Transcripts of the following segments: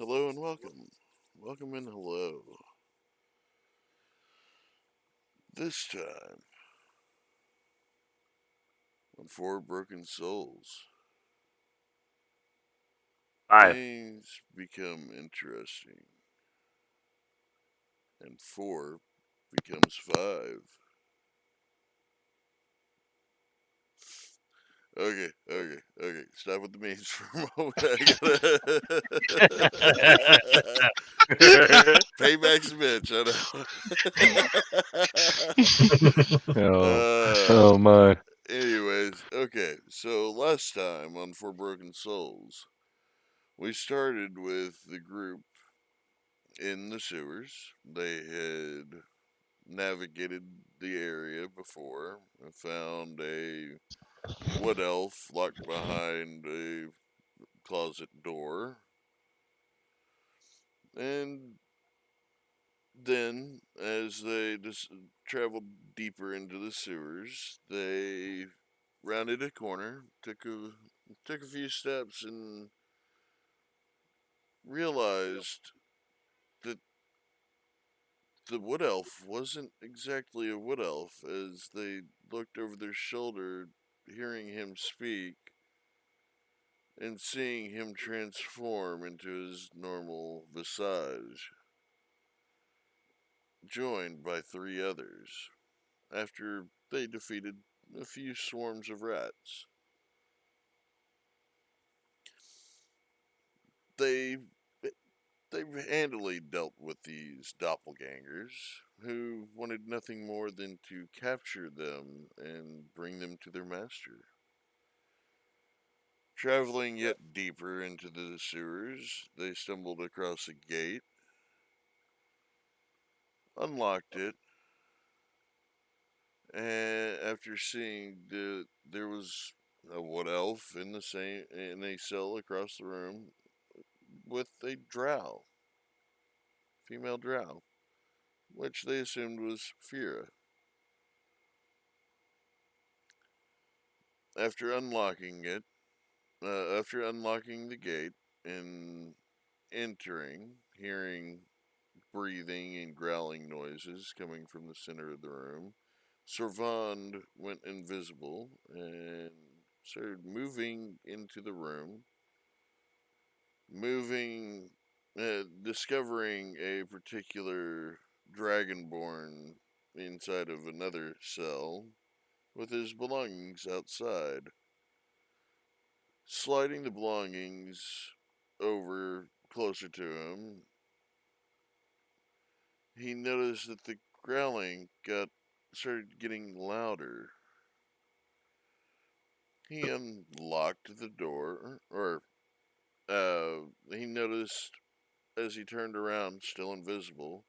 Hello and welcome. Welcome and hello. This time on Four Broken Souls, Five. things become interesting, and four becomes five. Okay. Stop with the memes for a moment. Payback's a bitch, I know. Oh, oh my. Anyways, okay. So last time on Four Broken Souls, we started with the group in the sewers. They had navigated the area before and found a wood elf locked behind a closet door. And then, as they just traveled deeper into the sewers, they rounded a corner, took a few steps, and realized that the wood elf wasn't exactly a wood elf. As they looked over their shoulder, hearing him speak and seeing him transform into his normal visage, joined by three others, after they defeated a few swarms of rats. They they handily dealt with these doppelgangers, who wanted nothing more than to capture them and bring them to their master. Traveling yet deeper into the sewers, they stumbled across a gate, unlocked it, and after seeing there was a wood elf in a cell across the room with a drow, female drow, which they assumed was Fira. After unlocking it, after unlocking the gate and entering, hearing breathing and growling noises coming from the center of the room, Servand went invisible and started moving into the room, discovering a particular dragonborn inside of another cell with his belongings outside. Sliding the belongings over closer to him, he noticed that the growling got started getting louder. He unlocked the door, or he noticed as he turned around, still invisible,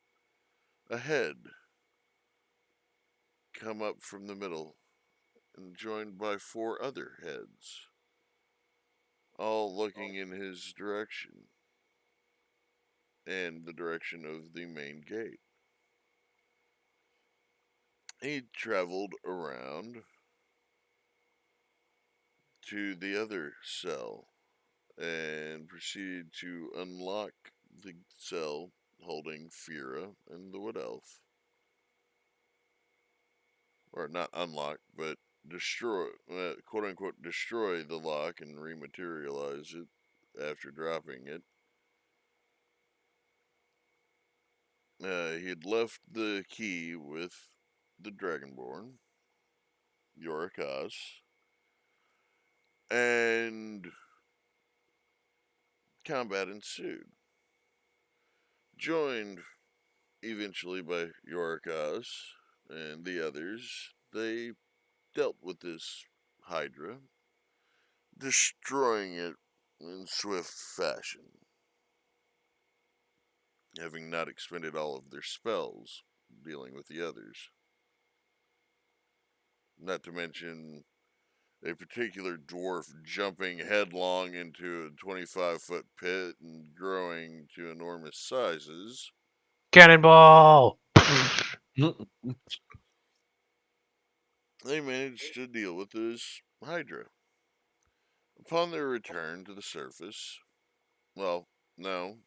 a head come up from the middle and joined by four other heads, all looking in his direction and the direction of the main gate. He traveled around to the other cell and proceeded to unlock the cell holding Fira and the Wood Elf. Or not unlock, but destroy, quote unquote, destroy the lock and rematerialize it after dropping it. He had left the key with the Dragonborn, Yorikas, and combat ensued. Joined eventually by Yorikas and the others, they dealt with this Hydra, destroying it in swift fashion, having not expended all of their spells dealing with the others. Not to mention a particular dwarf jumping headlong into a 25-foot pit and growing to enormous sizes. Cannonball! They managed to deal with this Hydra. Upon their return to the surface, well, no.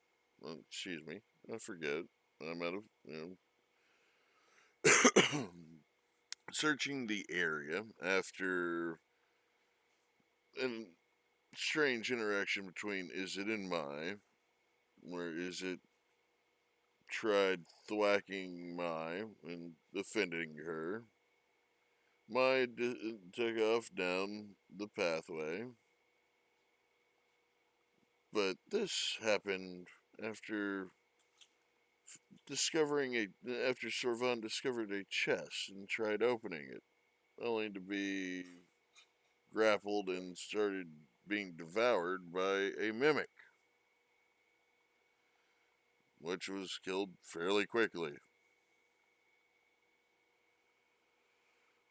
excuse me, I forget. I'm out of, searching the area after a strange interaction between Izzet and Mai, where Izzet tried thwacking Mai and offending her. Mai took off down the pathway, but this happened after after Sorvan discovered a chest and tried opening it, only to be grappled and started being devoured by a mimic, which was killed fairly quickly.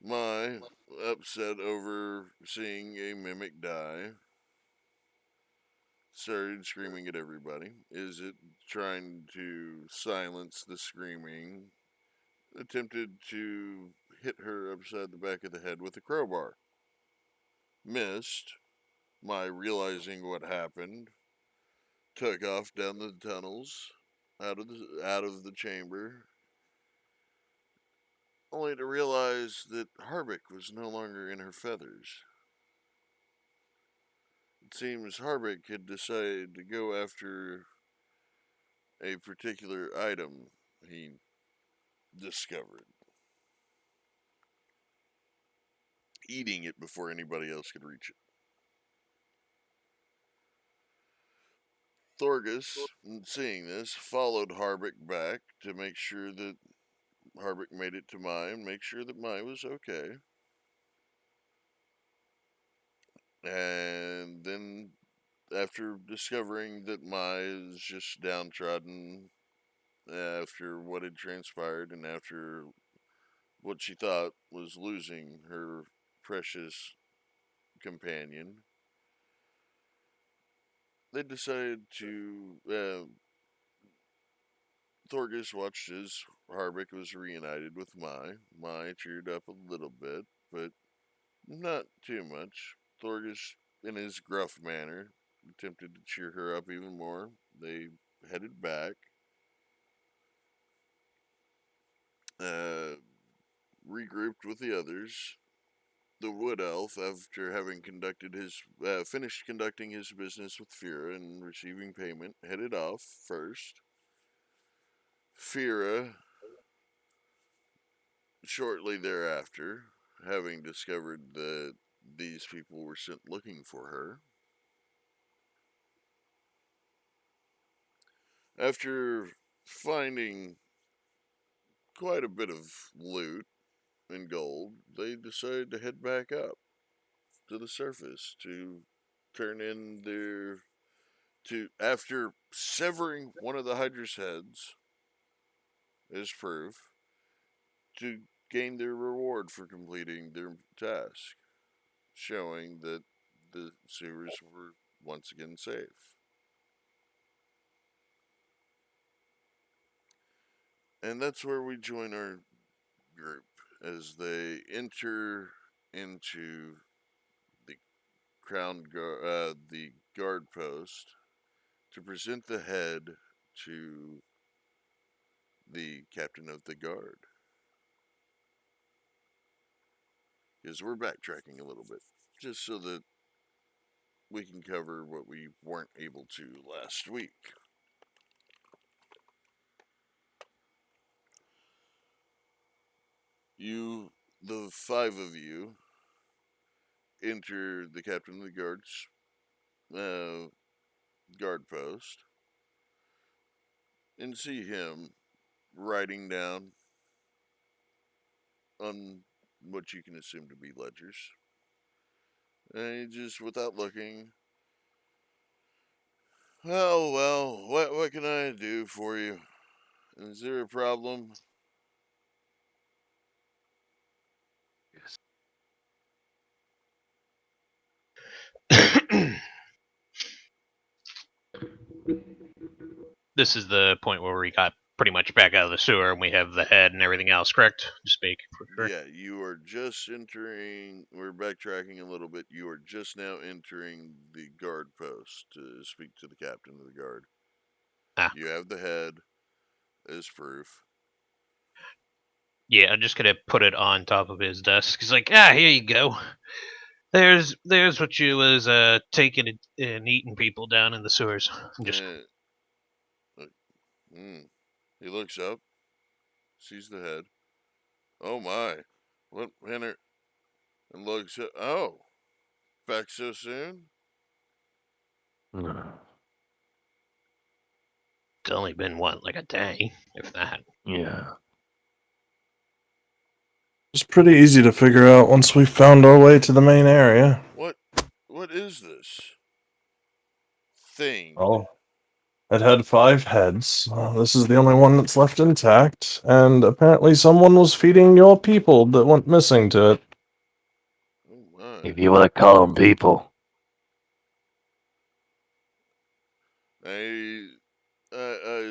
Mai, upset over seeing a mimic die, started screaming at everybody. Izzet, trying to silence the screaming, attempted to hit her upside the back of the head with a crowbar. Missed. Mai, realizing what happened, took off down the tunnels, out of the chamber, only to realize that Harbeck was no longer in her feathers. It seems Harbeck had decided to go after a particular item he discovered, eating it before anybody else could reach it. Thorgus, seeing this, followed Harbeck back to make sure that Harbeck made it to Mai and make sure that Mai was okay. And then, after discovering that Mai is just downtrodden after what had transpired and after what she thought was losing her precious companion, they decided to. Thorgus watched as Harbeck was reunited with Mai. Mai cheered up a little bit, but not too much. Thorgus, in his gruff manner, attempted to cheer her up even more. They headed back, uh, regrouped with the others. The wood elf, after having finished conducting his business with Fira and receiving payment, headed off first. Fira, shortly thereafter, having discovered that these people were sent looking for her, after finding quite a bit of loot and gold, they decided to head back up to the surface to turn in their to after severing one of the Hydra's heads as proof to gain their reward for completing their task, showing that the sewers were once again safe. And that's where we join our group as they enter into the the guard post to present the head to the captain of the guard. Because we're backtracking a little bit, just so that we can cover what we weren't able to last week. The five of you, enter the captain of the guard's uh, guard post and see him writing down on what you can assume to be ledgers. And he just, without looking, oh, well, what can I do for you? Is there a problem? This is the point where we got pretty much back out of the sewer and we have the head and everything else, correct? To speak for sure. Yeah, you are just entering. We're backtracking a little bit. You are just now entering the guard post to speak to the captain of the guard. Ah. You have the head as proof. Yeah, I'm just gonna put it on top of his desk. He's like, here you go. There's what you was taking and eating people down in the sewers. And just He looks up, sees the head. Oh my! What manner? And looks up. Oh, back so soon? it's only been like a day, if that. Yeah. It's pretty easy to figure out once we found our way to the main area. What is this thing? Oh, it had 5 heads. This is the only one that's left intact, and apparently someone was feeding your people that went missing to it. Oh my! If you want to call them people. I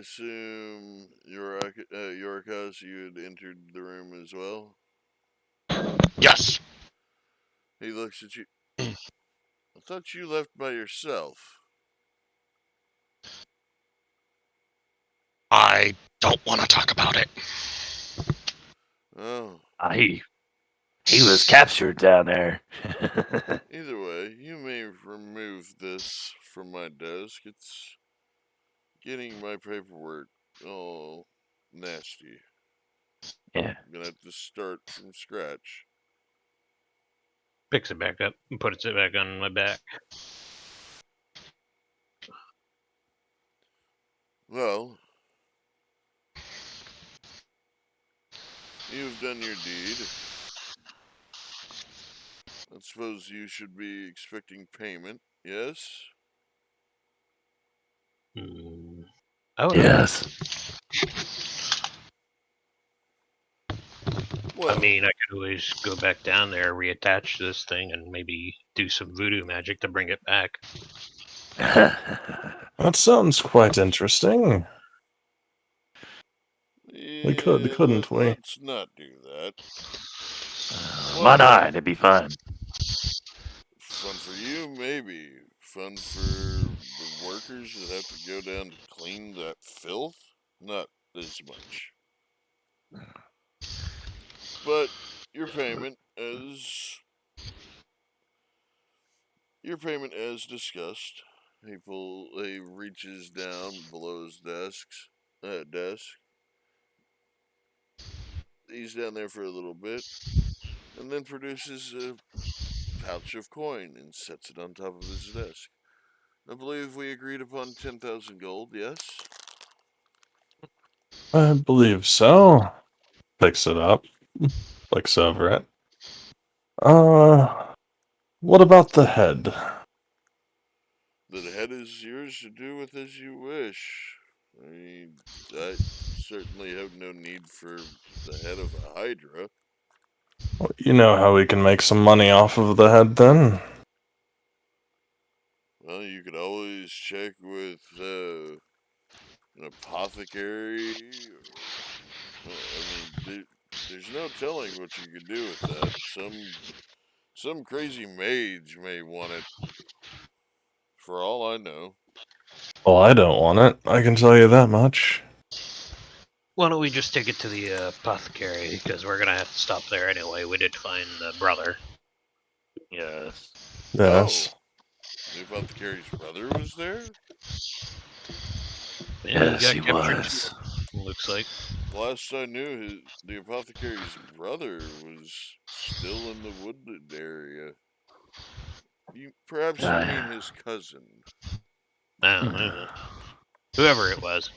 assume Yorikos, you had entered the room as well. Yes. He looks at you. I thought you left by yourself. I don't want to talk about it. Oh. He was captured down there. Either way, you may remove this from my desk. It's getting my paperwork all nasty. Yeah. I'm gonna have to start from scratch. Picks it back up and puts it back on my back. Well, you've done your deed. I suppose you should be expecting payment, yes? Oh, Yes. Well, I mean, I could always go back down there, reattach this thing, and maybe do some voodoo magic to bring it back. That sounds quite interesting. We could, couldn't we? Let's not do that. Why not? It'd be fun. Fun for you, maybe. Fun for the workers that have to go down to clean that filth? Not as much. But your payment as discussed. He reaches down below his desk. He's down there for a little bit, and then produces a pouch of coin and sets it on top of his desk. I believe we agreed upon 10,000 gold, yes? I believe so. Picks it up. Looks over it. What about the head? The head is yours to do with as you wish. I mean, I certainly have no need for the head of a hydra. Well, you know how we can make some money off of the head, then? Well, you could always check with an apothecary. There's no telling what you could do with that. Some crazy mage may want it. For all I know. Well, I don't want it. I can tell you that much. Why don't we just take it to the apothecary? Because we're gonna have to stop there anyway. We did find the brother. Yes. Yes. Oh, the apothecary's brother was there? Yeah, Yes, he got captured was. too, looks like. Last I knew, the apothecary's brother was still in the woodland area. Perhaps you mean his cousin. I don't know. Whoever it was.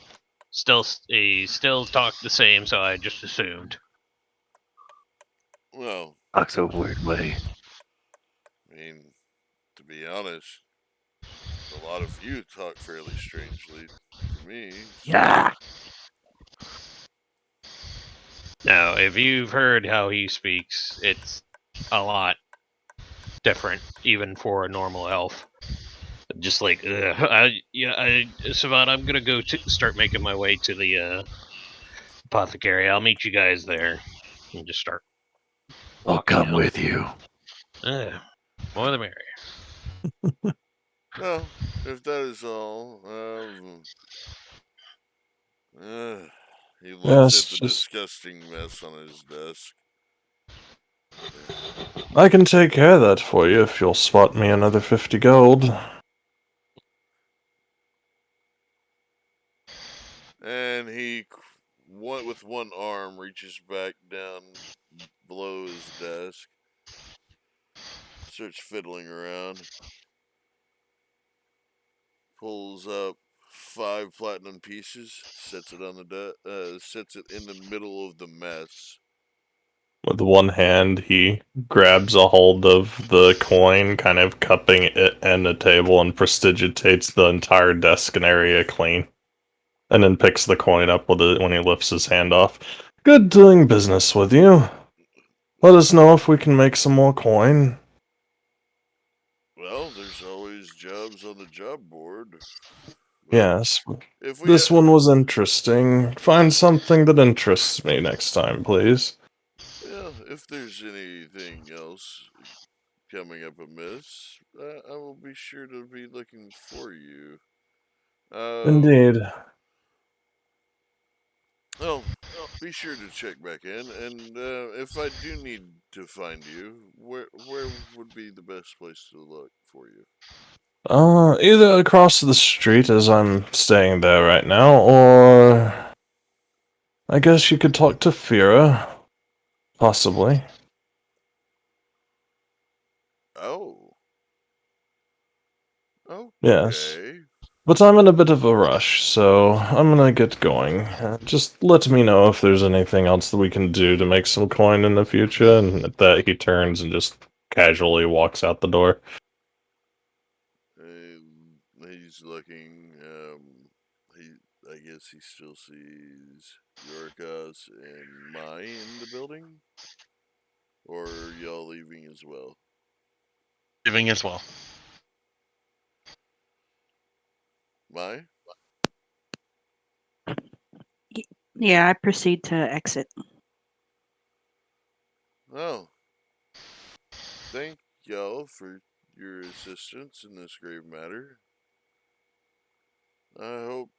He still talked the same, so I just assumed. Well, Talks a weird way. I mean, to be honest, a lot of you talk fairly strangely to me. Yeah. Now, if you've heard how he speaks, it's a lot different, even for a normal elf. Just like, Savant, I'm gonna go start making my way to the apothecary. I'll meet you guys there, and just start. I'll come with you. More the merrier. Well, if that is all, He looks Yes, at the just- disgusting mess on his desk. I can take care of that for you if you'll spot me another 50 gold. And he, with one arm, reaches back down below his desk, starts fiddling around, pulls up 5 platinum pieces, sets it on the sets it in the middle of the mess. With one hand, he grabs a hold of the coin, kind of cupping it and the table, and prestigitates the entire desk and area clean. And then picks the coin up with it when he lifts his hand off. Good doing business with you. Let us know if we can make some more coin. Well, there's always jobs on the job board. Yes, If we this one was interesting. Find something that interests me next time, please. Well, if there's anything else coming up amiss, I will be sure to be looking for you. Indeed. Well, be sure to check back in, and if I do need to find you, where would be the best place to look for you? Either across the street as I'm staying there right now, or I guess you could talk to Fira. Possibly. Oh. Okay. Yes. But I'm in a bit of a rush, so I'm gonna get going. Just let me know if there's anything else that we can do to make some coin in the future, and at that he turns and just casually walks out the door. He's looking. I guess he still sees Yorkas and Mai in the building, or are y'all leaving as well? Leaving as well. Mai? Yeah, I proceed to exit. Oh. Thank y'all for your assistance in this grave matter. I hope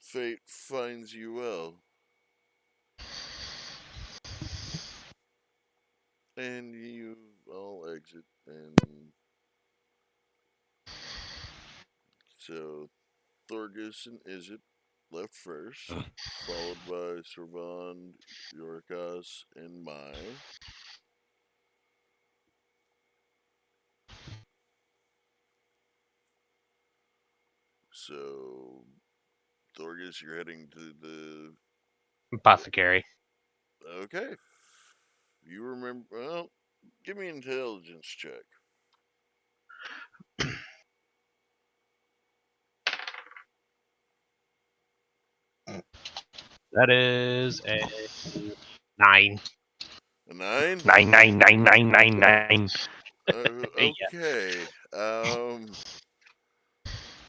fate finds you well. And you all exit, and so Thorgus and Izzet left first, followed by Servand, Yorkas, and Mai. So, Thorgus, you're heading to the... Apothecary. Okay. You remember... Well, give me an intelligence check. That is a 9. A 9? 9999999. Yeah. Okay.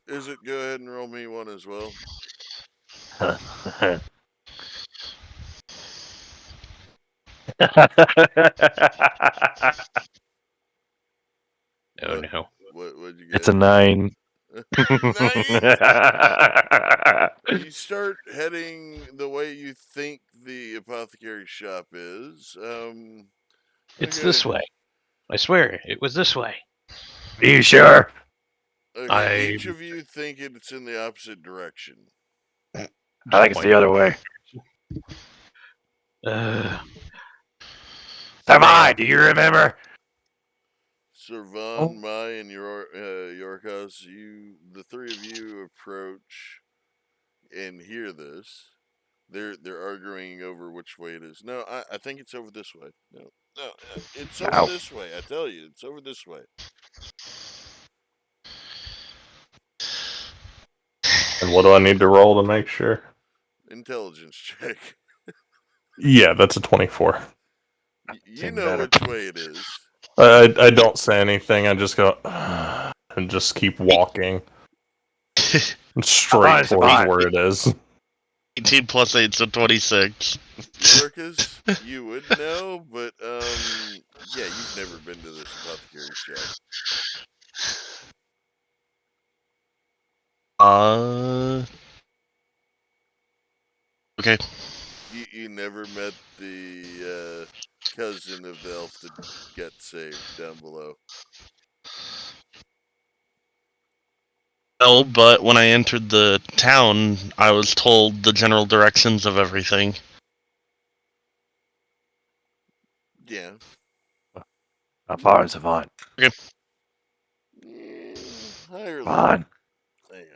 Izzet, go ahead and roll me one as well. Oh no. What'd you get? It's a 9. 9? You start heading the way you think the apothecary shop is. It's Okay. this way. I swear, it was this way. Are you sure? Okay, each of you think it's in the opposite direction. I think it's the other way. Samai, do you remember? Servand, Mai, and Yorkas, the three of you approach and hear this. They're arguing over which way it is. No, I think it's over this way. No, it's over this way. I tell you, it's over this way. And what do I need to roll to make sure? Intelligence check. Yeah, that's a 24. You know which way it is. I don't say anything, I just go, and just keep walking. Straight towards where it is. 18 plus 8, so 26. Yorkas, you would know, but yeah, you've never been to this apothecary shop. Okay. You never met the cousin of the elf that got saved down below. No, but when I entered the town, I was told the general directions of everything. Yeah. How far is Savant? Yeah, higher Come level. on. Hang on.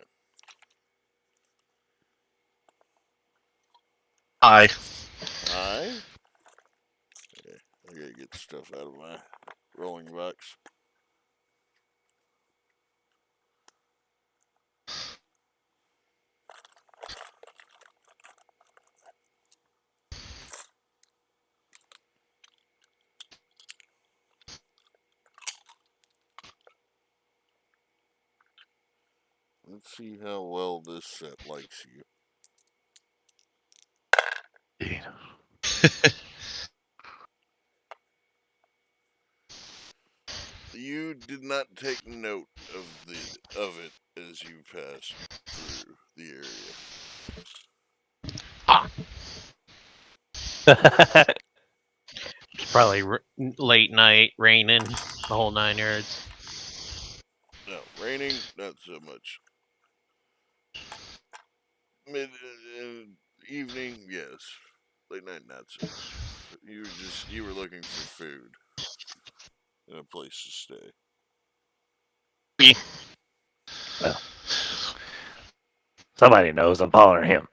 Hi. Okay, I gotta get stuff out of my rolling box. Let's see how well this set likes you. You did not take note of it as you passed through the area. It's probably late night, raining, the whole 9 yards. No, raining, not so much. Mid evening, yes. Late night, not so much. You were looking for food and a place to stay. Well, somebody knows I'm following him.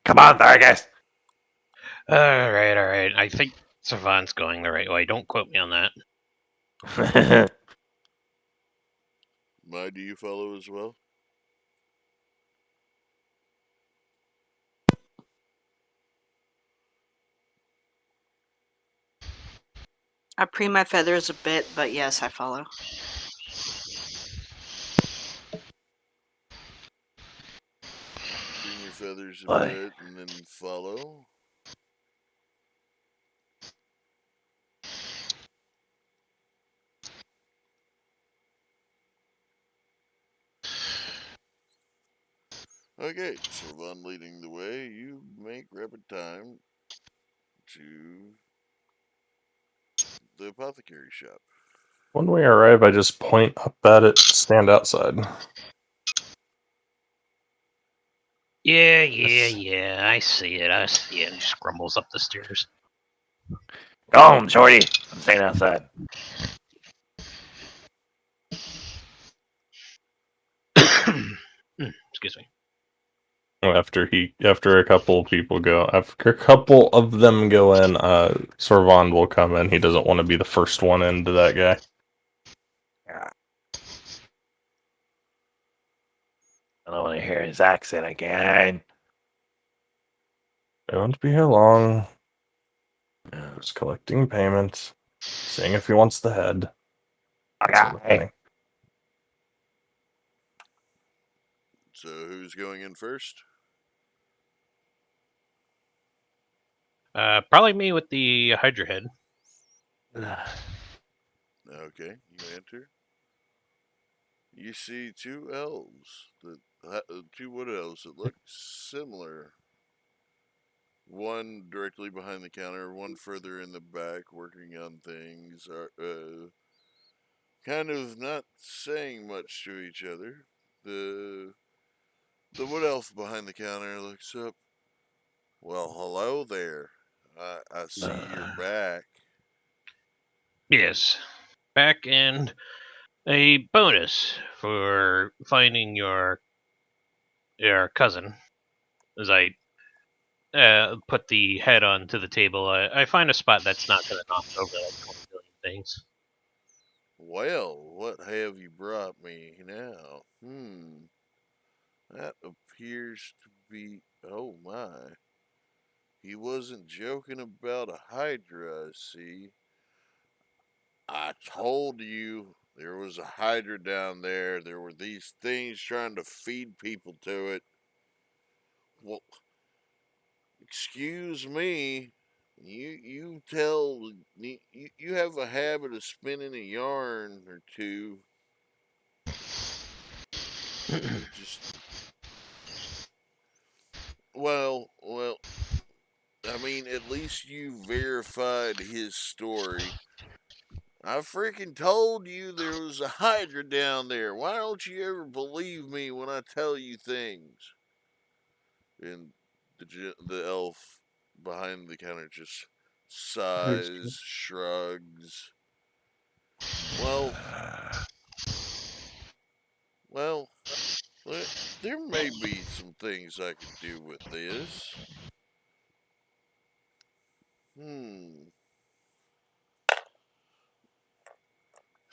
Come on, Vargas. All right. I think Savant's going the right way. Don't quote me on that. Do you follow as well? I preen my feathers a bit, but yes, I follow. Preen your feathers a Boy. bit and then follow. Okay, Sylvan leading the way. You make rapid time to the apothecary shop. When we arrive, I just point up at it, stand outside. Yeah. I see it. And he just grumbles up the stairs. Go home, Shorty. I'm staying outside. Excuse me. After a couple of people go, after a couple of them go in, Sorvon will come in. He doesn't want to be the first one into that guy. I don't want to hear his accent again. I won't be here long. Just collecting payments, seeing if he wants the head. Sort of thing. So who's going in first? Probably me with the Hydra head. Okay, you enter. You see two elves, two wood elves that look similar. One directly behind the counter, one further in the back, working on things. Kind of not saying much to each other. The wood elf behind the counter looks up. Well, hello there. I see you're back. Yes. Back and a bonus for finding your cousin. As I put the head onto the table, I find a spot that's not going to knock over like 20 billion things. Well, what have you brought me now? That appears to be. Oh my. He wasn't joking about a Hydra, I see. I told you there was a Hydra down there. There were these things trying to feed people to it. Well, excuse me. You have a habit of spinning a yarn or two. Just Well, I mean, at least you verified his story. I freaking told you there was a Hydra down there. Why don't you ever believe me when I tell you things? And the elf behind the counter just sighs, shrugs. Well, well, there may be some things I could do with this.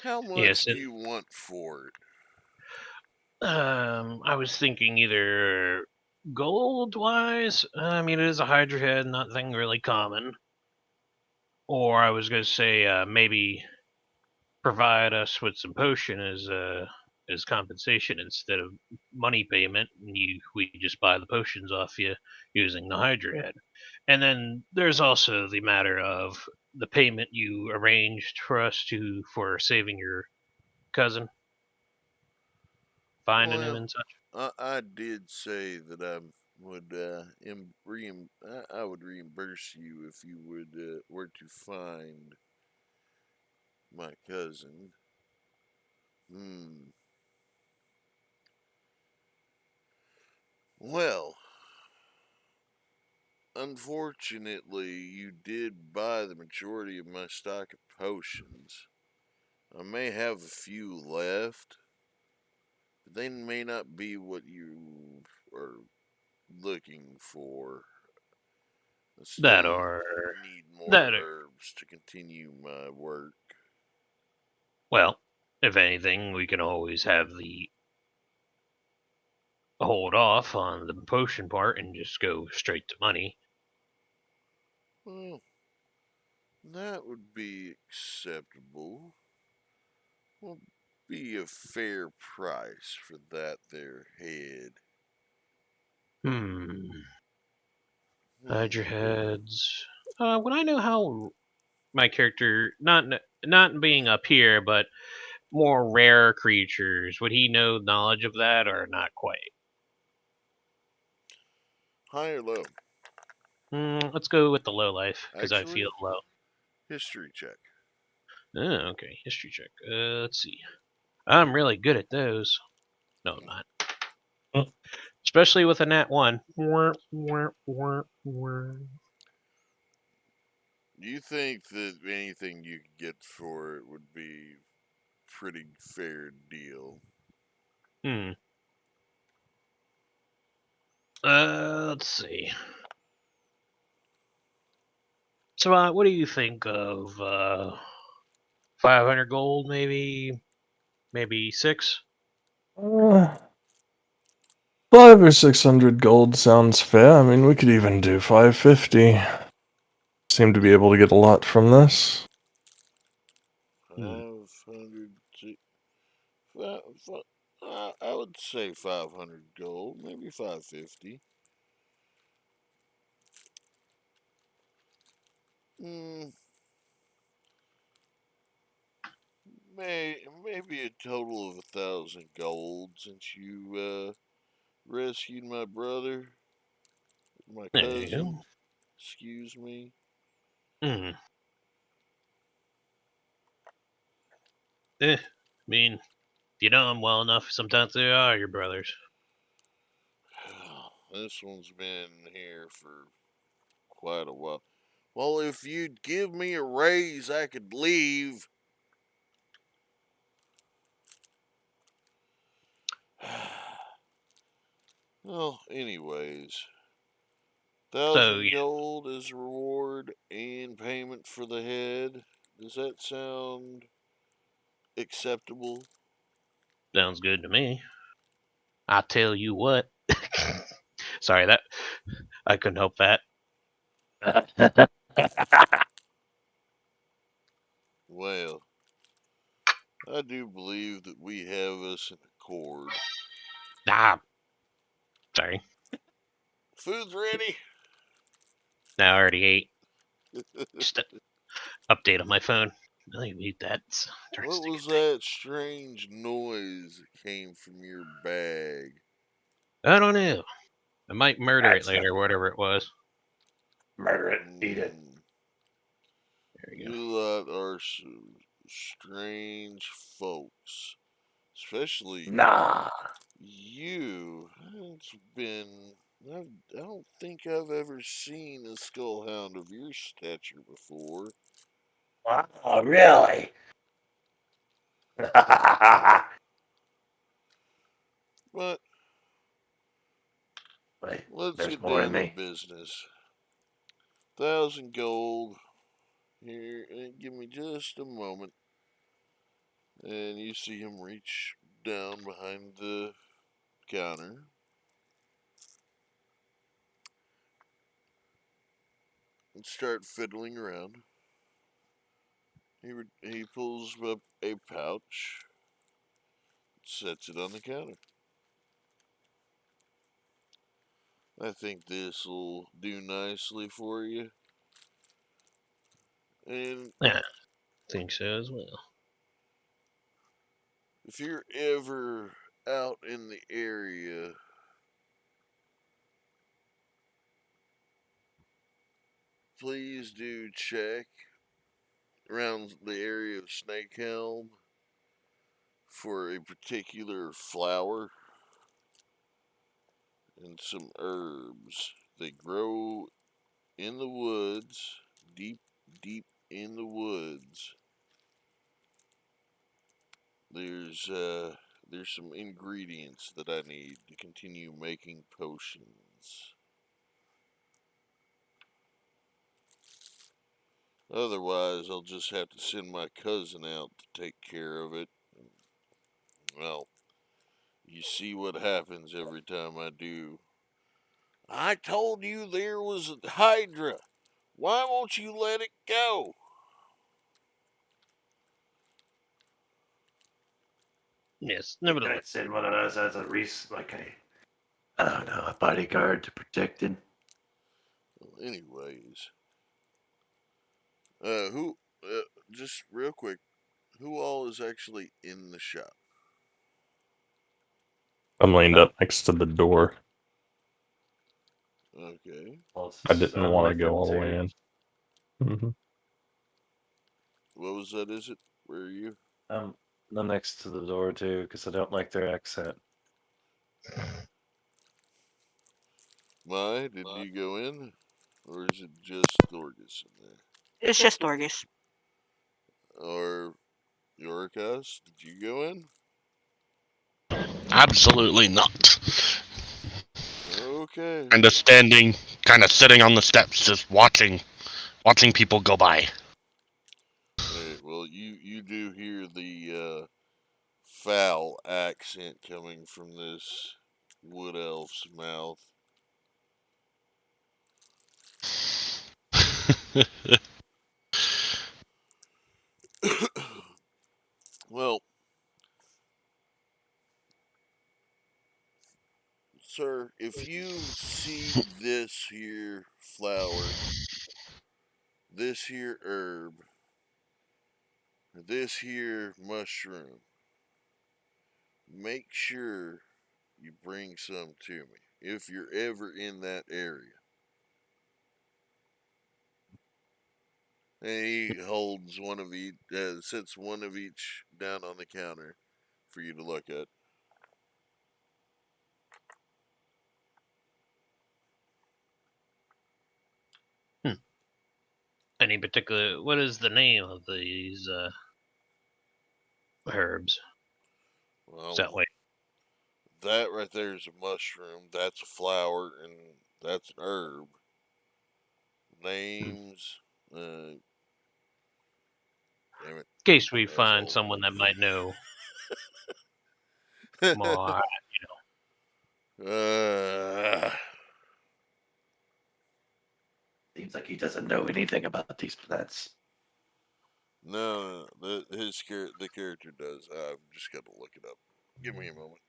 How much Yes, do you want for it? I was thinking either gold wise. I mean, it is a Hydra head, nothing really common. Or I was gonna say maybe provide us with some potion as compensation instead of money payment, and we just buy the potions off you using the Hydra head. And then there's also the matter of the payment you arranged for us to for saving your cousin, finding him Well, and such. I did say that I would I would reimburse you if you would were to find my cousin. Hmm. Well, unfortunately, you did buy the majority of my stock of potions. I may have a few left, but they may not be what you are looking for. I That still or need more that or, herbs to continue my work. well, if anything, we can always have the hold off on the potion part and just go straight to money. Well, that would be acceptable. What would be a fair price for that there head? Hmm. Hydra Hmm. heads. Would I know how my character not being up here, but more rare creatures? Would he know knowledge of that or not quite? High or low? Let's go with the low life because I Actually, feel low. history check. Oh, okay, history check. Let's see. I'm really good at those. No, I'm not. Mm. Especially with a nat one. Do you think that anything you could get for it would be pretty fair deal? Hmm. Let's see. So, what do you think of 500 gold, maybe six? Uh, 5 or 600 gold sounds fair. I mean, we could even do 550. Seem to be able to get a lot from this. 500. I would say 500 gold, maybe 550. Hmm, maybe a total of 1,000 gold since you rescued my brother, my There you cousin. go. Excuse me. Hmm. I mean, if you know them well enough, sometimes they are your brothers. This one's been here for quite a while. Well, if you'd give me a raise, I could leave. Well, anyways, So, 1,000 gold as reward and payment for the head. Does that sound acceptable? sounds good to me. I tell you what. Sorry, that I couldn't help that. Well, I do believe that we have us an accord. Ah, sorry. Food's ready. I already ate. Just update on my phone. Let me mute that. Turn What sticking was thing. that strange noise that came from your bag? I don't know. I might murder it That's later, whatever it was. Murder it. Eat it. There you go. You lot are some strange folks. Especially Nah. you. It's been. I don't think I've ever seen a skullhound of your stature before. Oh, really? But Wait, let's there's get more in down to me. business. 1,000 gold. Here, give me just a moment. And you see him reach down behind the counter. And start fiddling around. He pulls up a pouch, sets it on the counter. I think this'll do nicely for you. And Yeah, think so as well. if you're ever out in the area, please do check around the area of Snakehelm for a particular flower and some herbs. They grow in the woods, deep in the woods. There's some ingredients that I need to continue making potions. Otherwise, I'll just have to send my cousin out to take care of it. Well, you see what happens every time I do. I told you there was a Hydra. Why won't you let it go? Yes, Can I nevertheless. send one of those as a I don't know, a bodyguard to protect him? Well, anyways, just real quick, who all is actually in the shop? I'm leaned up next to the door. Okay. Well, I didn't want to with go them all the too. way in. Hmm. What was that, is it? Where are you? I'm next to the door too, because I don't like their accent. Mai, did you go in? Or is it just Thorgus in there? It's just Dorgus. Or Yorikas, did you go in? Absolutely not. Okay. Kind of standing, kind of sitting on the steps, just watching people go by. Alright, well, you do hear the foul accent coming from this wood elf's mouth. Well, sir, if you see this here flower, this here herb, this here mushroom, make sure you bring some to me if you're ever in that area. And he holds one of each, sets one of each down on the counter for you to look at. Any particular? What is the name of these herbs? Well, Is that like that right there is a mushroom. That's a flower, and that's an herb. Names, damn it. in case we That's find all. someone that might know more? Seems like he doesn't know anything about these plants. No, the character does. I've just got to look it up. Give me a moment,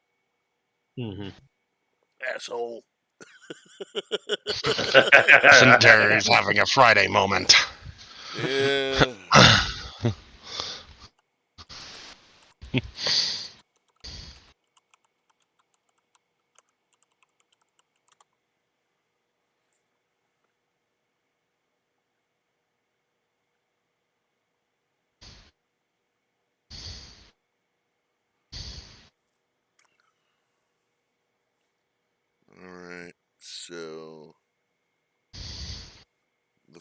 Mm-hmm. asshole. Centauri's having a Friday moment. Yeah.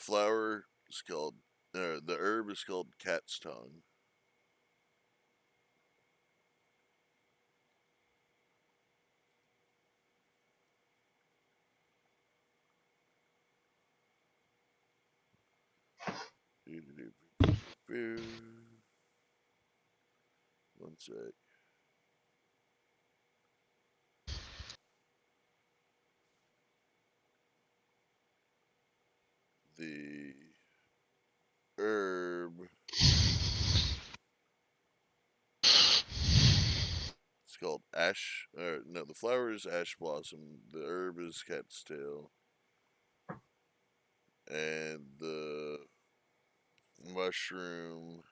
flower is called, the herb is called cat's tongue. One sec. The herb, it's called ash. No, the flower is ash blossom. The herb is cat's tail, and the mushroom.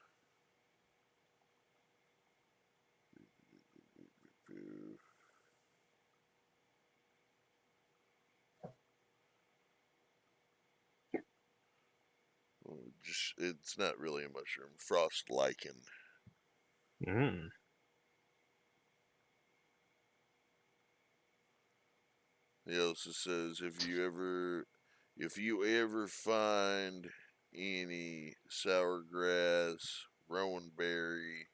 Just, it's not really a mushroom. Frost lichen. Mm. He also says if you ever find any sour grass, rowan berry,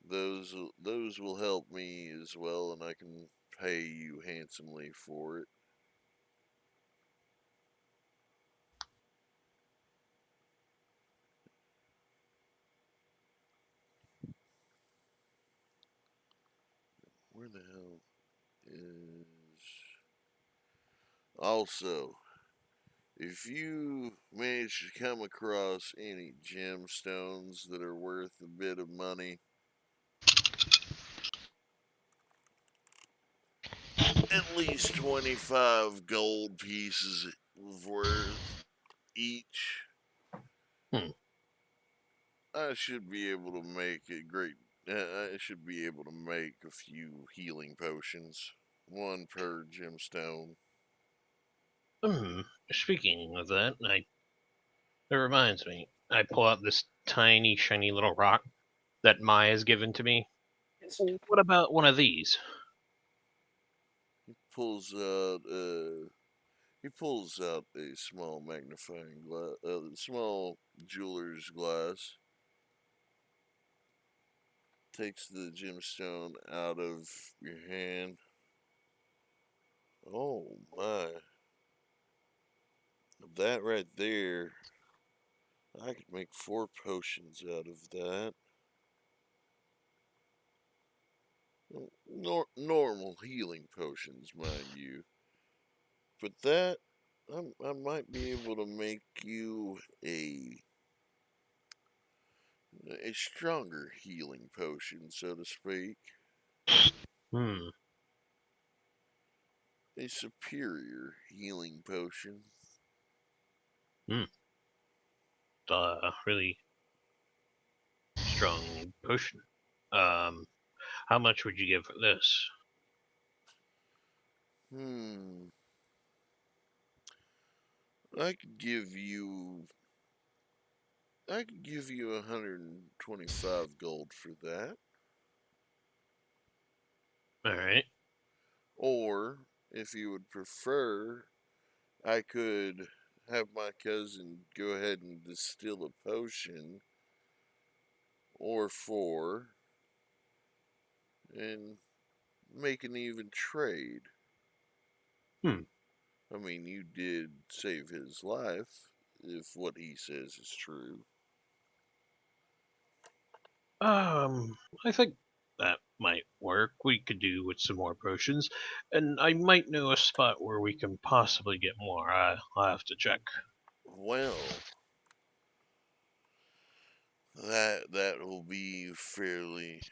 those will help me as well, and I can pay you handsomely for it. Where the hell is... Also, if you manage to come across any gemstones that are worth a bit of money, at least 25 gold pieces worth each, Hmm. I should be able to make a great. I should be able to make a few healing potions, one per gemstone. Speaking of that, it reminds me. I pull out this tiny, shiny little rock that Maya's given to me. What about one of these? Pulls out. He pulls out a small magnifying glass, small jeweler's glass. Takes the gemstone out of your hand. Oh my. That right there, I could make 4 potions out of that. Normal healing potions, mind you. But that, I might be able to make you a stronger healing potion, so to speak. Hmm. A superior healing potion. Really strong potion. How much would you give for this? I could give you 125 gold for that. All right. Or, if you would prefer, I could have my cousin go ahead and distill a potion or 4 and make an even trade. Hmm. I mean, you did save his life, if what he says is true. I think that might work. We could do with some more potions, and I might know a spot where we can possibly get more. I'll have to check. Well, that will be fairly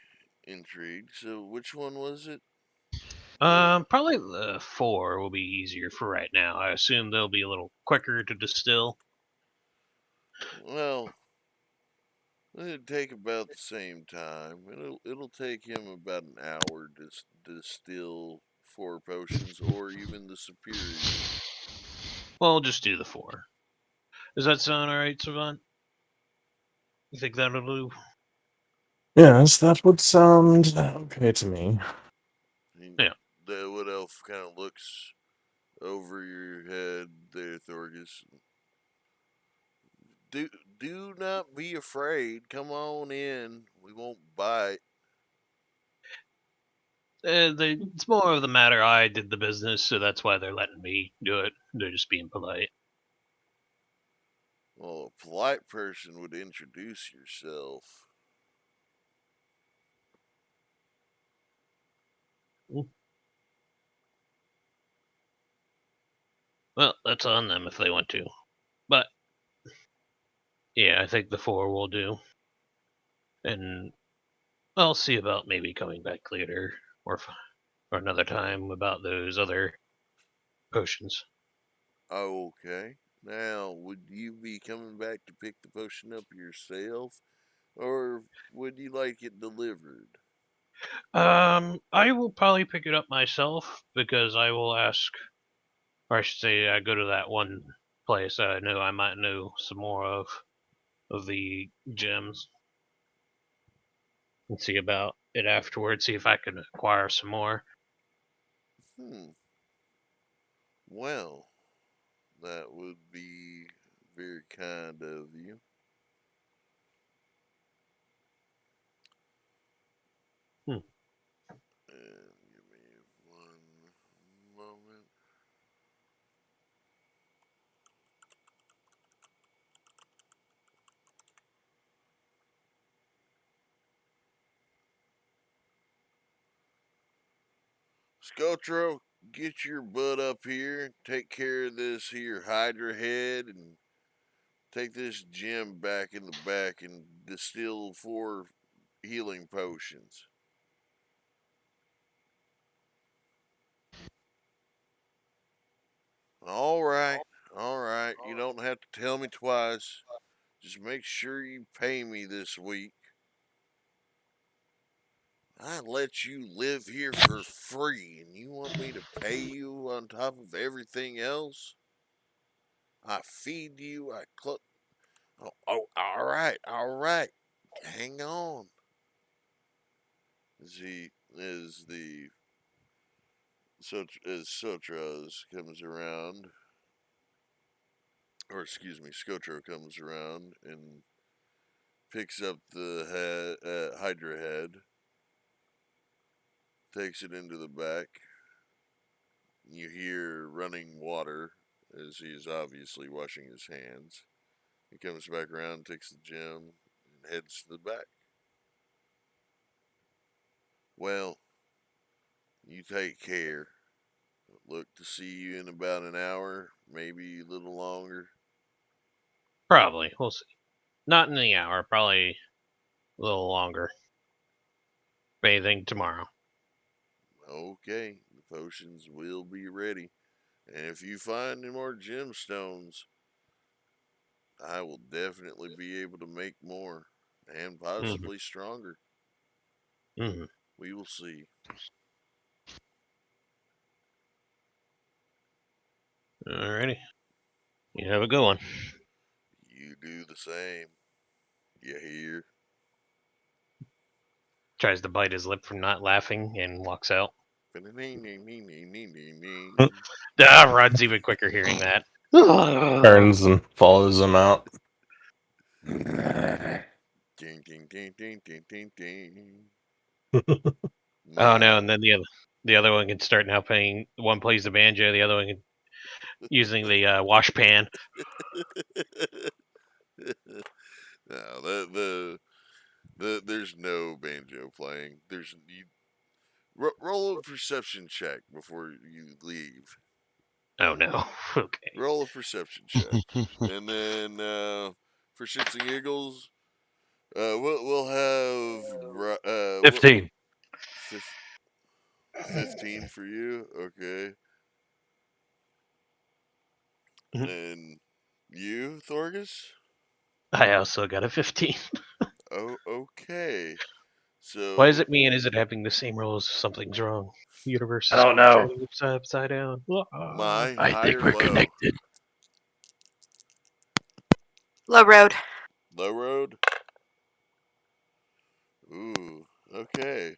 intrigued. So, which one was it? Probably the 4 will be easier for right now. I assume they'll be a little quicker to distill. Well, it'd take about the same time. It'll take him about an hour to distill 4 potions, or even the superior. Well, I'll just do the 4. Does that sound alright, Savant? You think that'll do? Yes, that would sound okay to me. He, Yeah. The wood elf kind of looks over your head there, Thorgus. Do not be afraid. Come on in. We won't bite. It's more of the matter I did the business, so that's why they're letting me do it. They're just being polite. Well, a polite person would introduce yourself. Well, that's on them if they want to. But yeah, I think the 4 will do. And I'll see about maybe coming back later or another time about those other potions. Okay. Now, would you be coming back to pick the potion up yourself, or would you like it delivered? I will probably pick it up myself because I will ask, or I should say, I go to that one place that I know I might know some more of the gems and see about it afterwards. See if I can acquire some more. Well, that would be very kind of you. Hmm. And give me one moment. Scotro, get your butt up here. Take care of this here Hydra head and take this gem back in the back and distill 4 healing potions. All right. You don't have to tell me twice. Just make sure you pay me this week. I let you live here for free, and you want me to pay you on top of everything else? I feed you, I all right. Hang on. As the as Sotras comes around, or excuse me, Scotro comes around and picks up the Hydra head, takes it into the back. You hear running water as he is obviously washing his hands. He comes back around, takes the gem, and heads to the back. Well, you take care. Look to see you in about an hour, maybe a little longer. Probably. We'll see. Not in the hour. Probably a little longer. If anything, tomorrow. Okay, the potions will be ready. And if you find any more gemstones, I will definitely be able to make more and possibly stronger. Mm-hmm. We will see. Alrighty. You have a good one. You do the same. You hear? Tries to bite his lip from not laughing and walks out. Rod's even quicker hearing that. Turns and follows him out. Ding, ding, ding, ding, ding, ding, ding. Oh no! And then the other one can start now playing. One plays the banjo. The other one can, using the wash pan. No, there's no banjo playing. Roll a perception check before you leave. Oh no! Okay. Roll a perception check, and then for shits and giggles, we'll have 15. 15 for you. Okay, Mhm. and you, Thorgus. I also got a 15. Oh, okay. Why is So it me, and is it having the same rules? Something's wrong. The universe I is don't know. turning upside down. my I high think or we're low? connected. Low road. Low road. Ooh, okay.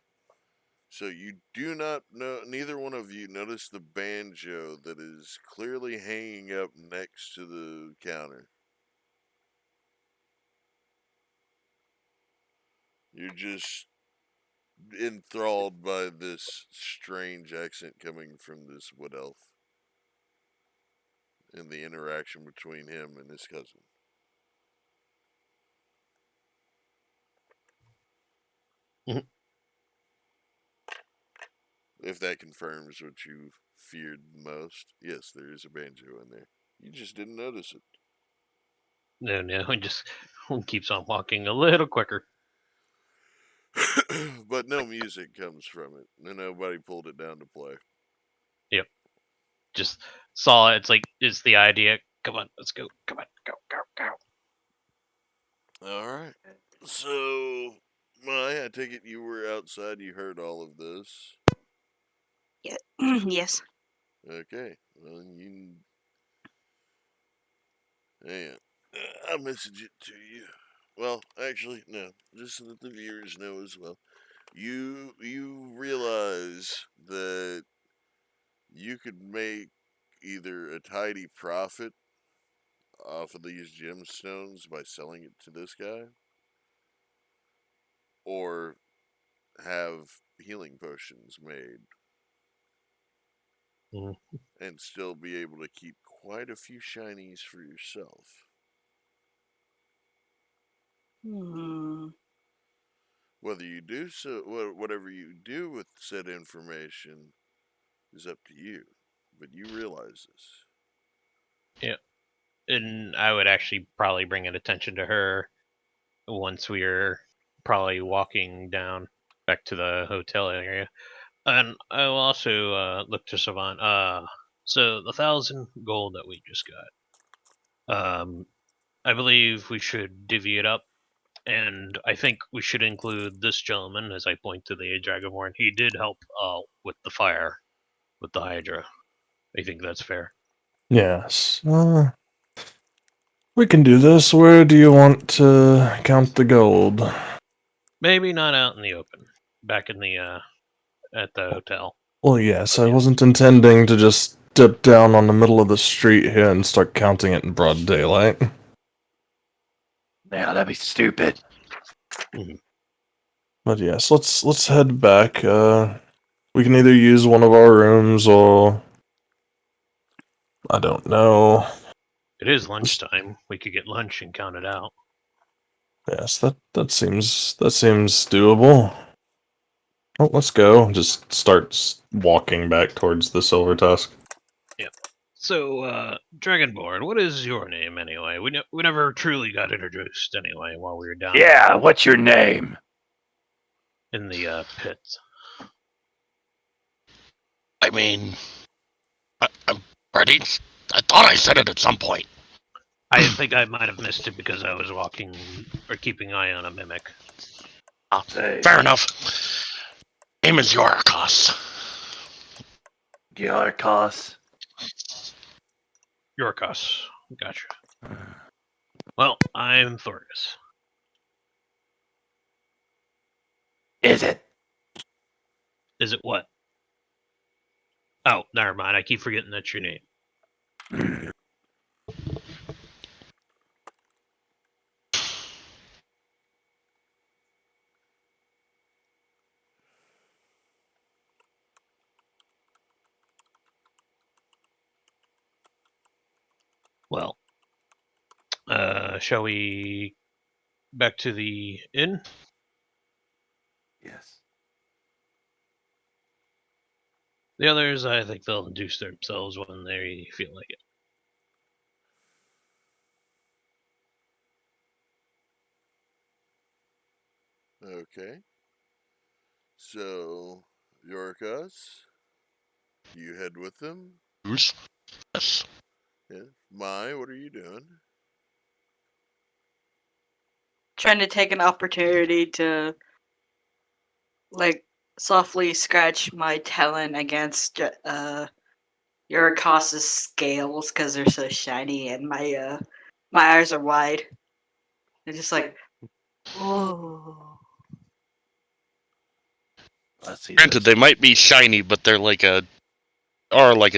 So you do not know, neither one of you notice the banjo that is clearly hanging up next to the counter. You're just enthralled by this strange accent coming from this wood elf and the interaction between him and his cousin. Mhm. If that confirms what you feared most, yes, there is a banjo in there. You just didn't notice it. No, it just keeps on walking a little quicker. But no music comes from it. And nobody pulled it down to play. Just saw it. It's like, it's the idea. Come on, let's go. Come on, go, go, go. Alright. So, Mai, I take it you were outside, you heard all of this. Yeah. Yes. Okay. Well, you. Hang on. I'll message it to you. Well, actually, no. Just so that the viewers know as well. You realize that you could make either a tidy profit off of these gemstones by selling it to this guy, or have healing potions made Mhm. and still be able to keep quite a few shinies for yourself. Hmm. Whether you do so, whatever you do with said information is up to you, but you realize this. And I would actually probably bring an attention to her once we're probably walking down back to the hotel area. And I will also look to Savant. So the 1,000 gold that we just got, I believe we should divvy it up. And I think we should include this gentleman, as I point to the Dragonborn. He did help with the fire, with the Hydra. I think that's fair. Yes. We can do this. Where do you want to count the gold? Maybe not out in the open, back in the at the hotel. Well, yes, Oh, I yeah. wasn't intending to just dip down on the middle of the street here and start counting it in broad daylight. Yeah, that'd be stupid. But yes, let's head back. We can either use one of our rooms or I don't know. It is lunchtime. We could get lunch and count it out. Yes, that seems doable. Oh, let's go. Just start walking back towards the Silver Tusk. So, Dragonborn, what is your name anyway? We never truly got introduced anyway while we were down Yeah, what's your name? in the pit. I mean, I'm ready. I thought I said it at some point. I think I might have missed it because I was walking or keeping eye on a mimic. Hey, Fair enough. Name is Yorikos. Gyarkos. Yorkos. Gotcha. Well, I'm Thorgus. Is it? Is it what? Oh, never mind. I keep forgetting that's your name. Well, shall we back to the inn? Yes. The others, I think they'll induce themselves when they feel like it. Okay. So, Yorkas, you head with them? Who's? Yes. Yeah. Mai, what are you doing? Trying to take an opportunity to, like, softly scratch my talon against Urikos's scales because they're so shiny and my eyes are wide. They're just like, oh. Let's see. Granted, they might be shiny, but they're like a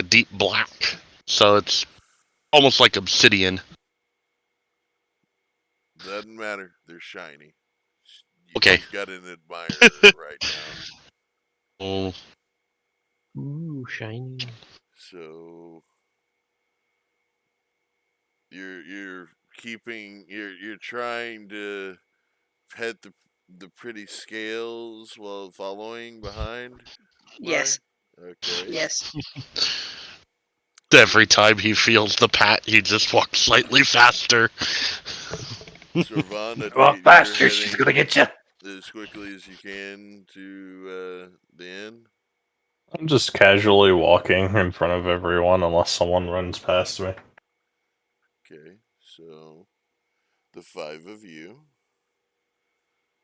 deep black, so it's almost like obsidian. Doesn't matter. They're shiny. Okay. You've got an admirer right now. Oh, Ooh, shiny. So you're trying to pet the pretty scales while following behind. Yes. Okay. Yes. every time he feels the pat, he just walks slightly faster. Servon, I Well, think faster, you're she's heading gonna get you. as quickly as you can to the inn. I'm just casually walking in front of everyone unless someone runs past me. Okay, so the 5 of you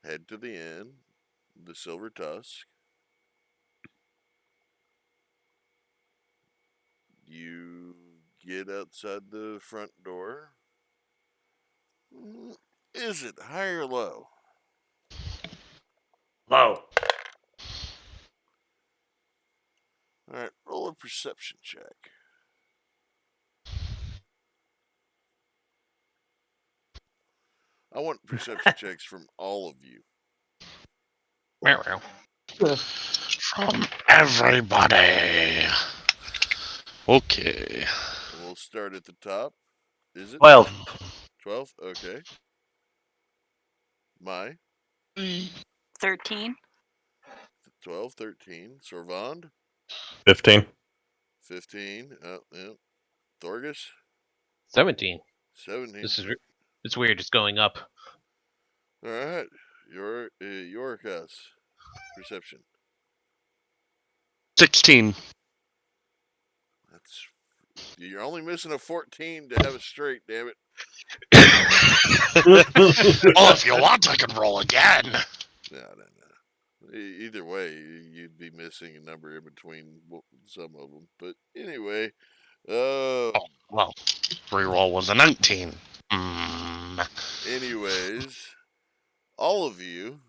head to the inn, the Silver Tusk. You get outside the front door. Is it high or low? Low. Alright, roll a perception check. I want perception checks from all of you. Meow. From everybody. Okay. We'll start at the top. Is it? 12. 12? Okay. My 13. 12, 13. Sorvand 15. 15. Oh, yeah. Thorgus 17. 17. It's weird. It's going up. All right. Yorkas perception. 16. That's you're only missing a 14 to have a straight. Damn it. Well, if you want, I can roll again. No. Either way, you'd be missing a number in between some of them. But anyway, Oh, well, reroll was a 19. anyways, all of you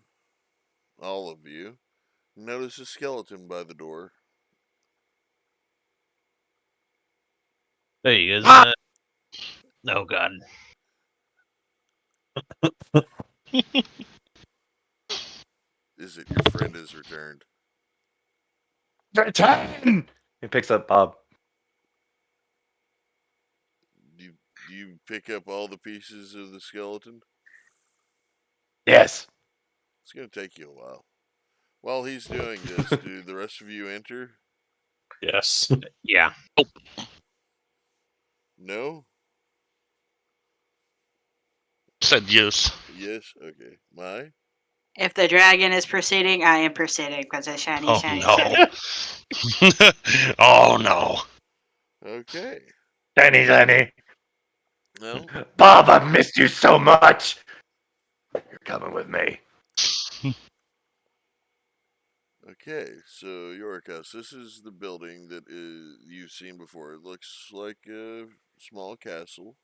notice a skeleton by the door. There he is. Oh god. Is it your friend has returned? Return! He picks up Bob. Do you pick up all the pieces of the skeleton? Yes. It's going to take you a while. While he's doing this, do the rest of you enter? Yes. Yeah. No? Said use. Yes? Okay. My? If the dragon is proceeding, I am proceeding because it's shiny, Oh, shiny, no. shiny. Oh, no. Okay. Danny. No? Bob, I've missed you so much. You're coming with me. Okay, so Yorkas, this is the building that you've seen before. It looks like a small castle.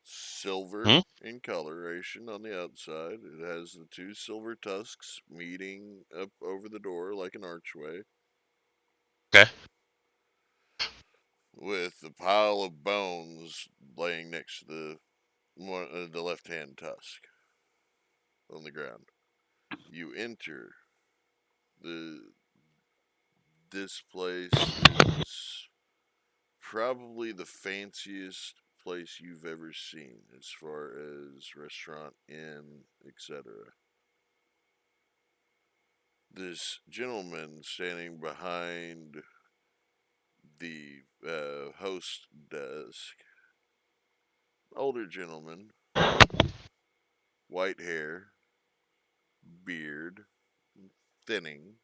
Silver in coloration on the outside. It has the 2 silver tusks meeting up over the door like an archway. Okay. With a pile of bones laying next to the left-hand tusk on the ground. You enter this place is probably the fanciest place you've ever seen as far as restaurant, inn, etc. This gentleman standing behind the host desk, older gentleman, white hair, beard, thinning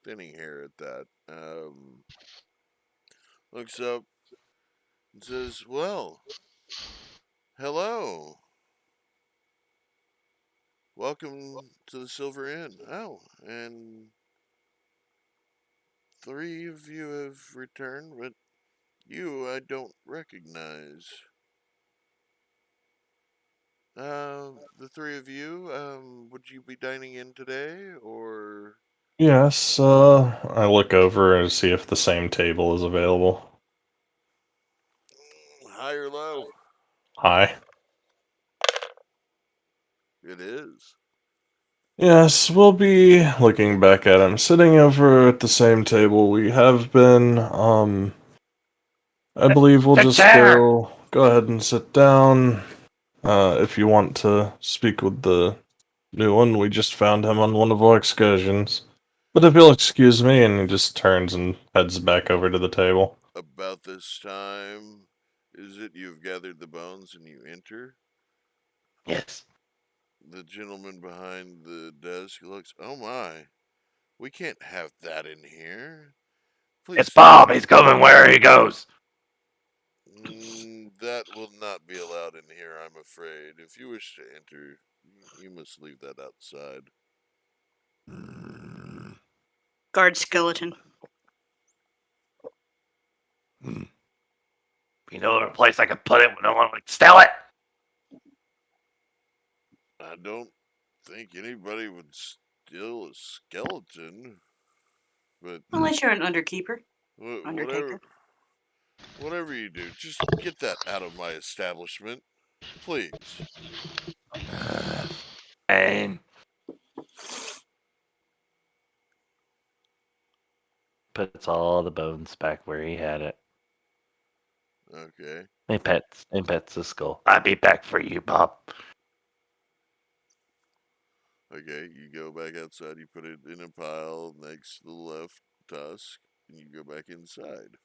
hair at that, looks up and says, "Well, hello. Welcome to the Silver Inn. Oh, and 3 of you have returned, but you I don't recognize. The 3 of you, would you be dining in today, or Yes, I look over and see if the same table is available. High or low? Hi. It is. Yes, we'll be looking back at him. Sitting over at the same table we have been, I believe we'll Sit just there! go ahead and sit down. If you want to speak with the new one, we just found him on one of our excursions. But if you'll excuse me, and he just turns and heads back over to the table. About this time, is it you've gathered the bones and you enter? Yes. The gentleman behind the desk looks, oh my, we can't have that in here. Please. It's Bob. He's going where he goes. That will not be allowed in here, I'm afraid. If you wish to enter, you must leave that outside. Guard skeleton. You know a place I could put it when no one would steal it? I don't think anybody would steal a skeleton, but Unless you're an underkeeper. whatever, Undertaker. whatever you do, just get that out of my establishment, please. And puts all the bones back where he had it. Okay. And pets the skull. I'll be back for you, Bob. Okay, you go back outside, you put it in a pile next to the left tusk, and you go back inside.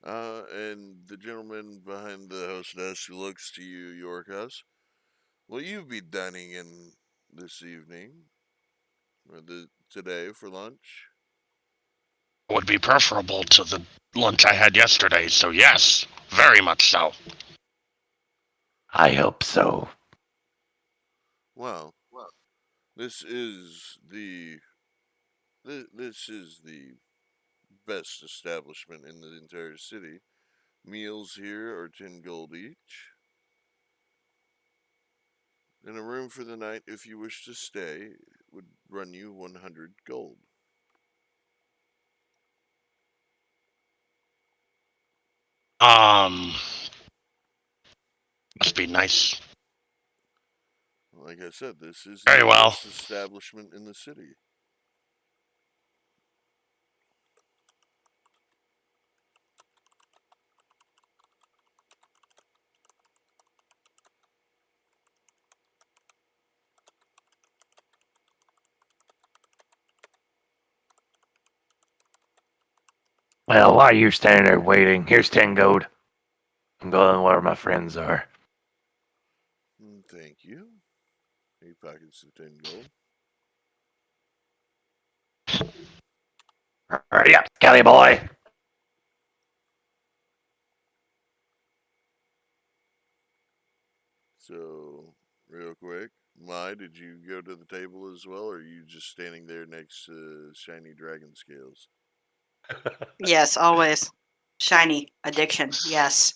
And the gentleman behind the hostess who looks to you, Yorkos, will you be dining in this evening? Or today for lunch? Would be preferable to the lunch I had yesterday, so yes, very much so. I hope so. Well, this is the best establishment in the entire city. Meals here are 10 gold each. And a room for the night, if you wish to stay, would run you 100 gold. Must be nice. Like I said, this is Very the well. best establishment in the city. Well, while you're standing there waiting, here's 10 gold. I'm going where my friends are. Thank you. He pockets the 10 gold. Hurry up, Kelly boy. So, real quick, Mai, did you go to the table as well, or are you just standing there next to shiny dragon scales? Yes, always. Shiny. Addiction. Yes.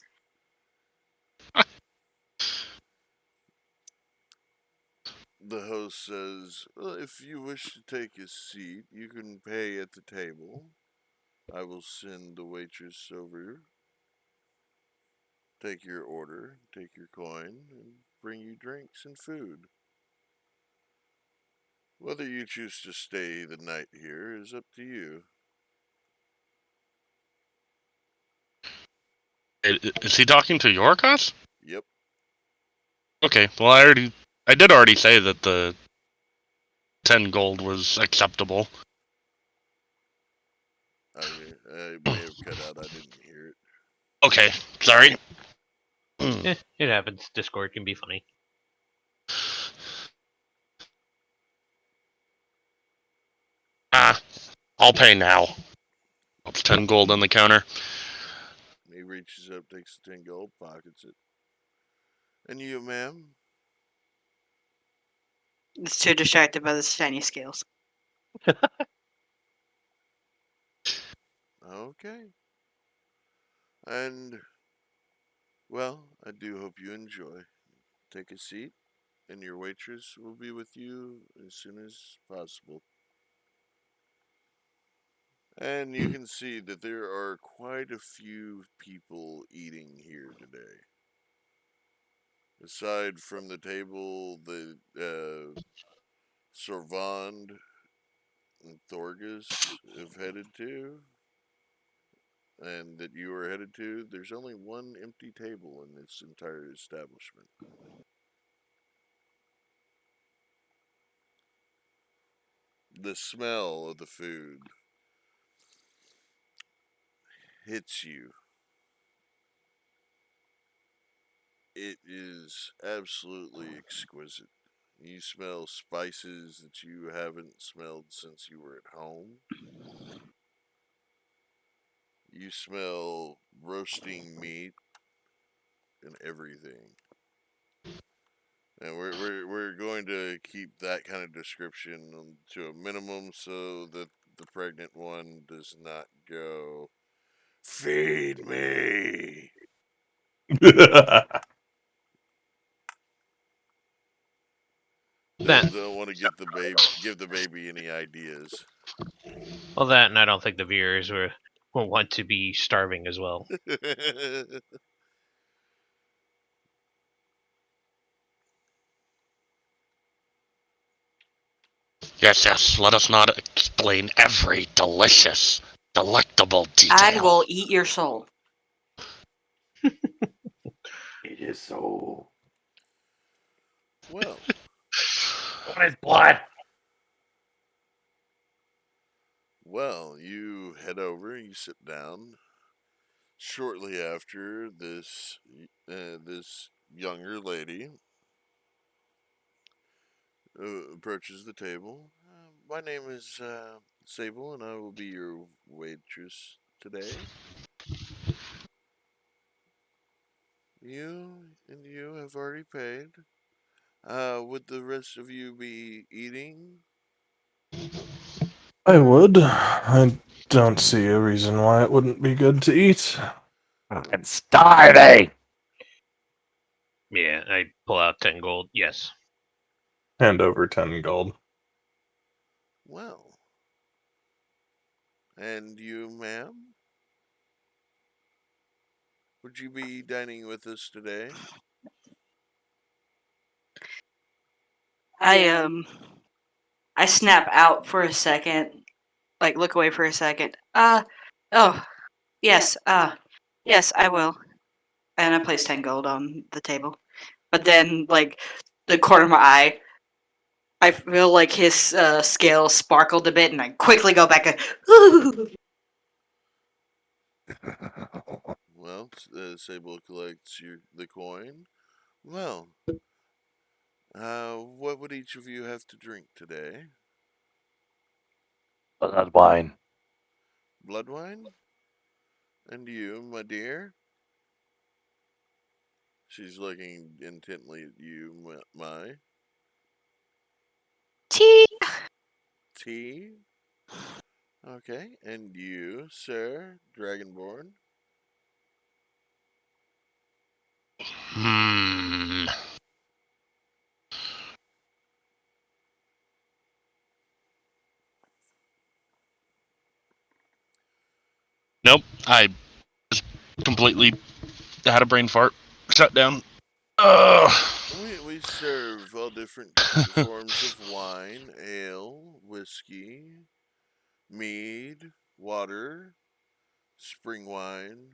The host says, well, if you wish to take a seat, you can pay at the table. I will send the waitress over, take your order, take your coin, and bring you drinks and food. Whether you choose to stay the night here is up to you. Is he talking to Yorkos? Yep. Okay, well I did already say that the 10 gold was acceptable. Okay, I may have cut out. I didn't hear it. Okay, sorry. It happens. Discord can be funny. I'll pay now. It's 10 gold on the counter. He reaches up, takes the 10 gold, pockets it. And you, ma'am? It's too distracted by the shiny scales. Okay. And, well, I do hope you enjoy. Take a seat, and your waitress will be with you as soon as possible. And you can see that there are quite a few people eating here today. Aside from the table that Sorvand and Thorgus have headed to, and that you are headed to, there's only one empty table in this entire establishment. The smell of the food hits you. It is absolutely exquisite. You smell spices that you haven't smelled since you were at home. You smell roasting meat and everything. And we're going to keep that kind of description to a minimum so that the pregnant one does not go, "Feed me." That Don't want to give the baby any ideas. well, that, and I don't think the viewers will want to be starving as well. Yes, yes. Let us not explain every delicious, delectable detail. I will eat your soul. It is so. Well, What is blood? well, you head over, you sit down. Shortly after, this younger lady approaches the table. My name is Sable, and I will be your waitress today. You have already paid. Would the rest of you be eating? I would. I don't see a reason why it wouldn't be good to eat. I'm starving. Yeah, I pull out 10 gold. Yes. Hand over 10 gold. Well, and you, ma'am? Would you be dining with us today? I snap out for a second, like look away for a second. Oh, yes, yes, I will. And I place 10 gold on the table. But then, like, the corner of my eye, I feel like his scales sparkled a bit, and I quickly go back and, Well, Sable collects the coin. Well, what would each of you have to drink today? Blood wine. Blood wine? And you, my dear? She's looking intently at you, my. tea. Tea? Okay, and you, sir, Dragonborn? Hmm. Nope. I just completely had a brain fart. Shut down. We serve all different forms of wine, ale, whiskey, mead, water, spring wine.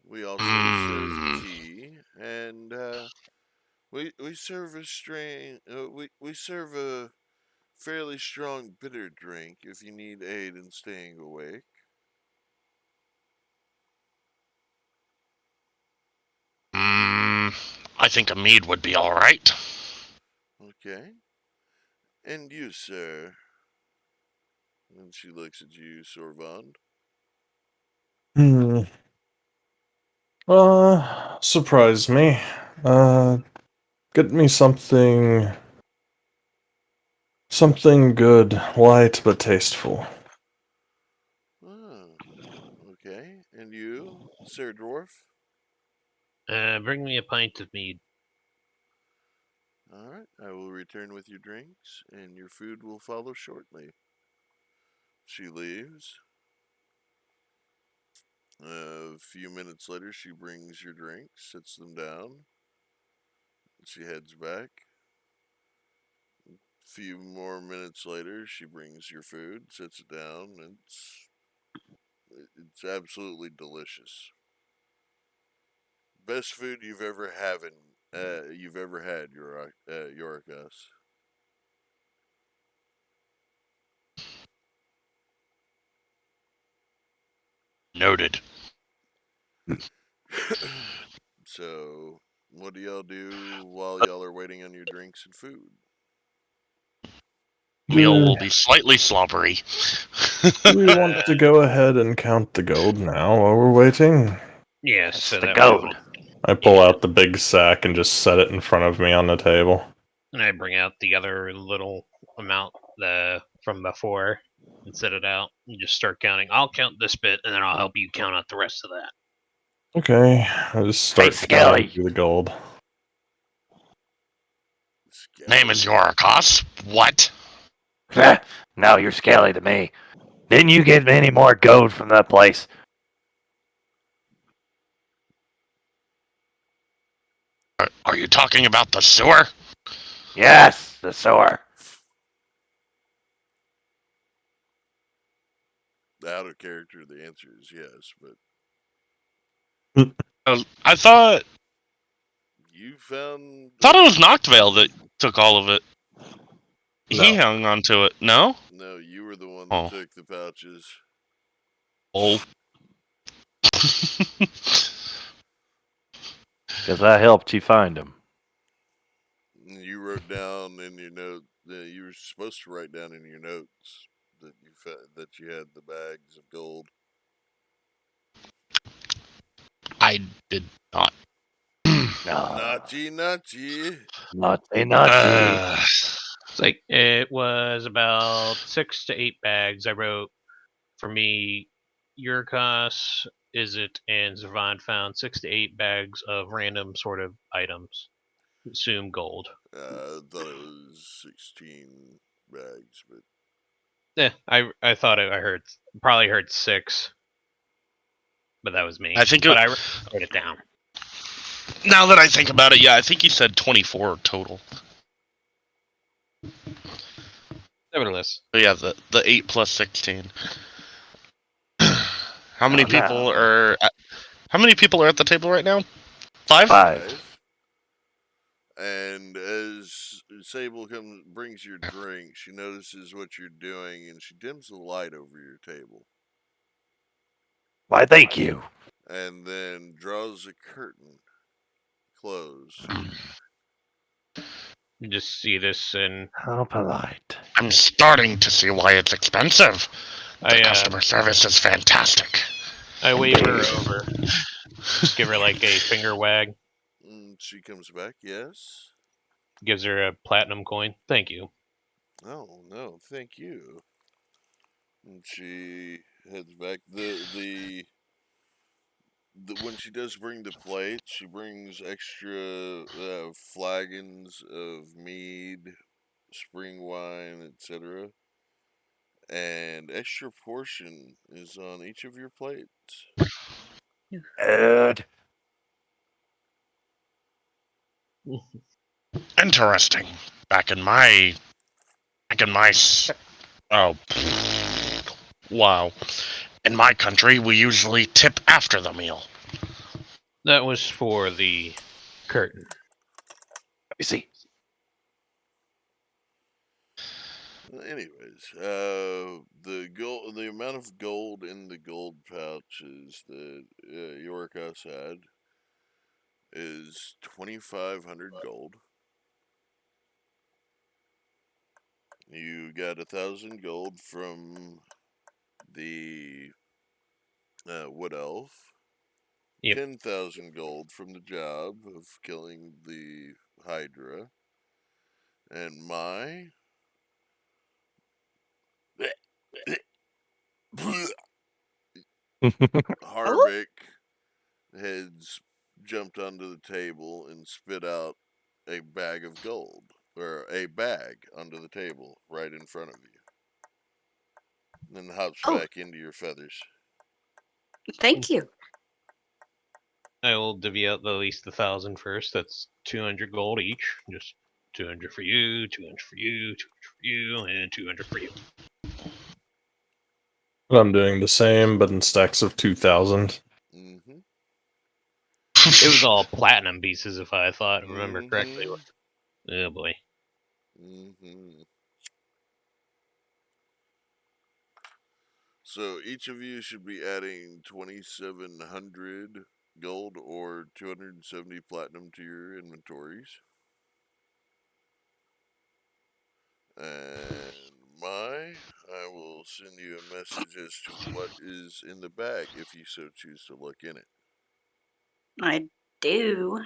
We also serve tea, and we serve a we serve a fairly strong bitter drink if you need aid in staying awake. I think a mead would be all right. Okay, and you, sir. And she looks at you, Sorvand. Surprise me. Get me something good, light but tasteful. Oh, okay. And you, Sir Dwarf? Bring me a pint of mead. All right, I will return with your drinks, and your food will follow shortly. She leaves. A few minutes later, she brings your drinks, sits them down. She heads back. A few more minutes later, she brings your food, sits it down. It's absolutely delicious. Best food you've ever had, Yorkas. Noted. So, what do y'all do while y'all are waiting on your drinks and food? Meal will be slightly slobbery. Do we want to go ahead and count the gold now while we're waiting? Yes, That's so the that gold. way I pull out the big sack and just set it in front of me on the table. and I bring out the other little amount from before and set it out and just start counting. I'll count this bit and then I'll help you count out the rest of that. Okay, I just start Hey, counting Skelly. through the gold. Name is Yorikos. What? No, you're Skelly to me. Didn't you get any more gold from that place? Are you talking about the sewer? Yes, the sewer. Out of character, the answer is yes, but I thought you found. it was Noctvale that took all of it. He No. hung on to it. No? No, you were the one that Oh. took the pouches. Oh. Because I helped you find him. You wrote down in your note that you were supposed to write down in your notes that you had the bags of gold. I did not. Naughty. Naughty. It's like it was about 6 to 8 bags. I wrote for me, Yurkos, Izzet, and Zavon found 6 to 8 bags of random sort of items. Assume gold. I thought it was 16 bags, but I thought I probably heard 6, but that was me. I think but I wrote it down. Now that I think about it, yeah, I think you said 24 total. Nevertheless, But yeah, the 8 plus 16. How many people are at the table right now? 5? 5. And as Sable brings your drink, she notices what you're doing and she dims the light over your table. Why, thank you. And then draws a curtain closed. you just see this, and How polite. I'm starting to see why it's expensive. The I customer service is fantastic. I wave her Indeed. over. Just give her like a finger wag. And she comes back, yes. Gives her a platinum coin. Thank you. Oh, no, thank you. And she heads back. When she does bring the plate, she brings extra flagons of mead, spring wine, etc. And extra portion is on each of your plates. Good. Interesting. Back in my oh, wow. In my country, we usually tip after the meal. That was for the curtain. You see. Anyways, the amount of gold in the gold pouches that Yorkos had is 2,500 gold. You got 1,000 gold from the wood elf. Yep. 10,000 gold from the job of killing the Hydra. And my Harvick has jumped onto the table and spit out a bag of gold, or a bag under the table right in front of you. Then hops Oh. back into your feathers. Thank you. I will divvy out at least 1,000 first. That's 200 gold each. Just 200 for you, 200 for you, 200 for you, and 200 for you. I'm doing the same, but in stacks of 2,000. Mm-hmm. It was all platinum pieces, if I remember correctly. Mm-hmm. Oh boy. Mm-hmm. So each of you should be adding 2,700 gold or 270 platinum to your inventories. And I will send you a message as to what is in the bag if you so choose to look in it. I do.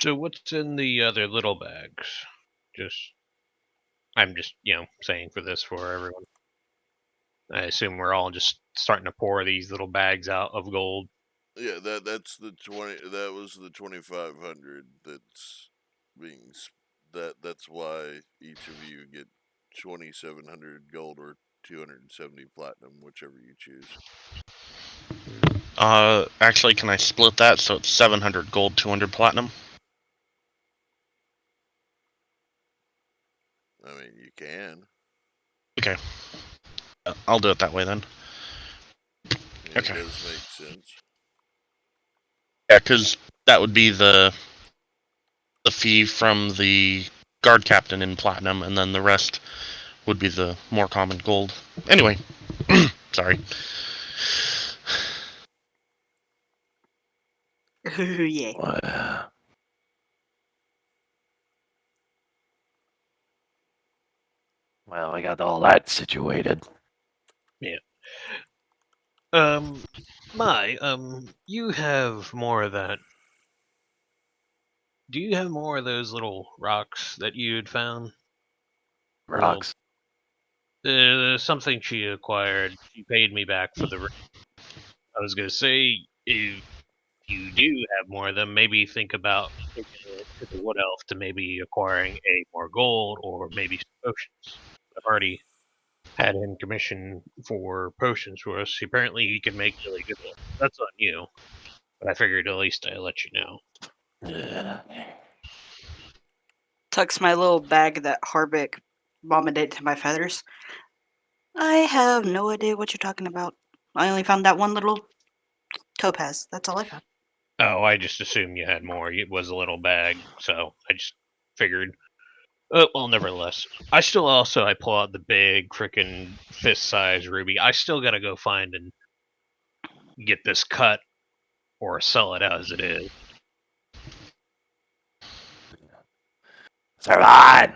So what's in the other little bags? I'm just, saying for everyone. I assume we're all just starting to pour these little bags out of gold. Yeah, that's the 20. That was the 2,500. That's being that's why each of you get 2,700 gold or 270 platinum, whichever you choose. Actually, can I split that so it's 700 gold, 200 platinum? I mean, you can. Okay. I'll do it that way then. Yeah, Okay. It does make sense. Yeah, because that would be the fee from the guard captain in platinum, and then the rest would be the more common gold. Anyway, sorry. Yeah. Well, I got all that situated. You have more of that. Do you have more of those little rocks that you had found? Rocks. Something she acquired. She paid me back for the ring. I was gonna say, if you do have more of them, maybe think about taking it to the Wood Elf to maybe acquiring more gold or maybe some potions. I've already had him commission for potions for us. Apparently, he can make really good ones. That's on you. But I figured at least I'd let you know. Tucks my little bag that Harbeck vomited to my feathers. I have no idea what you're talking about. I only found that one little topaz. That's all I found. Oh, I just assumed you had more. It was a little bag, so I just figured. Well, nevertheless, I pull out the big freaking fist-sized ruby. I still gotta go find and get this cut or sell it as it is. Survive!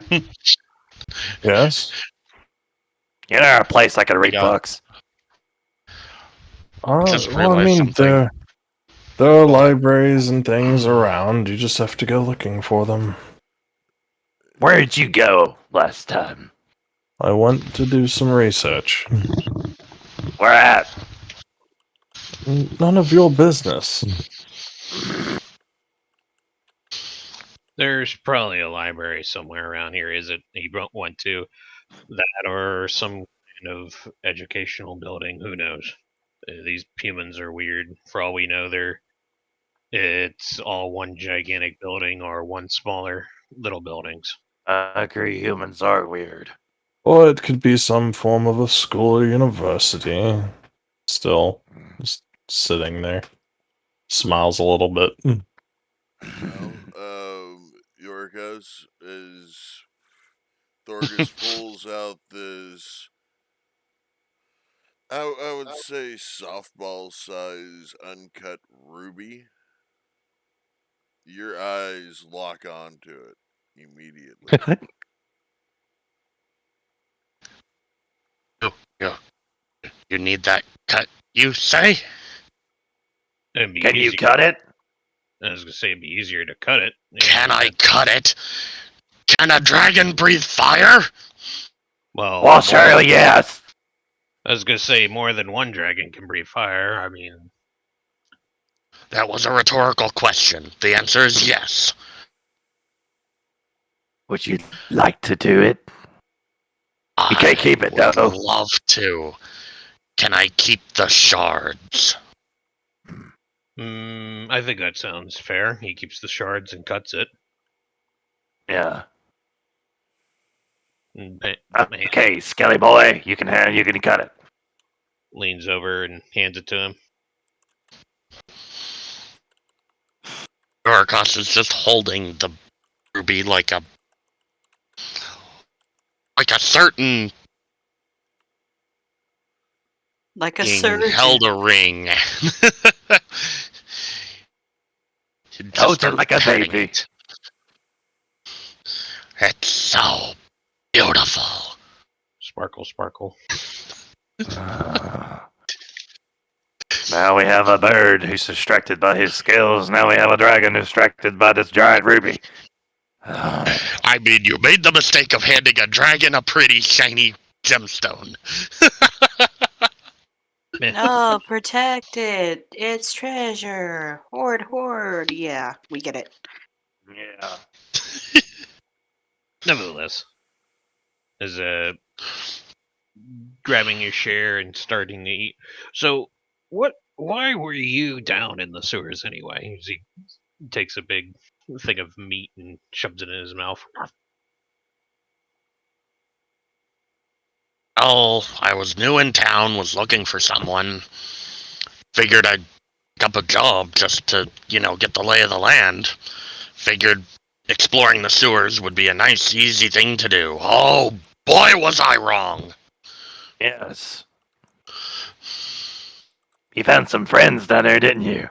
Yes? You know a place I can read got- books? Just Well, I realized mean, something. there are libraries and things around. You just have to go looking for them. Where did you go last time? I went to do some research. Where at? None of your business. There's probably a library somewhere around here. Is it? You went to that or some kind of educational building? Who knows? These humans are weird. For all we know, it's all one gigantic building or one smaller little buildings. I agree, humans are weird. Or it could be some form of a school or university. Still, just sitting there. Smiles a little bit. Yorkas, as Thorgus pulls out this, I would say softball size uncut ruby. Your eyes lock onto it immediately. You need that cut, you say? It'd be Can you easier- cut it? I was gonna say it'd be easier to cut it. Can I cut it? Can a dragon breathe fire? Well, surely yes. I was gonna say more than one dragon can breathe fire. I mean, That was a rhetorical question. The answer is yes. Would you like to do it? You can't keep it, I would though. love to. Can I keep the shards? I think that sounds fair. He keeps the shards and cuts it. Yeah. And Okay, Skelly boy, you can cut it. leans over and hands it to him. Dorikas is just holding the ruby like a certain Like a king surgeon. held a ring. Just Holds it starts like a patting baby. it. It's so beautiful. Sparkle, sparkle. Now we have a bird who's distracted by his skills. Now we have a dragon distracted by this giant ruby. I mean, you made the mistake of handing a dragon a pretty shiny gemstone. No, protect it. It's treasure. Hoard, hoard. Yeah, we get it. Yeah. Nevertheless, is grabbing your share and starting to eat. So, why were you down in the sewers anyway? He takes a big thing of meat and shoves it in his mouth. Oh, I was new in town, was looking for someone. Figured I'd pick up a job just to, get the lay of the land. Figured exploring the sewers would be a nice, easy thing to do. Oh, boy, was I wrong. Yes. You found some friends down there, didn't you?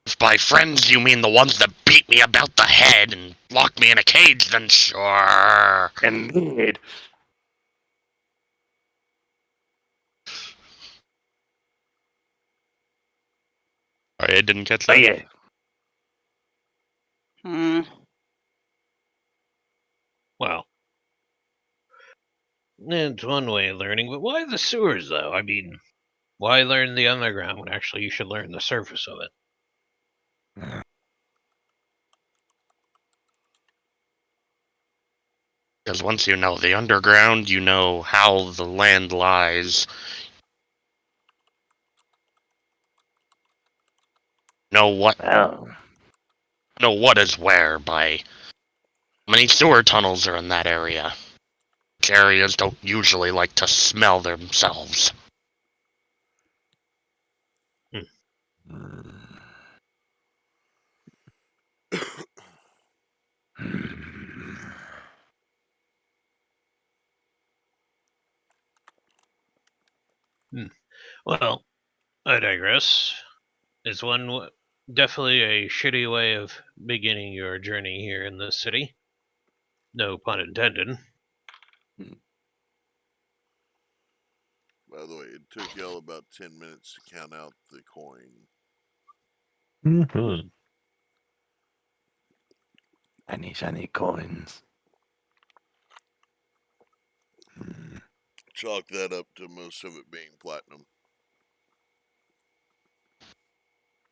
If by friends you mean the ones that beat me about the head and locked me in a cage, then sure. Indeed. Sorry, I didn't catch Oh, that. yeah. Hmm. Well, it's one way of learning, but why the sewers, though? I mean, why learn the underground when actually you should learn the surface of it? Because once you know the underground, you know how the land lies. Know what Well, is where by how many sewer tunnels are in that area. Which areas don't usually like to smell themselves. Well, I digress. It's definitely a shitty way of beginning your journey here in this city. No pun intended. By the way, it took y'all about 10 minutes to count out the coin. Mm-hmm. shiny coins. Chalk that up to most of it being platinum.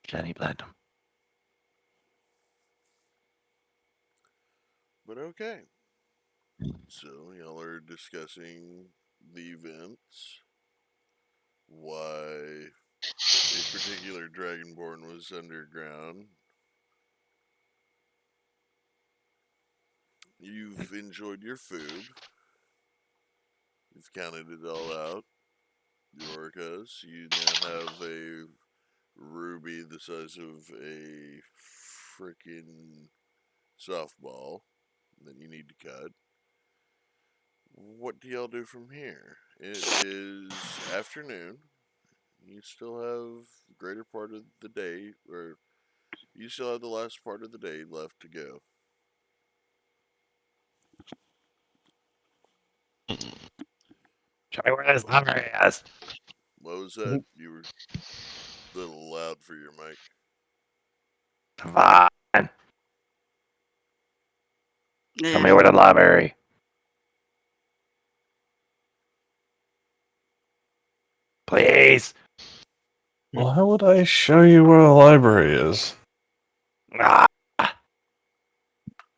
Shiny platinum. But okay. So, y'all are discussing the events. Why a particular Dragonborn was underground. You've enjoyed your food. You've counted it all out. Yorkas, you now have a ruby the size of a freaking softball that you need to cut. What do y'all do from here? It is afternoon. You still have the greater part of the day, or you still have the last part of the day left to go. Show me where this library is. What was that? You were a little loud for your mic. Fine. Show me Yeah. where the library. Please. Why would I show you where a library is? Ah,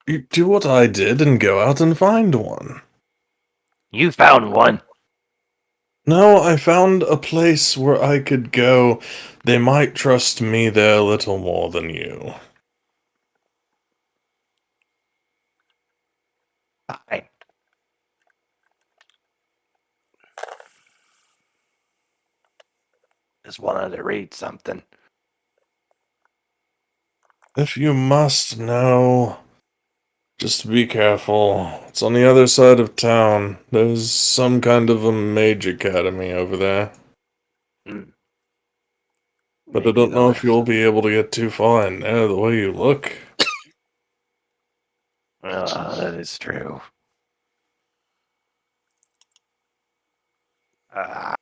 You do what I did and go out and find one. you found one. No, I found a place where I could go. They might trust me there a little more than you. Fine. Just wanted to read something. If you must know, just be careful. It's on the other side of town. There's some kind of a mage academy over there. Hmm. But I Maybe don't the know if last- you'll be able to get too far in there the way you look. That is true. Ah,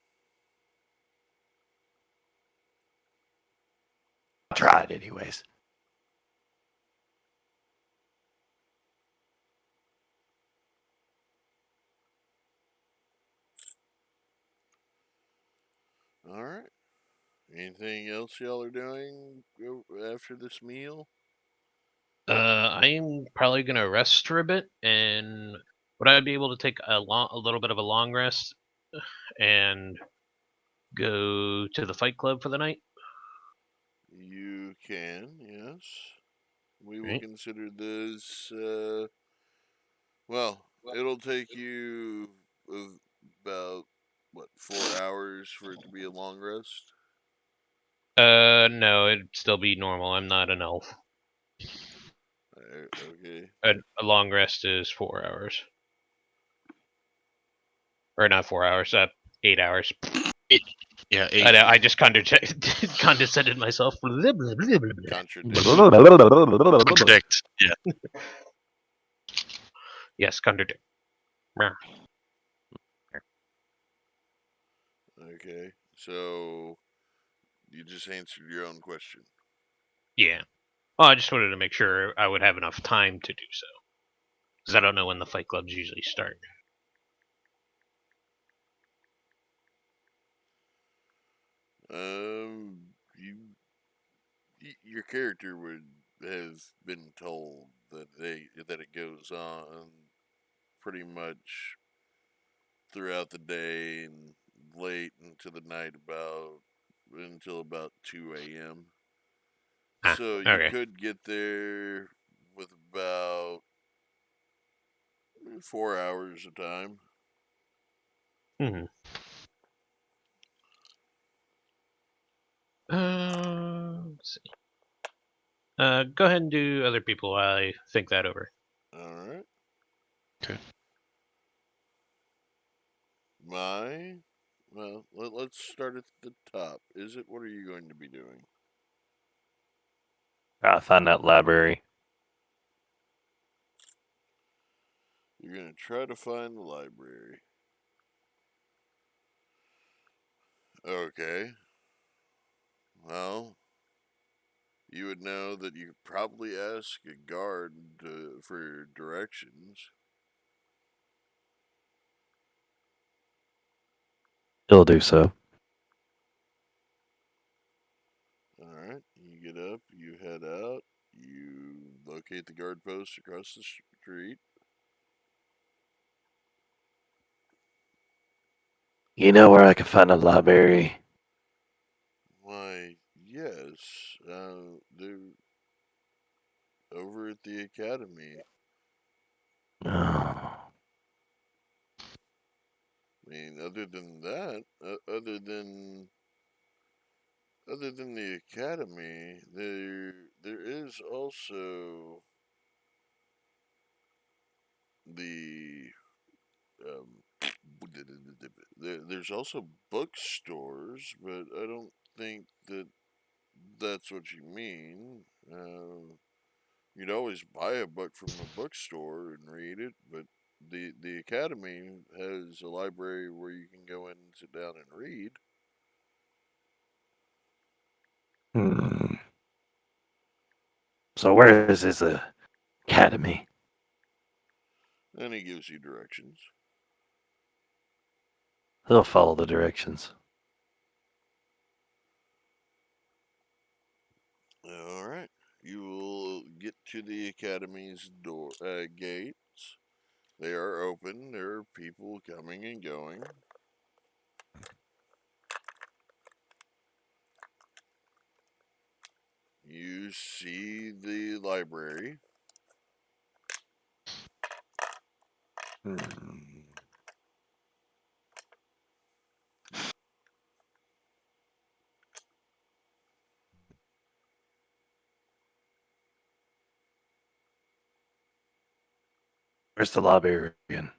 I tried anyways. All right. Anything else y'all are doing after this meal? I'm probably gonna rest for a bit, and would I be able to take a little bit of a long rest, and go to the Fight Club for the night? You can, yes. We will Right. consider this. Well, it'll take you about what 4 hours for it to be a long rest. No, it'd still be normal. I'm not an elf. Okay. A long rest is 4 hours, or not 4 hours. 8 hours. Yeah, I 8. know. I just condescended myself. Blah, blah, blah, blah, blah. Contradiction. Contradict. Yeah. Yes, contradict. Meh. Okay. So you just answered your own question. Yeah. Well, I just wanted to make sure I would have enough time to do so, because I don't know when the Fight Clubs usually start. You your character would have been told that it goes on pretty much throughout the day and late into the night until about 2 a.m. Ah, So you okay. could get there with about 4 hours of time. Hmm. Let's see. Go ahead and do other people while I think that over. All right. Okay. Let's start at the top. Is it? What are you going to be doing? I found that library. You're going to try to find the library. Okay. Well, you would know that you could probably ask a guard for directions. He'll do so. All right. You get up, you head out, you locate the guard post across the street. You know where I can find a library? Why, yes. They're over at the academy. Oh. I mean, other than that, other than the academy, there is also the um, there's also bookstores, but I don't think that's what you mean. You'd always buy a book from a bookstore and read it, but the academy has a library where you can go in and sit down and read. Hmm. So where is this academy? And he gives you directions. He'll follow the directions. to the academy's door gates. They are open. There are people coming and going. You see the library. Where's the librarian?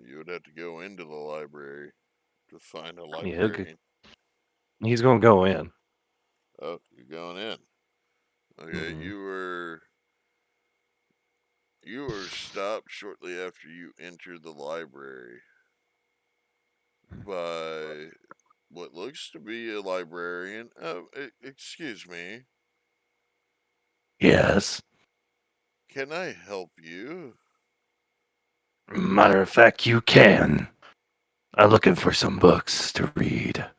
You would have to go into the library to find a Yeah, librarian. he's gonna go in. Oh, you're going in. Okay, Mhm. you were stopped shortly after you entered the library by what looks to be a librarian. Oh, excuse me. Yes. Can I help you? Matter of fact, you can. I'm looking for some books to read.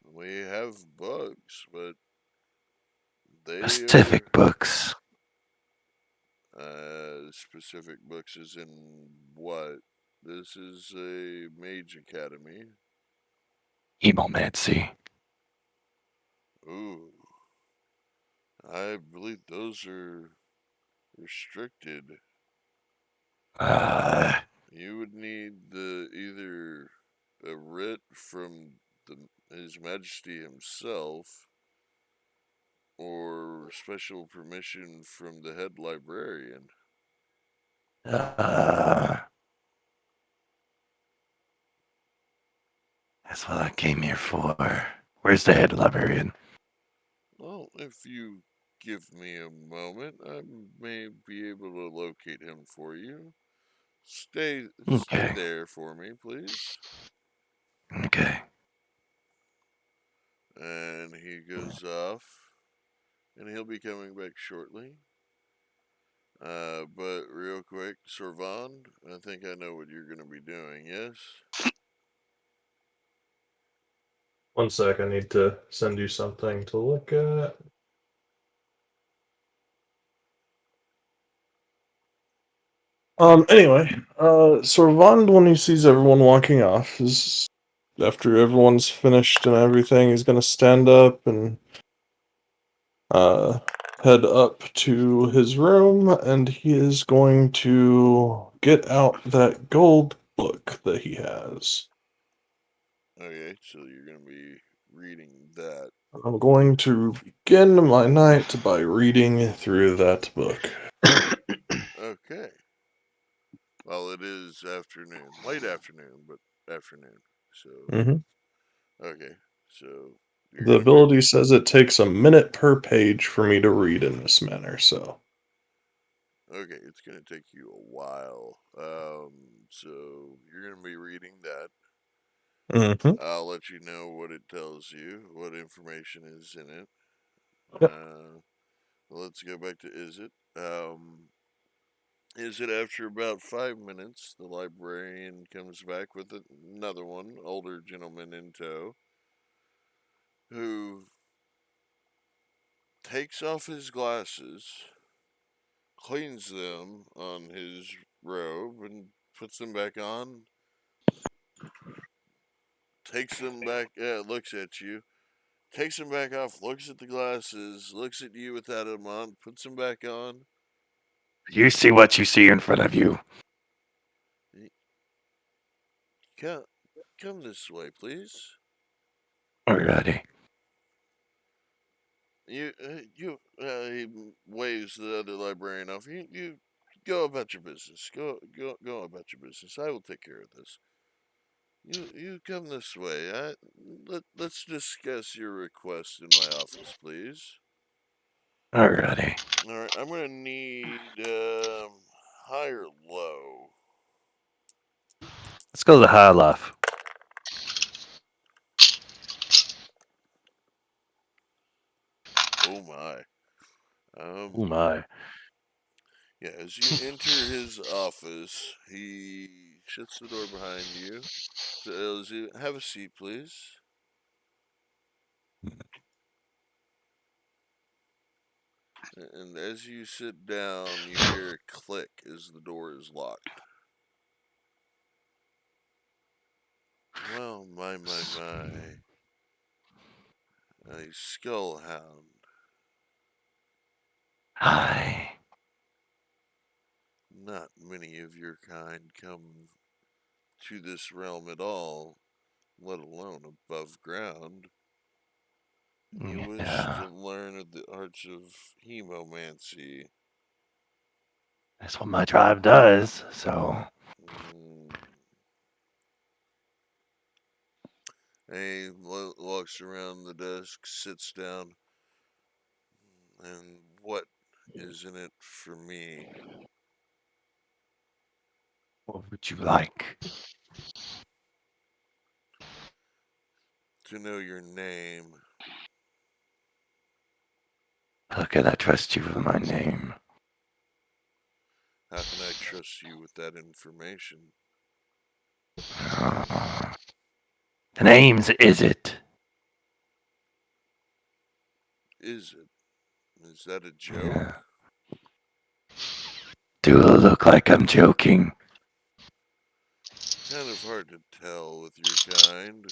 We have books, but they Specific books. specific books is in what? This is a mage academy. Emomancy. Ooh. I believe those are restricted. You would need either a writ from His Majesty himself or special permission from the head librarian. That's what I came here for. Where's the head librarian? Well, if you give me a moment, I may be able to locate him for you. Stay Okay. there for me, please. Okay. And he goes off, and he'll be coming back shortly. But real quick, Servand, I think I know what you're going to be doing, yes? 1 sec, I need to send you something to look at. Anyway, Sorvand, when he sees everyone walking off, is after everyone's finished and everything, he's gonna stand up and head up to his room, and he is going to get out that gold book that he has. Okay, so you're going to be reading that. I'm going to begin my night by reading through that book. Okay. Well, it is afternoon. Late afternoon, but afternoon. So, okay. So, you're The going to be. ability says it takes a minute per page for me to read in this manner, so. Okay, it's going to take you a while. So, you're going to be reading that. I'll let you know what it tells you, what information is in it. Yep. Let's go back to Is it after about 5 minutes, the librarian comes back with another one, older gentleman in tow, who takes off his glasses, cleans them on his robe, and puts them back on. Takes them back, looks at you, takes them back off, looks at the glasses, looks at you without them on, puts them back on. You see what you see in front of you. Come this way, please. Alrighty. He waves the other librarian off. You go about your business. Go about your business. I will take care of this. You come this way. Let's discuss your request in my office, please. Alrighty. All right, I'm gonna need high or low. Let's go to the high life. Oh my. Oh my. Yeah, as you enter his office, he shuts the door behind you. Tells you, "Have a seat, please." And as you sit down, you hear a click as the door is locked. Well, my. A skullhound. Hi. Not many of your kind come to this realm at all, let alone above ground. You wish Yeah, to learn of the arts of hemomancy. that's what my tribe does. So, Mm. He walks around the desk, sits down, and what is in it for me? what would you like? To know your name. How can I trust you with my name? How can I trust you with that information? The name's Is It? Is it? Is that a joke? Yeah. Do it look like I'm joking? Kind of hard to tell with your kind.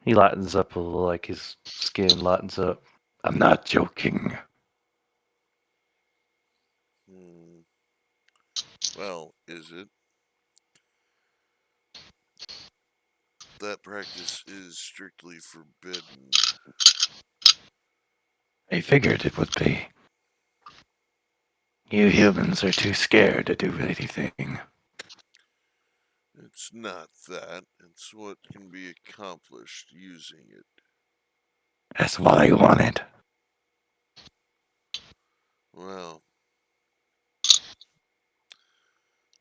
He lightens up a little, like his skin lightens up. I'm not joking. Hmm. Well, is it? That practice is strictly forbidden. I figured it would be. You humans are too scared to do anything. It's not that. It's what can be accomplished using it. That's what I wanted. Well,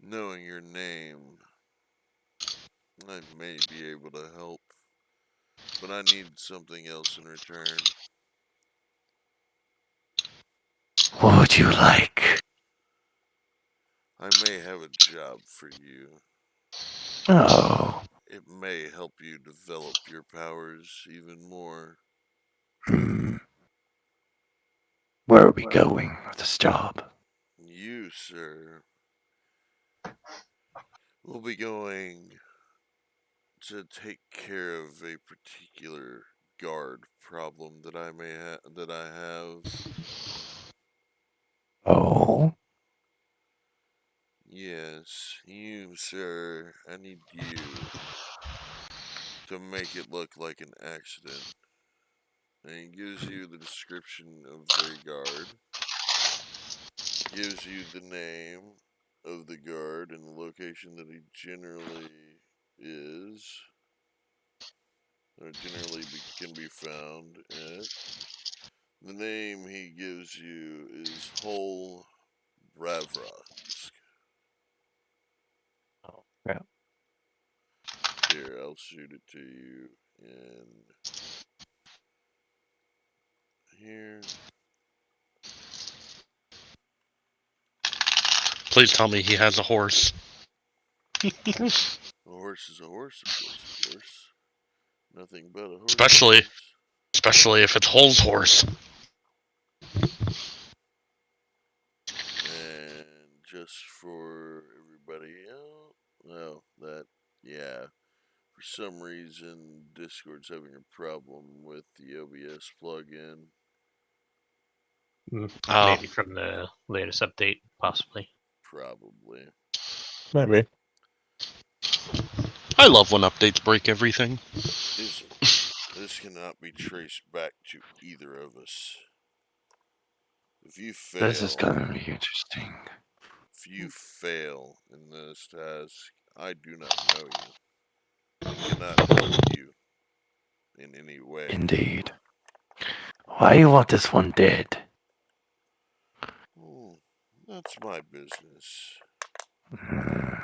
knowing your name, I may be able to help. But I need something else in return. What would you like? I may have a job for you. Oh, It may help you develop your powers even more. Where are we going with this job? You, sir, will be going to take care of a particular guard problem that I have. Oh, Yes, you, sir. I need you to make it look like an accident. And he gives you the description of the guard, gives you the name of the guard and the location that he generally is, or generally can be found at. The name he gives you is Hol Bravrosk. oh, crap. Here, I'll shoot it to you in here. Please tell me he has a horse. A horse is a horse, of course. Nothing but a horse. Especially if it's Hull's horse. And just for everybody else, well, yeah. For some reason, Discord's having a problem with the OBS plugin. Maybe from the latest update, possibly. Probably. Maybe. I love when updates break everything. This cannot be traced back to either of us. If you This is fail, gonna be interesting. in this task, I do not know you. And cannot help you in any way. Indeed. Why you want this one dead? That's my business. Uh,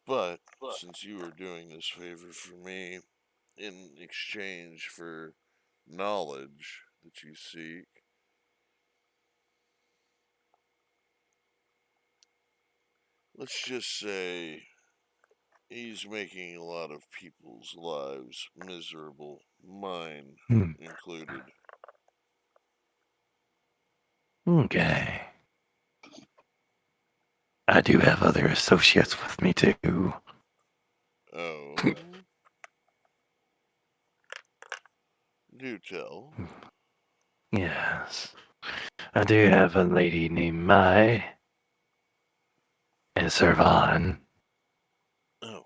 But since you are doing this favor for me in exchange for knowledge that you seek, let's just say he's making a lot of people's lives miserable, mine included. Okay. I do have other associates with me too. Oh. Do tell. Yes. I do have a lady named Mai and Servan. Oh.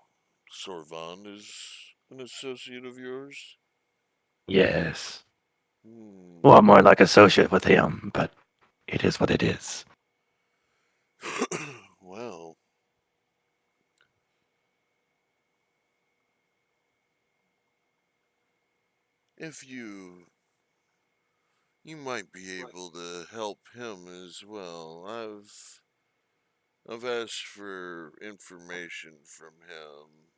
Sorvan is an associate of yours? Yes. Hmm. Well, I'm more like associate with him, but it is what it is. Well. If you might be able to help him as well. I've asked for information from him,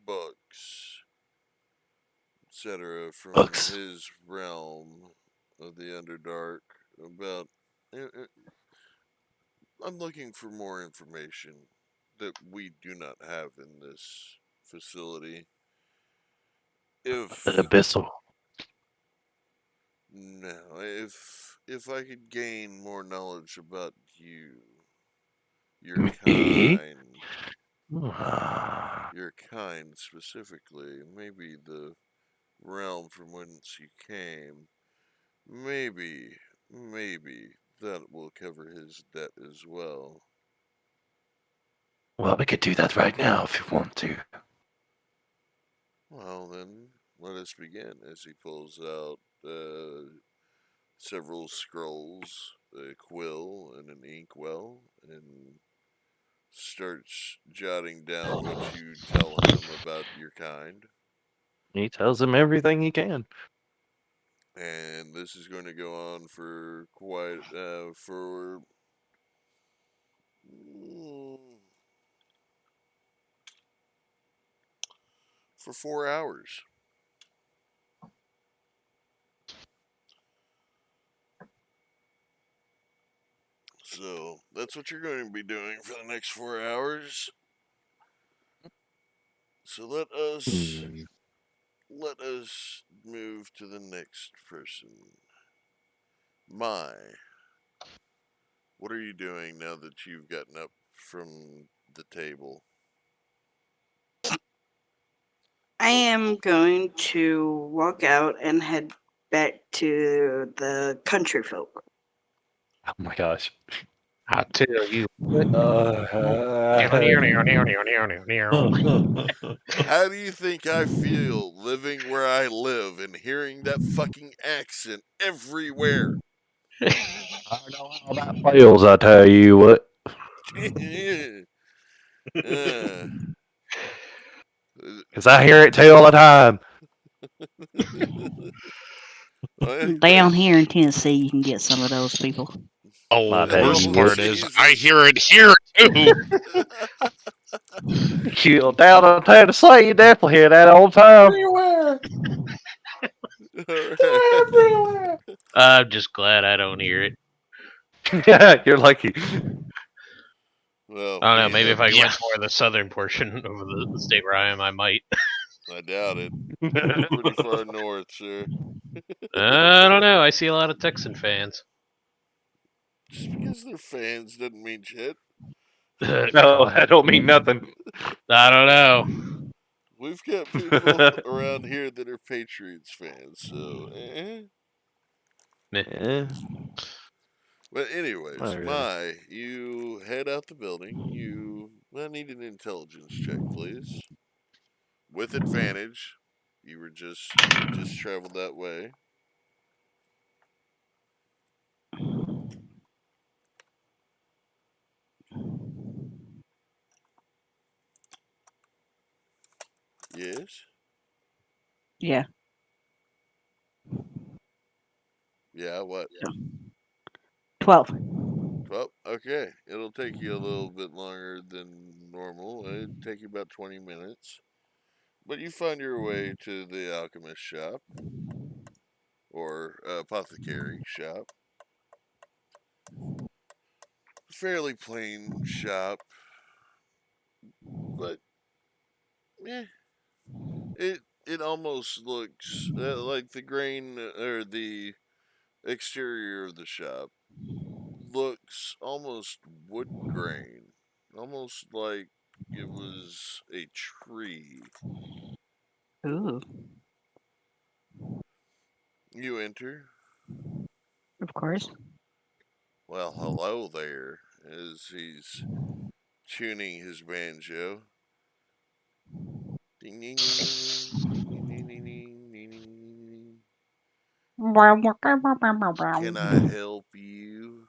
books, etc., from Books. his realm of the Underdark about. I'm looking for more information that we do not have in this facility. The If Abyssal. no, if I could gain more knowledge about you, your Me? kind, specifically, maybe the realm from whence you came, maybe that will cover his debt as well. Well, we could do that right now if you want to. Well, then, let us begin. As he pulls out several scrolls, a quill, and an inkwell, and starts jotting down what you tell him about your kind. He tells him everything he can. And this is going to go on for mm, for 4 hours. So that's what you're going to be doing for the next 4 hours. So let us move to the next person. What are you doing now that you've gotten up from the table? I am going to walk out and head back to the country folk. Oh my gosh. I tell you what. How do you think I feel living where I live and hearing that fucking accent everywhere? I know how that feels, I tell you what. Uh, Because I hear it too all the time. Down here in Tennessee, you can get some of those people. Oh, My the worst bad. part is I Jesus. hear it here too. You down in Tennessee, you definitely hear that all the time. Everywhere. Alright. They're everywhere. I'm just glad I don't hear it. Yeah, you're lucky. Well, I don't know. we Maybe have. if I Yeah. went more of the southern portion of the state where I am, I might. I doubt it. You're pretty far north, sir. I don't know. I see a lot of Texan fans. Just because they're fans doesn't mean shit. No, that don't mean nothing. I don't know. We've got people around here that are Patriots fans, so Yeah. But anyways, Alright. you head out the building. I need an intelligence check, please. With advantage. You just traveled that way. Yes? Yeah. Yeah, what? 12. 12? Okay. It'll take you a little bit longer than normal. It'd take you about 20 minutes. But you find your way to the alchemist shop. Or apothecary shop. Fairly plain shop. But, it almost looks like the grain or the exterior of the shop looks almost wood grain, almost like it was a tree. Ooh, You enter. of course. Well, hello there, as he's tuning his banjo. Ding, ding, ding, ding, ding, ding, ding, ding, ding, ding. Can I help you?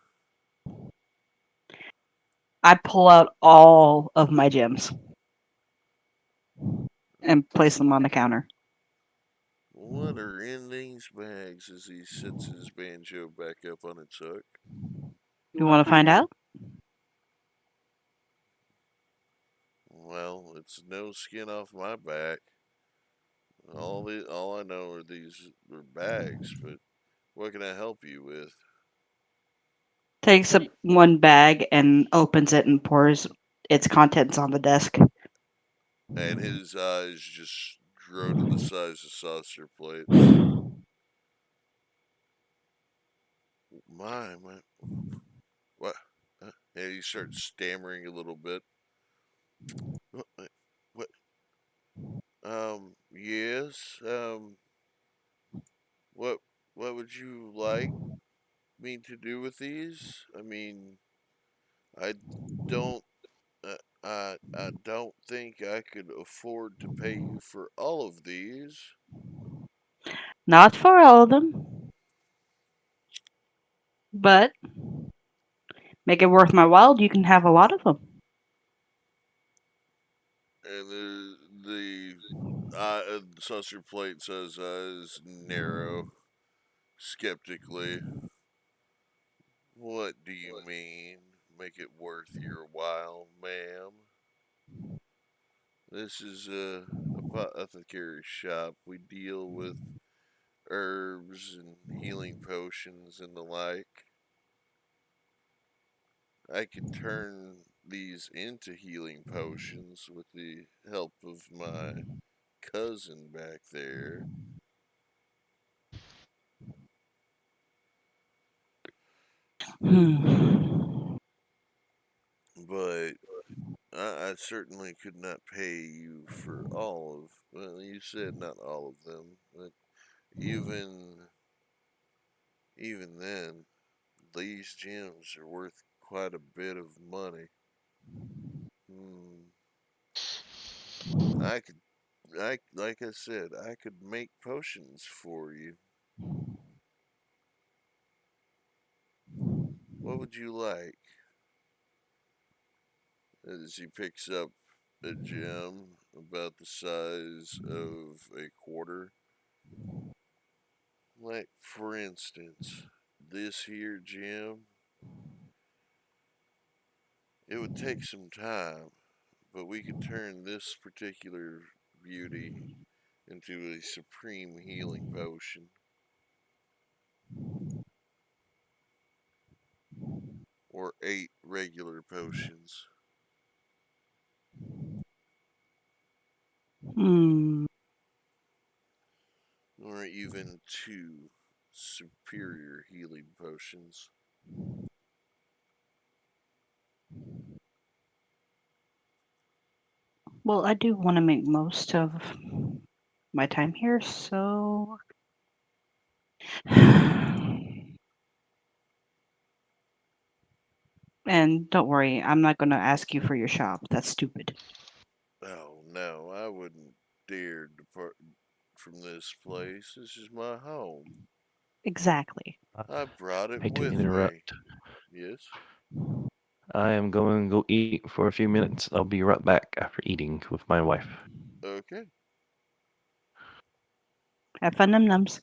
I pull out all of my gems and place them on the counter. What are in these bags as he sets his banjo back up on its hook? You want to find out? Well, it's no skin off my back. All I know are these are bags, but what can I help you with? Takes up one bag and opens it and pours its contents on the desk. And his eyes just grow to the size of saucer plates. My, what? And he starts stammering a little bit. What? Yes. What? What would you like me to do with these? I mean, I don't. I don't think I could afford to pay you for all of these. Not for all of them, but make it worth my while. You can have a lot of them. And the saucer plate says eyes narrow skeptically. What do you mean? Make it worth your while, ma'am? This is a apothecary shop. We deal with herbs and healing potions and the like. I could turn these into healing potions with the help of my cousin back there. But I certainly could not pay you for all of. Well, you said not all of them, but even then, these gems are worth quite a bit of money. Hmm. I could, like I said, I could make potions for you. What would you like? As he picks up a gem about the size of a quarter. Like, for instance, this here gem, it would take some time, but we could turn this particular beauty into a supreme healing potion. Or 8 regular potions. Hmm. Or even 2 superior healing potions. Well, I do want to make most of my time here, so. And don't worry, I'm not going to ask you for your shop. That's stupid. Oh no, I wouldn't dare depart from this place. This is my home. Exactly. I brought it Hate to with me. interrupt. Yes? I am going to go eat for a few minutes. I'll be right back after eating with my wife. Okay. Have fun, num nums.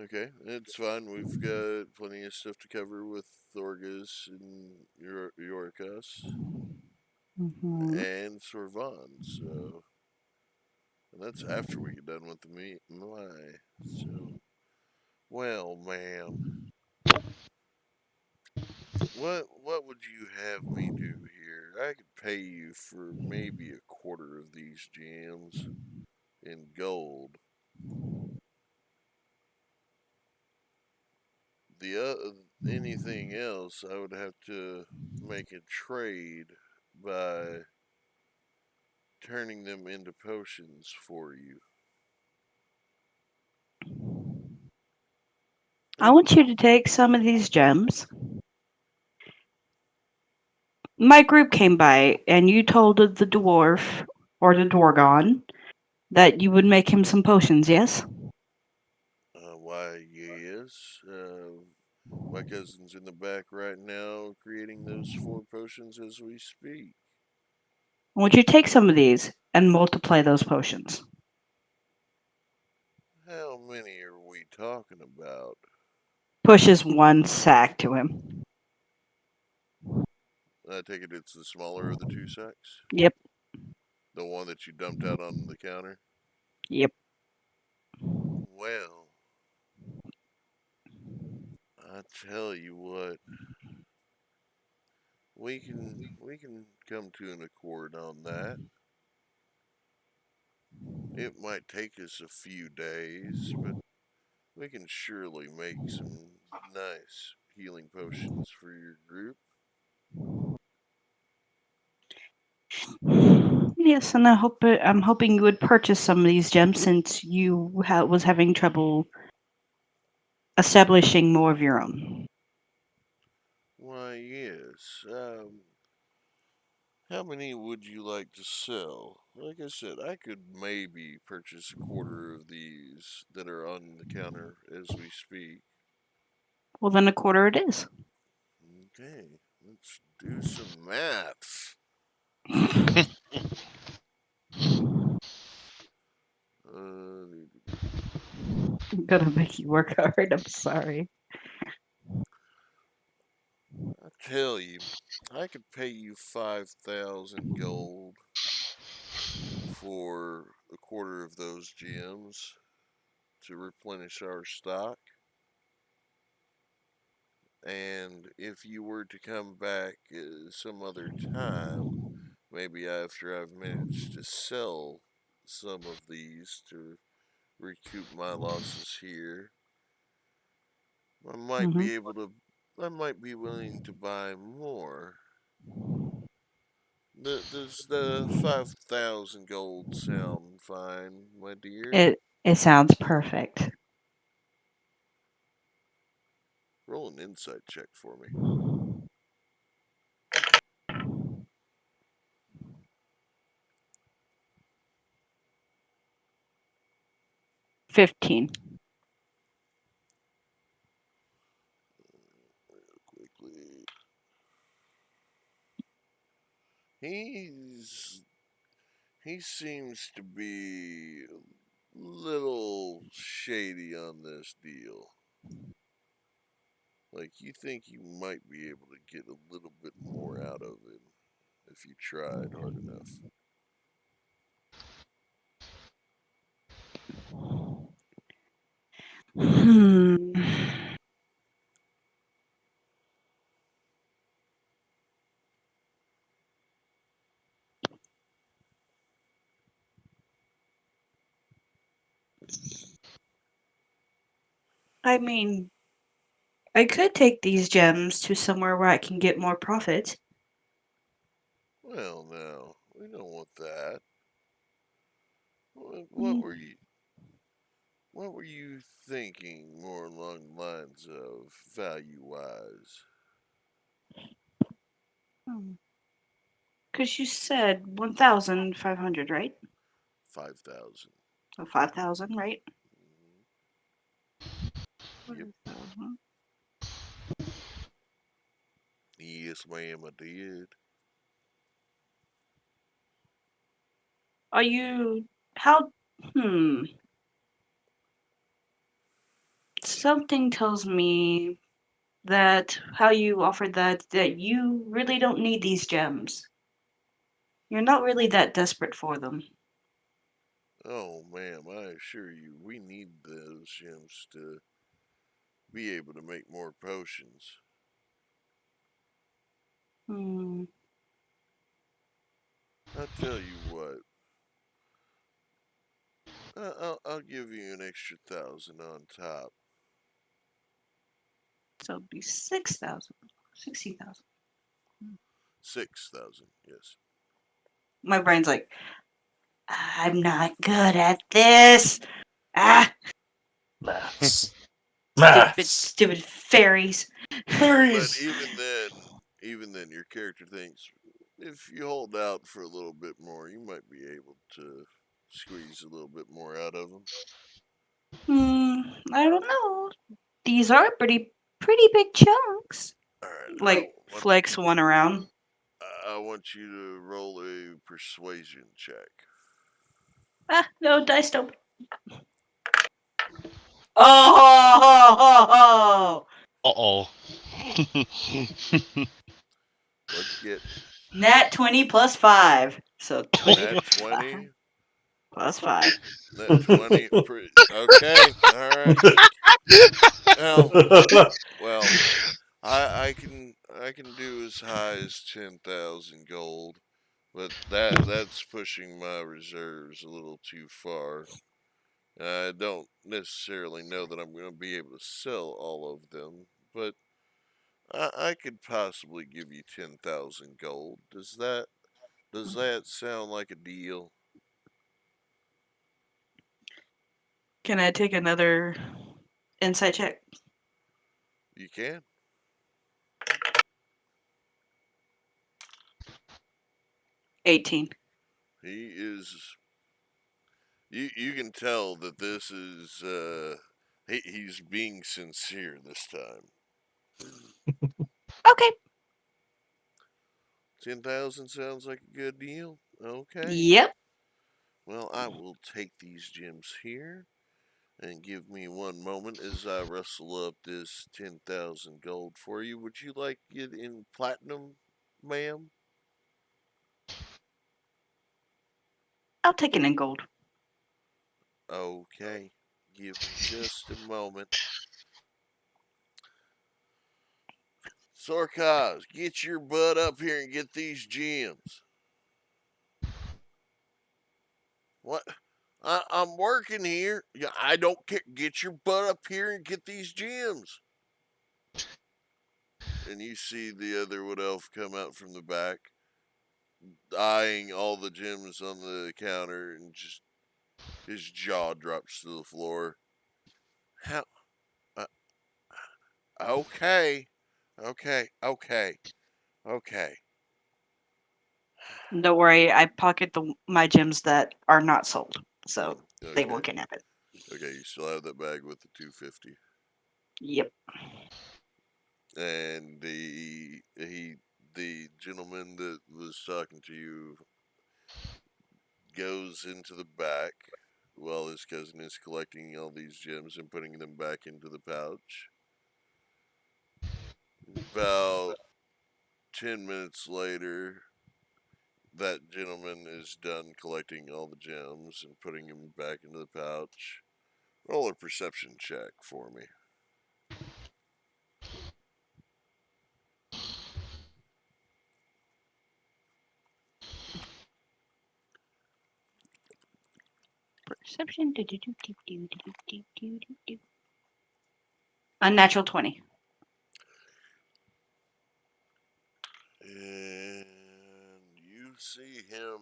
Okay, it's fine. We've got plenty of stuff to cover with Thorgus and Yorkas Mm-hmm. and Sorvan, so. And that's after we get done with the meat. So. Well, ma'am. What would you have me do here? I could pay you for maybe a quarter of these gems in gold. anything else, I would have to make a trade by turning them into potions for you. I want you to take some of these gems. My group came by, and you told the dwarf or the Dwargon that you would make him some potions, yes? Why, yes. My cousin's in the back right now creating those 4 potions as we speak. I want you to take some of these and multiply those potions. How many are we talking about? Pushes one sack to him. I take it it's the smaller of the 2 sacks? Yep. The one that you dumped out on the counter? Yep. Well, I tell you what, we can come to an accord on that. It might take us a few days, but we can surely make some nice healing potions for your group. Yes, and I'm hoping you would purchase some of these gems since you was having trouble establishing more of your own. Why, yes. How many would you like to sell? Like I said, I could maybe purchase a quarter of these that are on the counter as we speak. Well, then a quarter it is. Okay, let's do some maths. I'm gonna make you work hard. I'm sorry. I tell you, I could pay you 5,000 gold for a quarter of those gems to replenish our stock. And if you were to come back some other time, maybe after I've managed to sell some of these to recoup my losses here, I might be able to. I might be willing to buy more. Does the 5,000 gold sound fine, my dear? It sounds perfect. Roll an insight check for me. 15. Quickly. He seems to be a little shady on this deal. Like, you think you might be able to get a little bit more out of him if you tried hard enough. Hmm. I mean, I could take these gems to somewhere where I can get more profit. Well, now, we don't want that. What Mm, were you? What were you thinking more along the lines of value-wise? Because you said 1,500, right? 5,000. Or 5,000, right? Yep. 5,000. Yes, ma'am, I did. Are you. How. Hmm. Something tells me that how you offered that you really don't need these gems. You're not really that desperate for them. Oh, ma'am, I assure you, we need those gems to be able to make more potions. Hmm. I'll tell you what. I'll give you an extra 1,000 on top. So it'd be 6,000. 60,000. 6,000. Yes. My brain's like, I'm not good at this. Ah, Maths. stupid fairies. But even then, your character thinks if you hold out for a little bit more, you might be able to squeeze a little bit more out of them. I don't know. These are pretty big chunks. All right. Like flex one around. I want you to roll a persuasion check. Ah, no, dice don't. Oh! Uh-oh. What'd you get? Nat 20 plus 5. So 20 Nat 20 plus 5. Nat 20. Okay. All right. Well, I can do as high as 10,000 gold, but that's pushing my reserves a little too far. I don't necessarily know that I'm going to be able to sell all of them, but I could possibly give you 10,000 gold. Does that sound like a deal? Can I take another insight check? You can. 18. He is. You can tell that this is he's being sincere this time. Okay. 10,000 sounds like a good deal. Okay. Yep. Well, I will take these gems here, and give me one moment as I rustle up this 10,000 gold for you. Would you like it in platinum, ma'am? I'll take it in gold. Okay. Give me just a moment. Sarkaz, get your butt up here and get these gems. What? I'm working here. Yeah, I don't care. Get your butt up here and get these gems. And you see the other wood elf come out from the back, eyeing all the gems on the counter, and just his jaw drops to the floor. How? Uh, okay. Okay. Don't worry, I pocket my gems that are not sold, so they Okay. won't get it. Okay, you still have that bag with the 250. Yep. And the gentleman that was talking to you goes into the back while his cousin is collecting all these gems and putting them back into the pouch. About 10 minutes later, that gentleman is done collecting all the gems and putting them back into the pouch. Roll a perception check for me. Perception. Unnatural 20. And you see him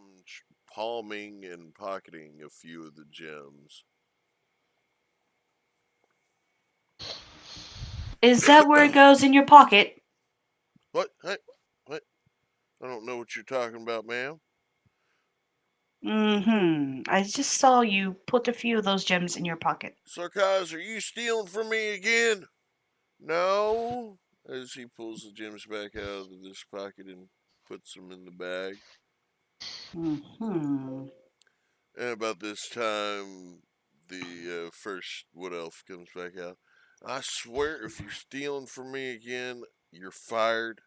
palming and pocketing a few of the gems. Is that where it goes in your pocket? What? Hey, what? I don't know what you're talking about, ma'am. I just saw you put a few of those gems in your pocket. Sarkaz, are you stealing from me again? No. As he pulls the gems back out of this pocket and puts them in the bag. And about this time, the first wood elf comes back out. I swear, if you're stealing from me again, you're fired,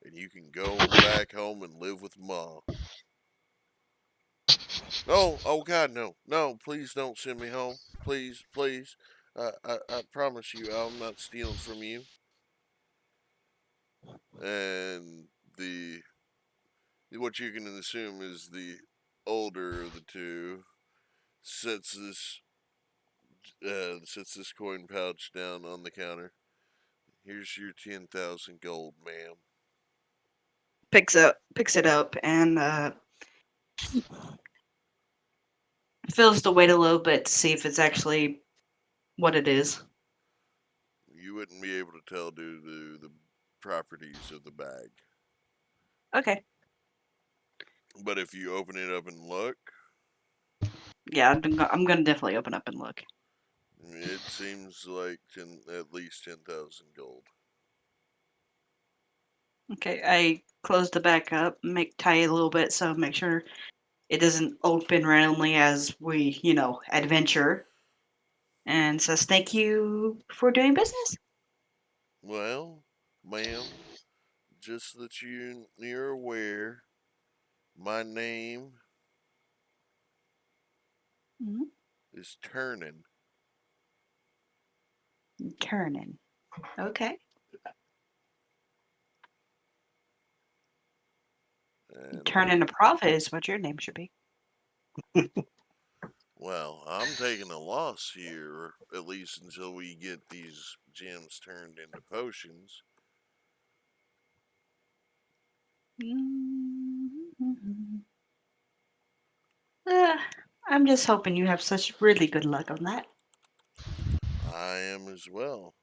and you can go back home and live with Mom. No, oh God, no, no! Please don't send me home, please. I promise you, I'm not stealing from you. And what you can assume is the older of the two sets this coin pouch down on the counter. Here's your 10,000 gold, ma'am. Picks it up, and feels to wait a little bit to see if it's actually what it is. You wouldn't be able to tell due to the properties of the bag. Okay. But if you open it up and look, Yeah, I'm gonna definitely open up and look. it seems like at least 10,000 gold. Okay, I close the back up, tie it a little bit so make sure it doesn't open randomly as we, adventure. And says, thank you for doing business. Well, ma'am, just so that you're aware, my name Mhm. is Turnin. Kernan. Okay. And, Turn into profit is what your name should be. well, I'm taking a loss here, at least until we get these gems turned into potions. I'm just hoping you have such really good luck on that. I am as well.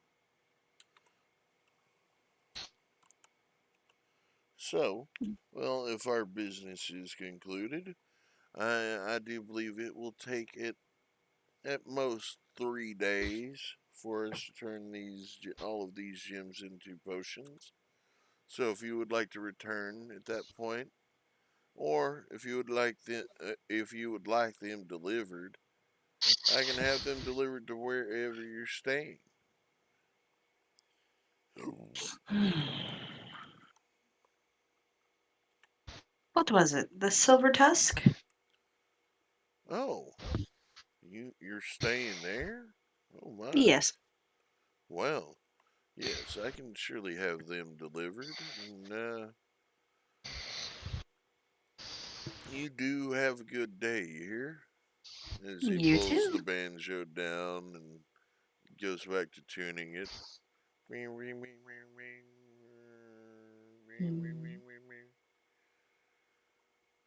So, well, if our business is concluded, I do believe it will take it at most 3 days for us to turn all of these gems into potions. So if you would like to return at that point, or if you would like them delivered, I can have them delivered to wherever you're staying. What was it? The Silver Tusk? Oh, you're staying there? Oh my. Yes. Well, yes, I can surely have them delivered. And, you do have a good day here. As he You pulls too. the banjo down and goes back to tuning it.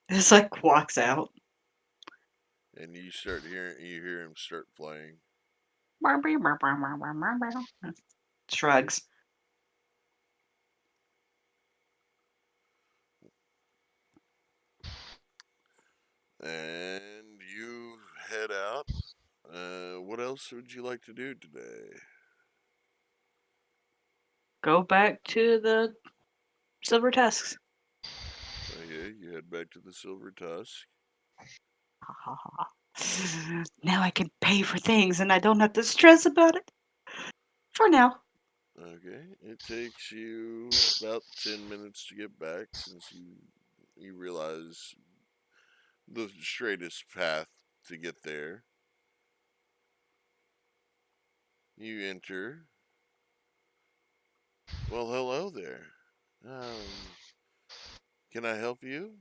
It's like walks out. And you hear him start playing. Shrugs. And you head out. What else would you like to do today? Go back to the Silver Tusks. Okay, you head back to the Silver Tusk. Now I can pay for things and I don't have to stress about it. For now. Okay, it takes you about 10 minutes to get back since you realize the straightest path to get there. You enter. Well, hello there. Can I help you?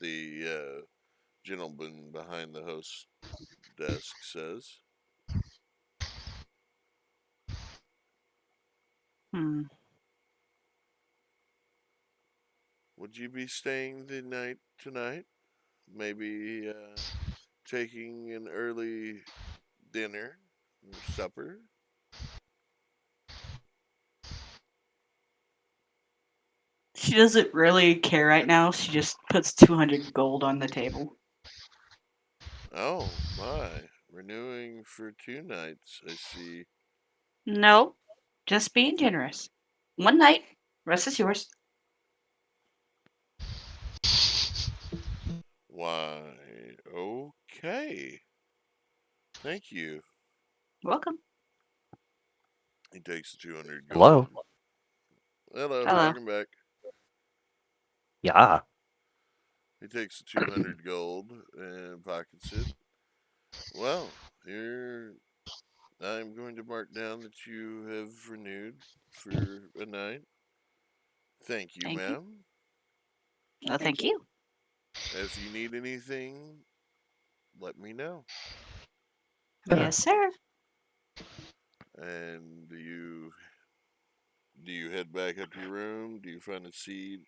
The gentleman behind the host desk says. Would you be staying the night tonight? Maybe taking an early dinner or supper? She doesn't really care right now. She just puts 200 gold on the table. Oh, my. Renewing for 2 nights, I see. No, just being generous. One night, rest is yours. Why, okay. Thank you. Welcome. He takes the 200 gold. Hello? Hello, Hello. welcome back. Yeah. He takes the 200 gold and pockets it. Well, here I'm going to mark down that you have renewed for a night. Thank you, Thank you. ma'am. No, thank you. If you need anything, let me know. Yes, sir. And do you head back up to your room? Do you find a seat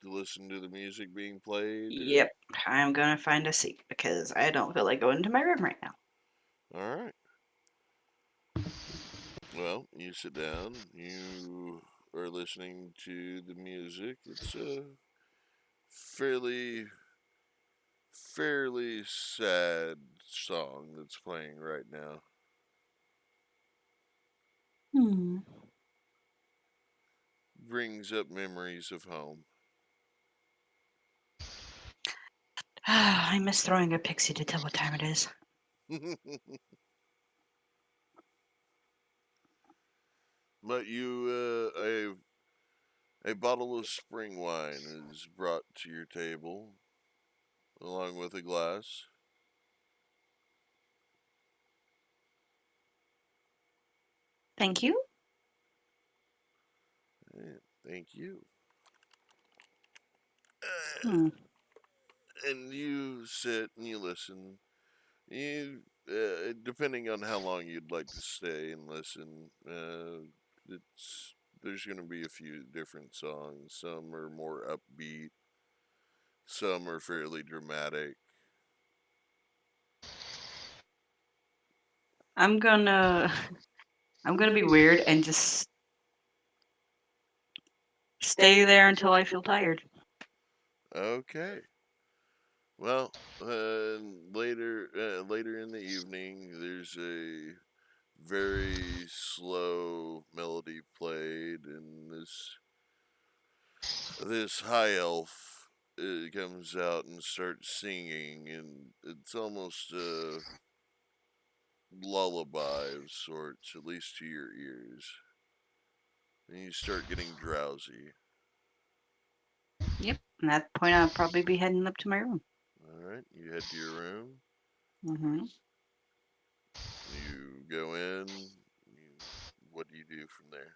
to listen to the music being played? or- Yep, I'm gonna find a seat because I don't feel like going to my room right now. All right. Well, you sit down. You are listening to the music. It's a fairly sad song that's playing right now. Hmm. Brings up memories of home. I miss throwing a pixie to tell what time it is. But a bottle of spring wine is brought to your table, along with a glass. Thank you. Thank you. Hmm. And you sit and you listen. Depending on how long you'd like to stay and listen, there's going to be a few different songs. Some are more upbeat. Some are fairly dramatic. I'm gonna be weird and just stay there until I feel tired. Okay. Well, later in the evening, there's a very slow melody played, and this high elf comes out and starts singing, and it's almost a lullaby of sorts, at least to your ears. And you start getting drowsy. Yep. At that point, I'll probably be heading up to my room. All right, you head to your room. Mm-hmm. You go in. What do you do from there?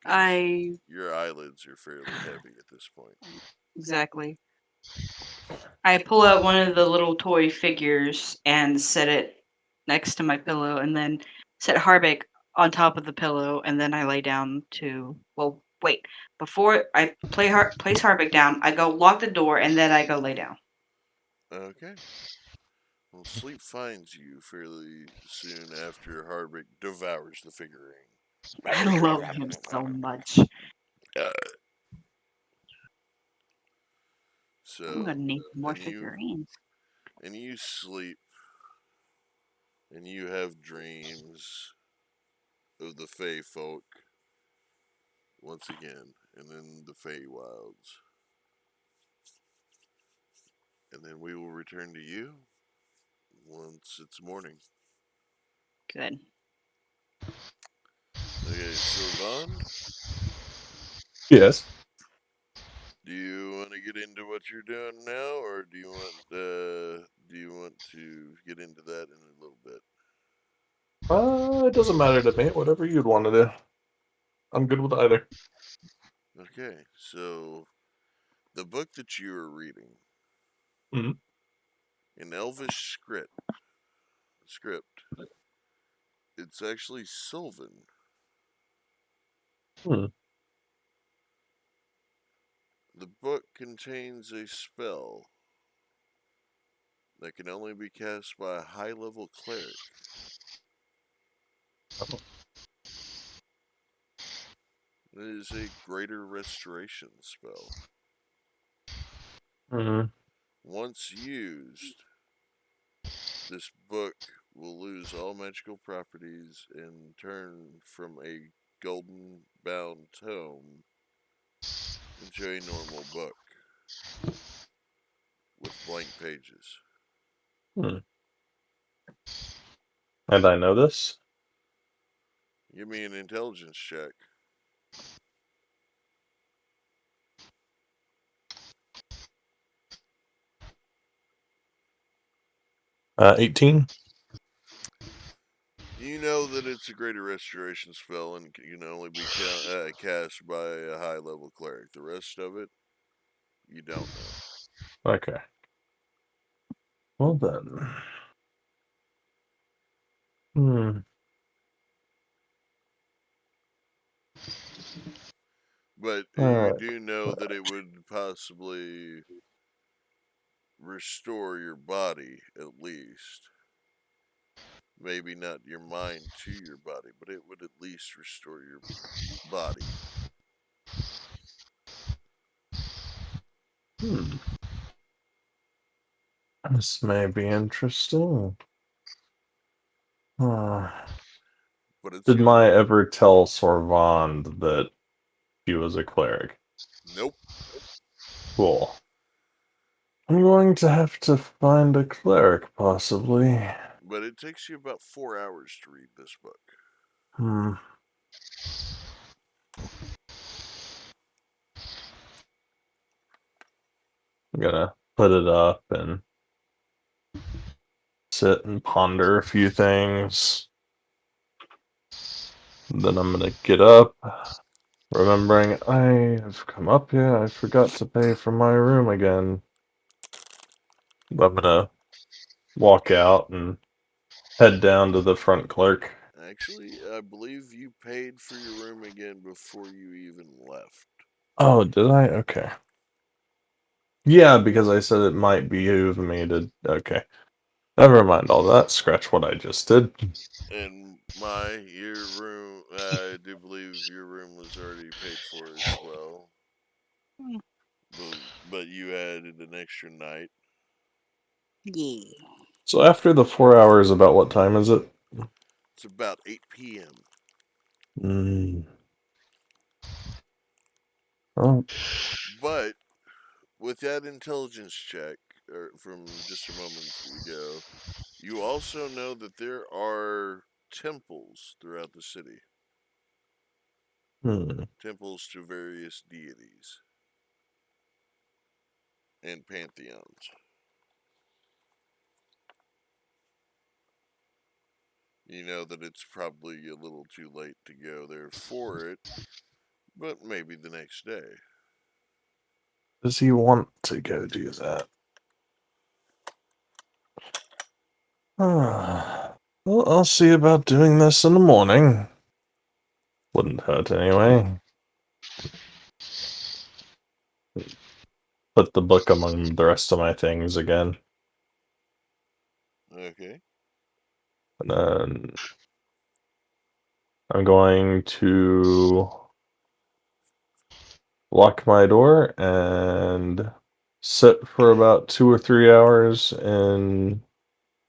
'Cause your eyelids are fairly heavy at this point. Exactly. I pull out one of the little toy figures and set it next to my pillow, and then set Harbeck on top of the pillow, and then I lay down to. Well, wait. Before I place Harbeck down, I go lock the door, and then I go lay down. Okay. Well, sleep finds you fairly soon after Harbeck devours the figurine. I love him so much. I'm So, gonna need more and you figurines. and you sleep, and you have dreams of the Fey folk once again, and then the Fey Wilds. And then we will return to you once it's morning. Good. Okay, Sylvan, Yes. do you want to get into what you're doing now, or do you want to get into that in a little bit? It doesn't matter to me. Whatever you'd want to do. I'm good with either. Okay, so the book that you are reading Mhm. in Elvish script, it's actually Sylvan. Hmm. The book contains a spell that can only be cast by a high-level cleric. Oh. It is a greater restoration spell. Hmm. Once used, this book will lose all magical properties and turn from a golden bound tome into a normal book with blank pages. Hmm. And I know this? Give me an intelligence check. Uh, 18? You know that it's a greater restoration spell and can only be cast by a high level cleric. The rest of it, you don't know. Okay. Well then. Hmm. But All you right. do know that it would possibly restore your body, at least. Maybe not your mind to your body, but it would at least restore your body. Hmm. This may be interesting. But it's Did gonna. Mai ever tell Sorvand that he was a cleric? Nope. Cool. I'm going to have to find a cleric, possibly. But it takes you about 4 hours to read this book. Hmm. I'm gonna put it up and sit and ponder a few things. Then I'm gonna get up, remembering I have come up here. I forgot to pay for my room again. I'm gonna walk out and head down to the front clerk. Actually, I believe you paid for your room again before you even left. Oh, did I? Okay. Yeah, because I said it might behoove me to. Okay. Never mind all that. Scratch what I just did. And your room, I do believe your room was already paid for as well. Hmm. But you added an extra night. Yeah. So after the 4 hours, about what time is it? It's about 8 p.m. Mm. Oh, But with that intelligence check from just a moment ago, you also know that there are temples throughout the city. hmm. Temples to various deities and pantheons. You know that it's probably a little too late to go there for it, but maybe the next day. Does he want to go do that? Well, I'll see about doing this in the morning. Wouldn't hurt anyway. Put the book among the rest of my things again. Okay. And then I'm going to lock my door and sit for about 2 or 3 hours. And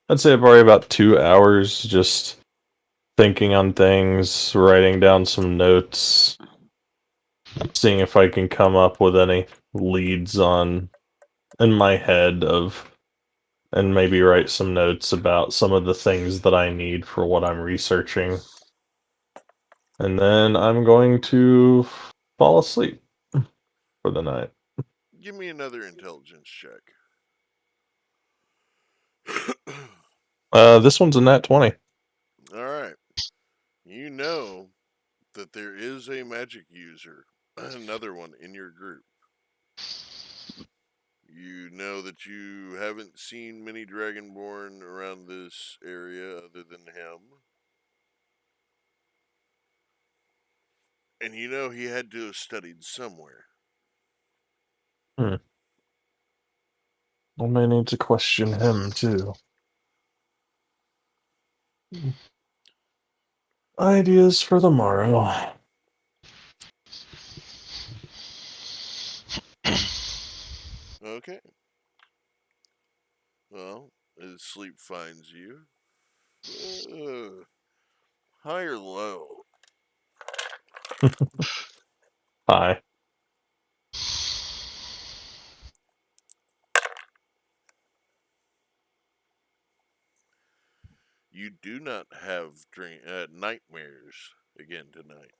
I'd say probably about 2 hours just thinking on things, writing down some notes, seeing if I can come up with any leads on in my head of, and maybe write some notes about some of the things that I need for what I'm researching. And then I'm going to fall asleep for the night. Give me another intelligence check. This one's a nat 20. Alright. You know that there is a magic user, another one in your group. You know that you haven't seen many Dragonborn around this area other than him. And you know he had to have studied somewhere. I may need to question him too. Ideas for the morrow. Okay. Well, as sleep finds you, high or low? Hi. You do not have nightmares again tonight.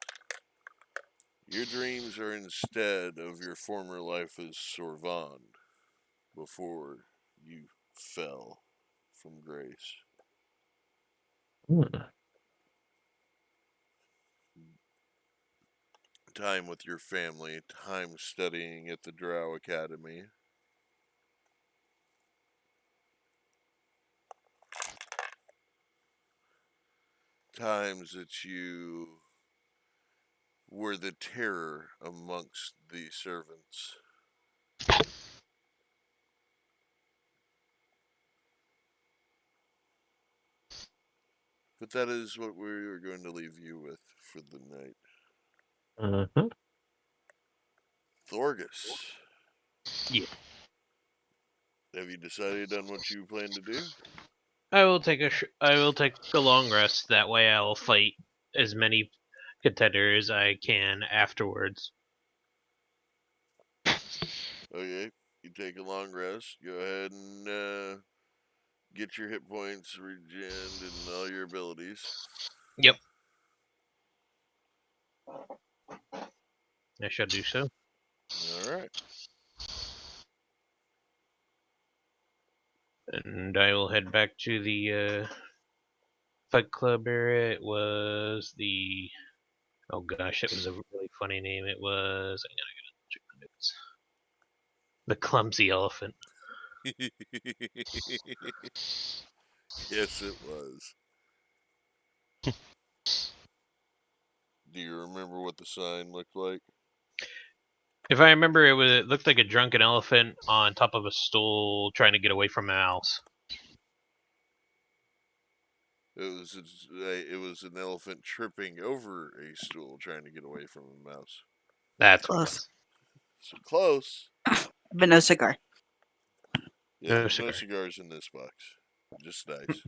Your dreams are instead of your former life as Sorvand before you fell from grace. Time with your family, time studying at the Drow Academy. times that you were the terror amongst the servants. But that is what we are going to leave you with for the night. Mm-hmm. Thorgus. Yeah. Have you decided on what you plan to do? I will take a long rest. That way, I'll fight as many contenders I can afterwards. Okay, you take a long rest. Go ahead and get your hit points regened and all your abilities. Yep. I shall do so. All right. And I will head back to the Fight Club area. It was the... Oh gosh, it was a really funny name. It was... I gotta check my notes. The Clumsy Elephant. Yes, it was. Do you remember what the sign looked like? If I remember, it looked like a drunken elephant on top of a stool trying to get away from a mouse. It was an elephant tripping over a stool trying to get away from a mouse. That's what it Close. was. So close. But no cigar. Yeah, No there's no cigar. cigars in this box. Just dice.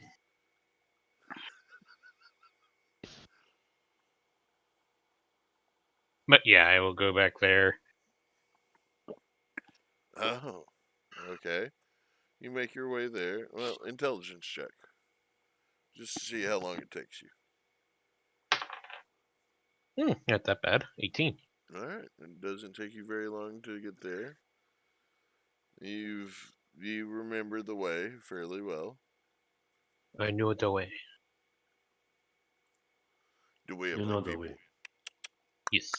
But yeah, I will go back there. Oh, okay. You make your way there. Well, intelligence check. Just to see how long it takes you. Not that bad. 18. Alright. It doesn't take you very long to get there. You remember the way fairly well. I knew it the way. The way of You my know the people. way. Yes.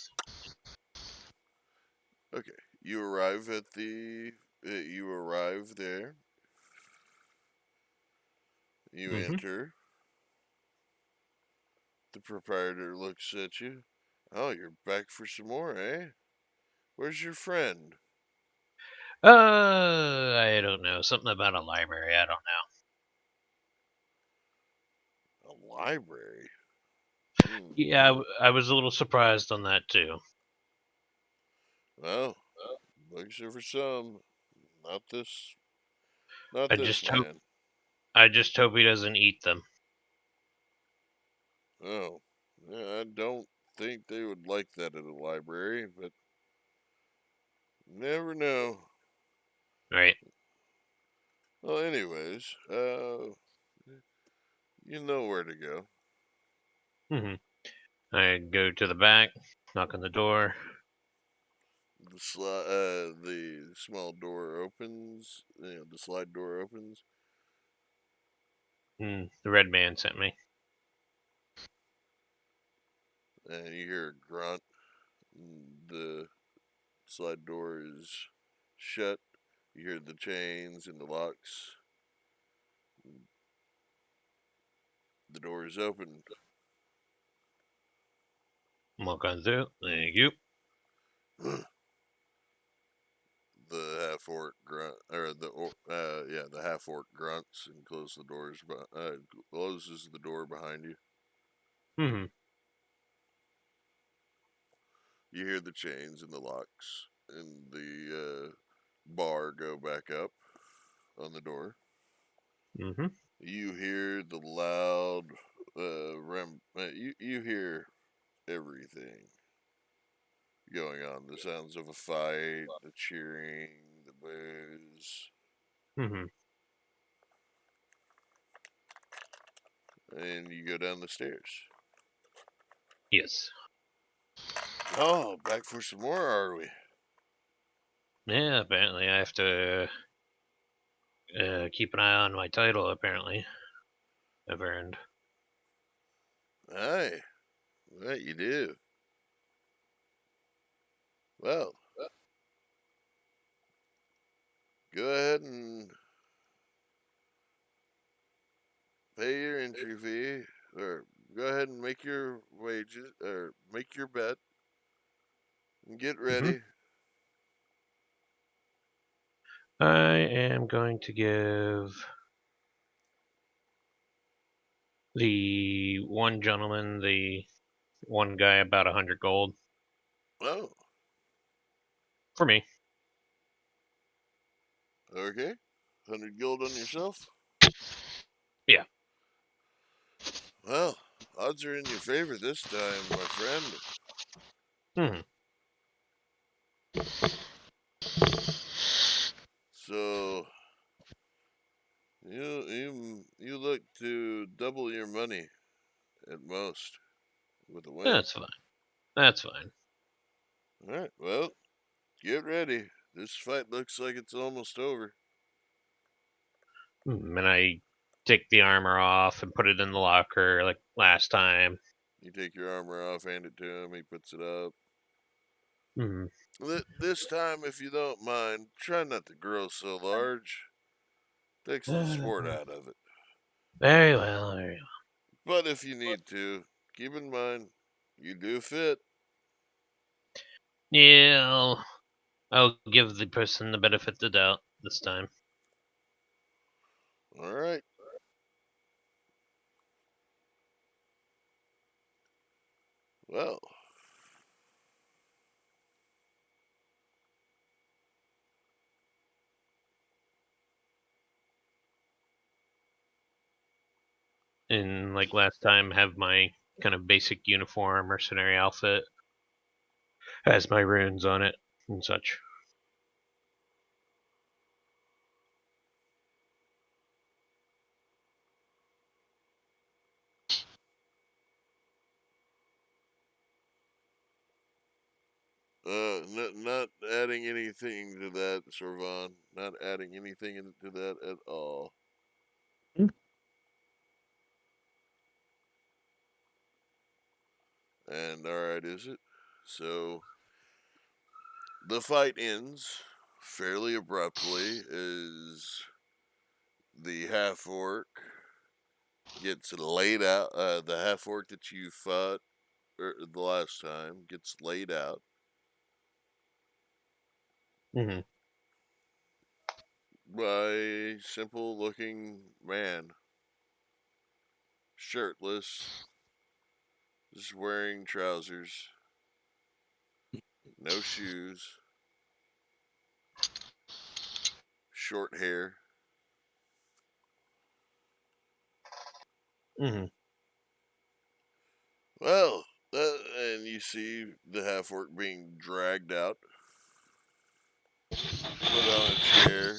Okay. You arrive at the. You arrive there. You Mhm. enter. The proprietor looks at you. Oh, you're back for some more, eh? Where's your friend? I don't know. Something about a library. I don't know. A library. Hmm. Yeah, I was a little surprised on that too. Well, books are for some. Not this. Not I this just hope man. I just hope he doesn't eat them. Oh, yeah, I don't think they would like that at a library, but never know. Right. Well, anyways, you know where to go. I go to the back, knock on the door. The small door opens. You know, the slide door opens. The red man sent me. And you hear a grunt. The slide door is shut. You hear the chains and the locks. The door is open. Walk on through. Thank you. The half orc grunt, or the half orc grunts and closes the door behind you. Mm-hmm. You hear the chains and the locks and the bar go back up on the door. Mm-hmm. You hear the loud you hear everything going on. The sounds of a fight, the cheering, the boos. Mm-hmm. And you go down the stairs. Yes. Oh, back for some more, are we? Yeah, apparently I have to keep an eye on my title, apparently. I've earned. Aye, that you do. Well, go ahead and pay your entry fee, or go ahead get ready. I am going to give the one gentleman, the one guy, about 100 gold Oh, for me. okay. 100 gold on yourself? Yeah. Well, odds are in your favor this time, my friend. Hmm. So, you look to double your money at most with a win. That's fine. That's fine. All right, well, get ready. This fight looks like it's almost over. And I take the armor off and put it in the locker like last time. You take your armor off, hand it to him, he puts it up. Hmm. This time, if you don't mind, try not to grow so large. Takes the sport out of it. Very well, very well. But if you need to, keep in mind, you do fit. Yeah, I'll give the person the benefit of the doubt this time. All right. Well, And like last time, have my kind of basic uniform mercenary outfit, has my runes on it and such. not adding anything to that, Servan. Not adding anything into that at all. And all right, is it? So the fight ends fairly abruptly as the half orc gets laid out. The half orc that you fought the last time gets laid out. Hmm. By a simple looking man, shirtless, just wearing trousers, no shoes, short hair. Hmm. Well, and you see the half orc being dragged out, put on a chair,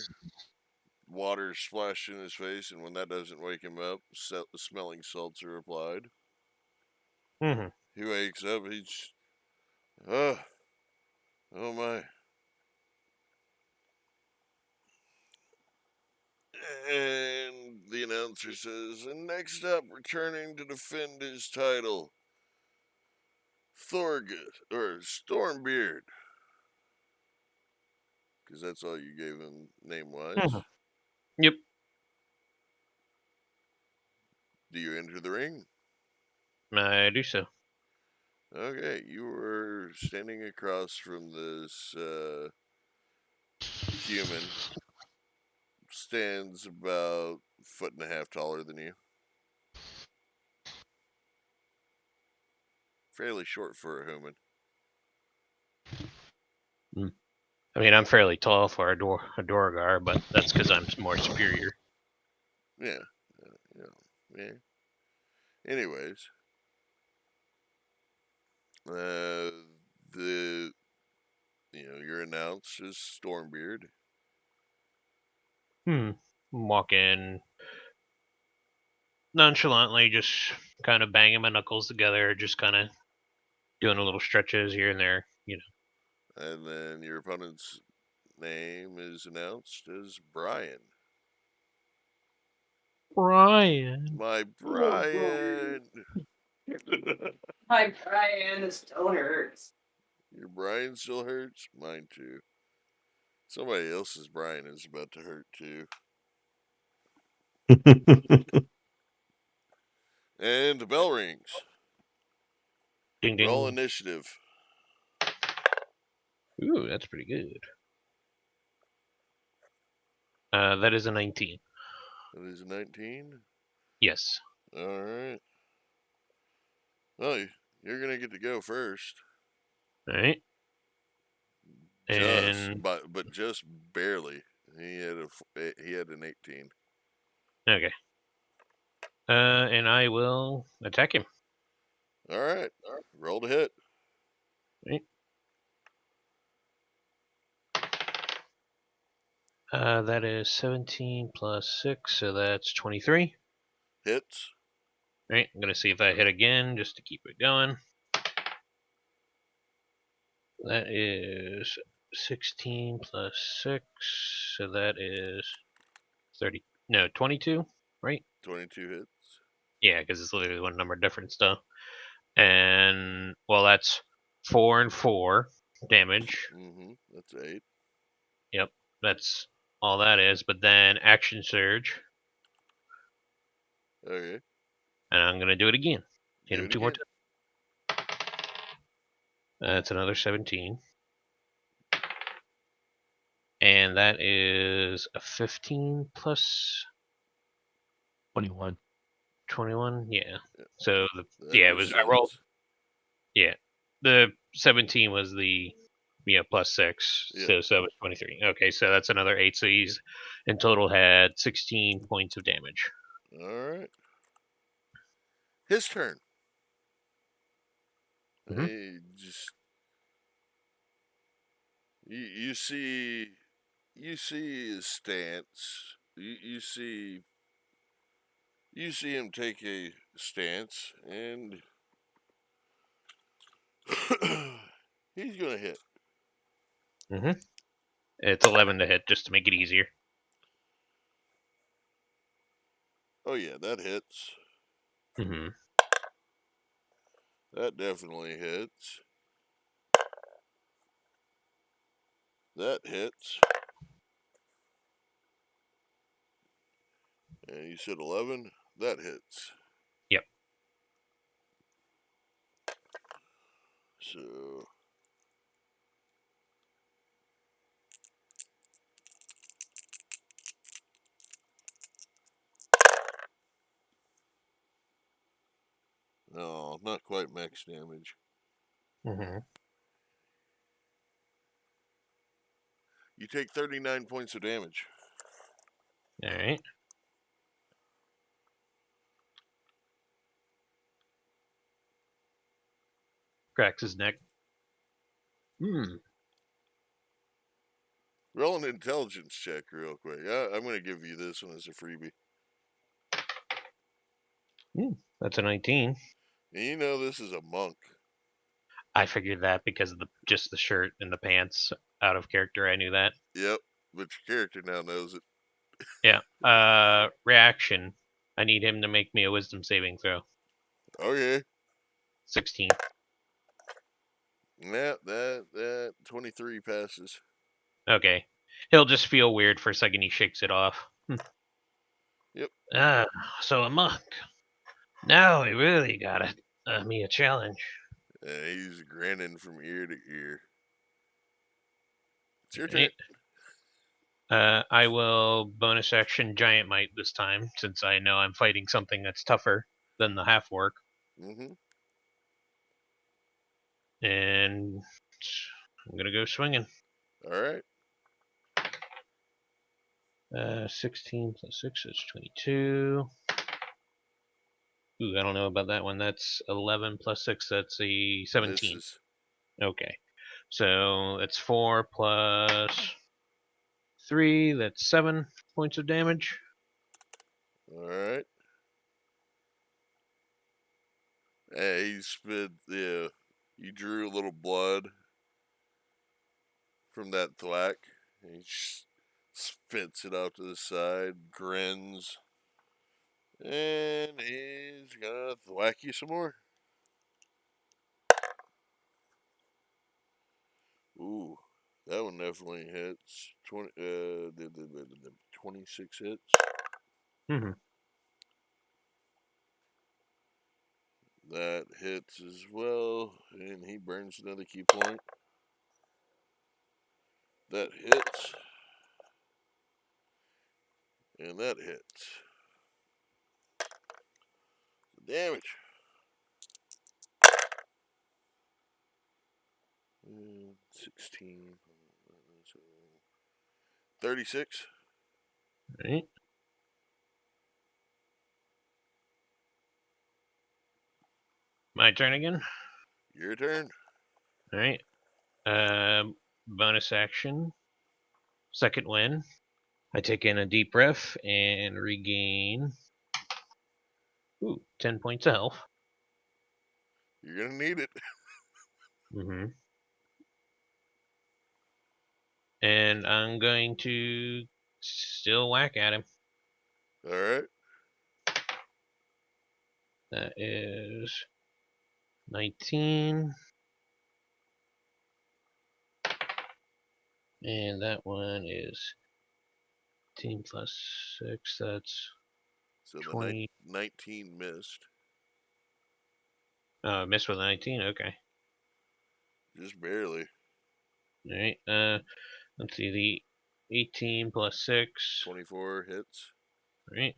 water splashed in his face, and when that doesn't wake him up, smelling salts are applied. Hmm. He wakes up, he's, oh, oh my. And the announcer says, and next up, returning to defend his title, Thorgus, or Stormbeard. Because that's all you gave him name-wise. Mhm. Yep. Do you enter the ring? I do so. Okay, you were standing across from this human. Stands about a foot and a half taller than you. Fairly short for a human. I mean, I'm fairly tall for a Dorgar, but that's because I'm more superior. Yeah. Yeah. Anyways. You're announced as Stormbeard. Walk in nonchalantly, just kind of banging my knuckles together, just kind of doing a little stretches here and there, And then your opponent's name is announced as Brian. Brian. My Brian. My Brian still hurts. Your Brian still hurts? Mine too. Somebody else's Brian is about to hurt too. And the bell rings. Ding ding. Roll initiative. Ooh, that's pretty good. That is a 19. That is a 19. Yes. All right. Well, you're gonna get to go first. All right. Just, And but just barely. He had an 18. okay. And I will attack him. All right. Roll to hit. Right. That is 17 plus 6, so that's 23. Hits. Right. I'm gonna see if I hit again just to keep it going. That is 16 plus 6, so that is 30. No, 22. Right. 22 hits. Yeah, because it's literally one number difference, though. And well, that's 4 and 4 damage. Mm-hmm. That's 8. Yep, that's all that is. But then action surge, Okay. and I'm gonna do it again. Hit Do him it 2 more again. times. That's another 17, and that is a 15 plus 21. 21. Yeah. Yeah. So That it was. I rolled. percents. Yeah, the 17 was the plus 6, Yeah. so it was 23. Okay, so that's another 8. So he's in total had 16 points of damage. All right. His turn. Mhm. He just you see his stance. You see him take a stance, and he's gonna hit. Mhm. It's 11 to hit, just to make it easier. Oh yeah, that hits. Mhm. That definitely hits. That hits. And you said 11. That hits. Yep. So no, not quite max damage. Mhm. You take 39 points of damage. All right. Cracks his neck. Hmm. Roll an intelligence check real quick. I'm going to give you this one as a freebie. That's a 19. And you know this is a monk. I figured that because of just the shirt and the pants. Out of character, I knew that. Yep, but your character now knows it. Yeah. Reaction. I need him to make me a wisdom saving throw. Okay. 16. Yeah, that 23 passes. Okay. He'll just feel weird for a second. He shakes it off. Yep. So a monk. Now we really got it. Me a challenge. And he's grinning from ear to ear. It's your turn. Right. I will bonus action giant might this time, since I know I'm fighting something that's tougher than the half orc. Mm-hmm. And I'm gonna go swinging. All right. 16 plus 6 is 22. Ooh, I don't know about that one. That's 11 plus 6. That's a 17. Misses. Okay. So that's 4 plus 3. That's 7 points of damage. All right. Hey, he spit. Yeah, you drew a little blood from that thwack. And he spits it out to the side, grins, and he's gonna thwack you some more. Ooh, that one definitely hits. 26 hits. Mm-hmm. That hits as well, and he burns another key point. That hits. And that hits. Damage. 16. 36. Right. My turn again. Your turn. All right. Bonus action. Second win. I take in a deep breath and regain 10 points of health. You're gonna need it. Mm-hmm. And I'm going to still whack at him. Alright. That is 19. And that one is 10 plus 6. That's So the 20. 19 missed. Oh, I missed with a 19. Okay. Just barely. All right. Let's see. The 18 plus 6. 24 hits. Right.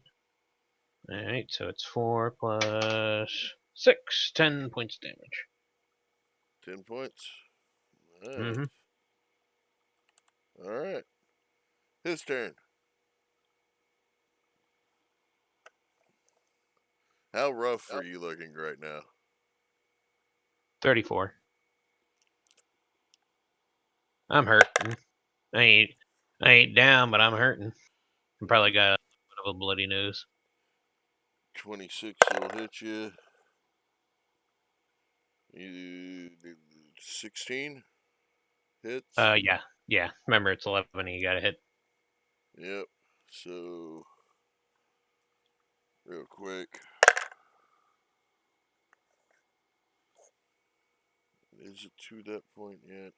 All right. So it's 4 plus 6. 10 points of damage. 10 points. Nice. Mm-hmm. Alright. His turn. How rough are you looking right now? 34. I'm hurting. I ain't down, but I'm hurting. I probably got a bit of a bloody nose. 26 will hit you. 16 hits. Yeah. Remember, it's 11 and you gotta hit. Yep. So, real quick. Is it to that point yet?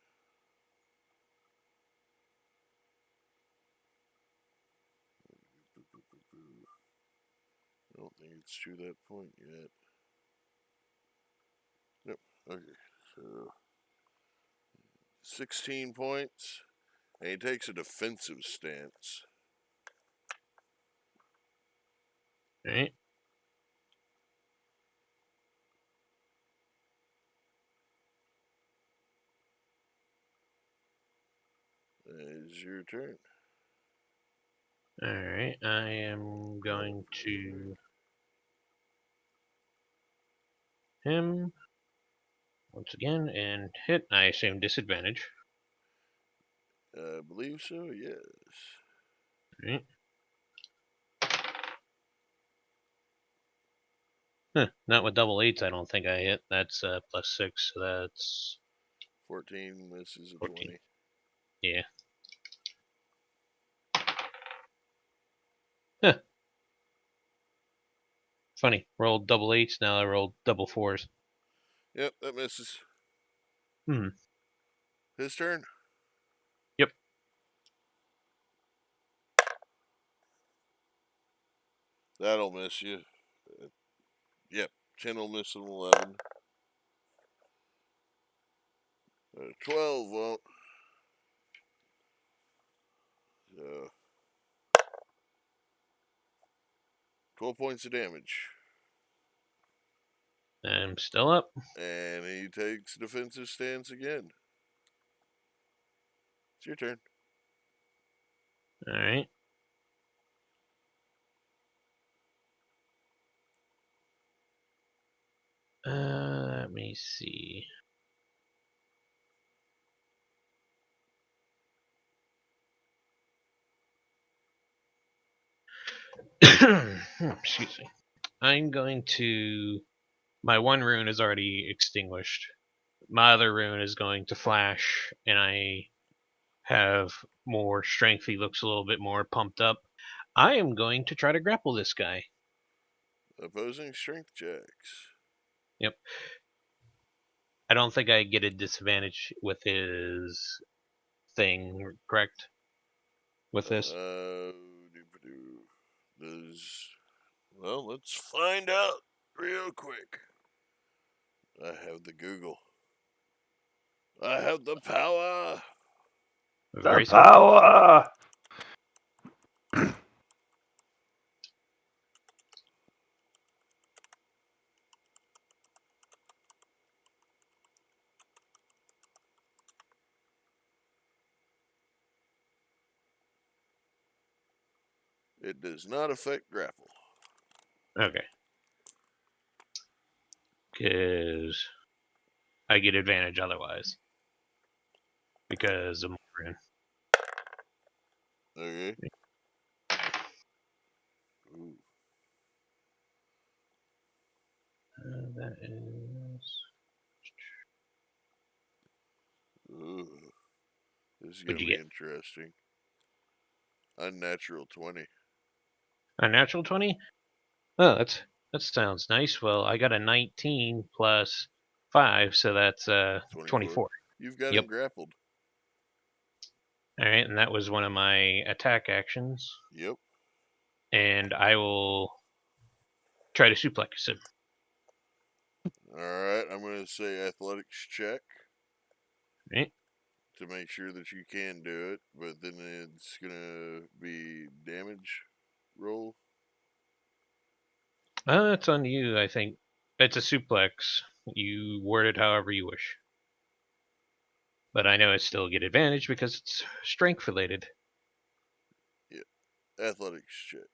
I don't think it's to that point yet. Nope. Okay. So 16 points. And he takes a defensive stance. All right. It's your turn. All right. I am going to him once again and hit. I assume disadvantage. I believe so, yes. All right. Not with double eights, I don't think I hit. That's plus 6, so that's 14 misses a 14. 20. Yeah. Huh. Funny. Rolled double eights, now I rolled double 4s. Yep, that misses. Hmm. His turn. Yep. That'll miss you. Yep, 10 will miss an 11. 12 won't. So, 12 points of damage. I'm still up. And he takes defensive stance again. It's your turn. All right. Let me see. Excuse me. I'm going to. My one rune is already extinguished. My other rune is going to flash, and I have more strength. He looks a little bit more pumped up. I am going to try to grapple this guy. Opposing strength checks. Yep. I don't think I get a disadvantage with his thing, correct? With this? Well, let's find out real quick. I have the Google. I have the power. The Very simple. power! It does not affect grapple. Okay. Because I get advantage otherwise. Because of Morin. Okay. Ooh. That is. Ooh. This is What'd gonna you be get? interesting. Unnatural 20. A natural 20? Oh, that sounds nice. Well, I got a 19 plus 5, so that's 24. You've got Yep. him grappled. All right, and that was one of my attack actions. Yep. And I will try to suplex him. Alright, I'm gonna say athletics check Right? to make sure that you can do it, but then it's gonna be damage roll. It's on you, I think. It's a suplex. You word it however you wish. But I know I still get advantage because it's strength related. Athletics check.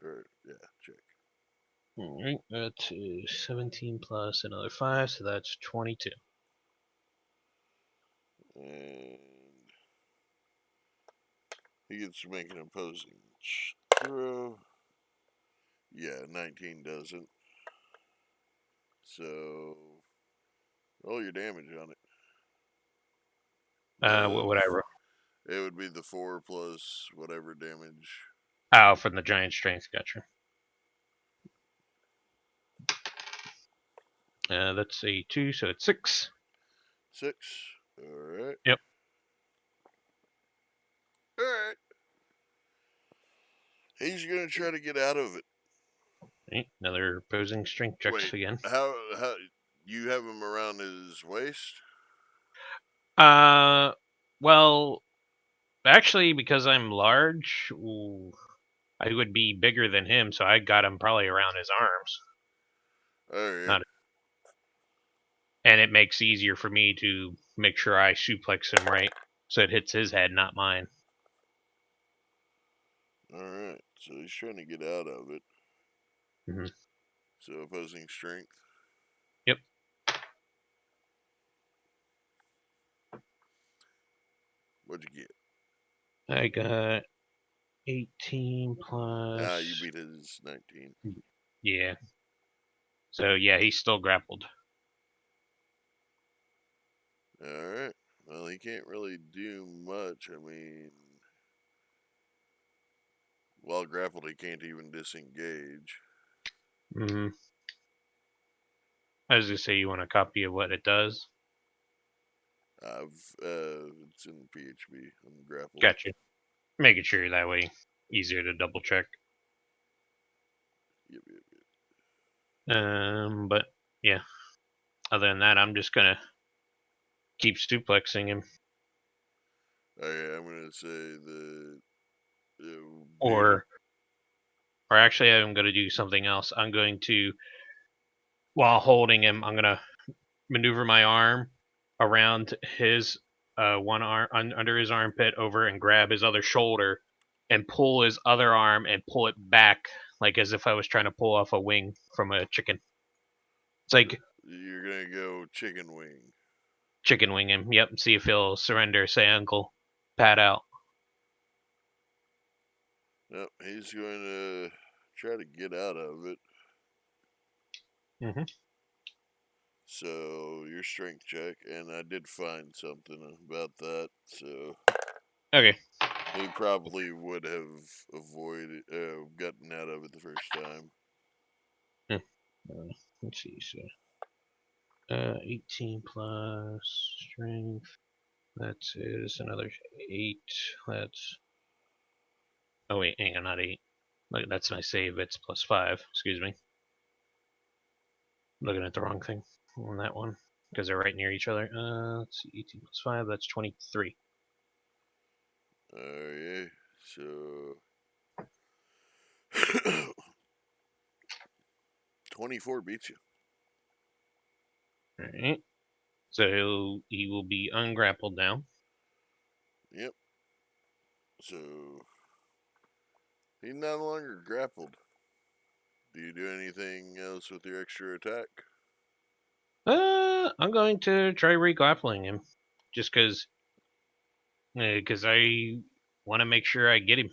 Or, yeah, check. Alright, that is 17 plus another 5, so that's 22. And he gets to make an opposing throw. Yeah, 19 doesn't. So, roll your damage on it. What would I roll? It would be the 4 plus whatever damage. Oh, from the giant strength, gotcha. That's a 2, so it's 6. 6. Alright. Yep. Alright. He's gonna try to get out of it. Right, another opposing strength checks Wait, again. how you have him around his waist? Well, actually, because I'm large, I would be bigger than him, so I got him probably around his arms. Alright. Not- And it makes it easier for me to make sure I suplex him right, so it hits his head, not mine. Alright. So he's trying to get out of it. Mhm. So opposing strength. Yep. What'd you get? I got 18 plus. Ah, you beat his 19. Yeah. So yeah, he's still grappled. Alright. Well, he can't really do much. I mean, while grappled, he can't even disengage. Mm-hmm. I was gonna say, you want a copy of what it does? It's in PHP. I'm grappled. Gotcha. Making sure that way easier to double check. Yep. But yeah. Other than that, I'm just gonna keep suplexing him. Okay, I'm gonna say the Or actually, I'm gonna do something else. I'm going to, while holding him, I'm gonna maneuver my arm around his one arm under his armpit over and grab his other shoulder and pull his other arm and pull it back like as if I was trying to pull off a wing from a chicken. It's like you're gonna go chicken wing. chicken wing him. Yep. See if he'll surrender. Say Uncle Pat out. Nope, he's going to try to get out of it. Mm-hmm. So your strength check, and I did find something about that. So Okay. he probably would have avoided, gotten out of it the first time. Let's see. So 18 plus strength. That is another 8. That's. Oh wait, hang on, not 8. Look, that's my save. It's plus 5. Excuse me. Looking at the wrong thing on that one. because they're right near each other. Let's see, 18 plus 5, that's 23. Yeah. So 24 beats you. Alright. So he will be ungrappled now. Yep. So he's no longer grappled. Do you do anything else with your extra attack? I'm going to try re-grappling him, just because I want to make sure I get him.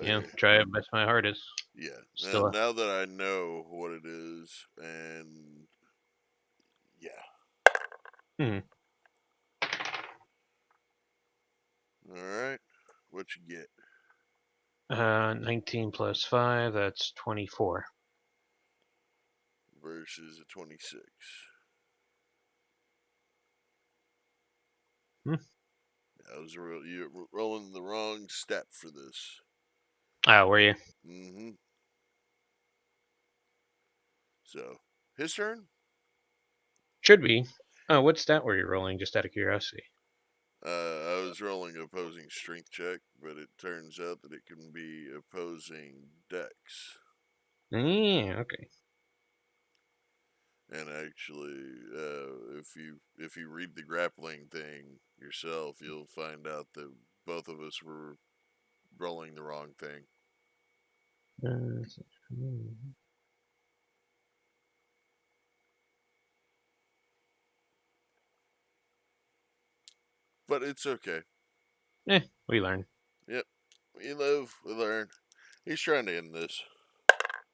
Yeah, Okay. try as best my hardest. Yeah. Still, Now that I know what it is, and yeah. All right. What you get? 19 plus 5, that's 24. Versus a 26. Hmm. I was you're rolling the wrong stat for this. Were you? Mm-hmm. So, his turn? Should be. Oh, what stat were you rolling, just out of curiosity? I was rolling opposing strength check, but it turns out that it can be opposing dex. Yeah, okay. And actually, if you read the grappling thing yourself, you'll find out that both of us were rolling the wrong thing. But it's okay. We learn. Yep. We live, we learn. He's trying to end this.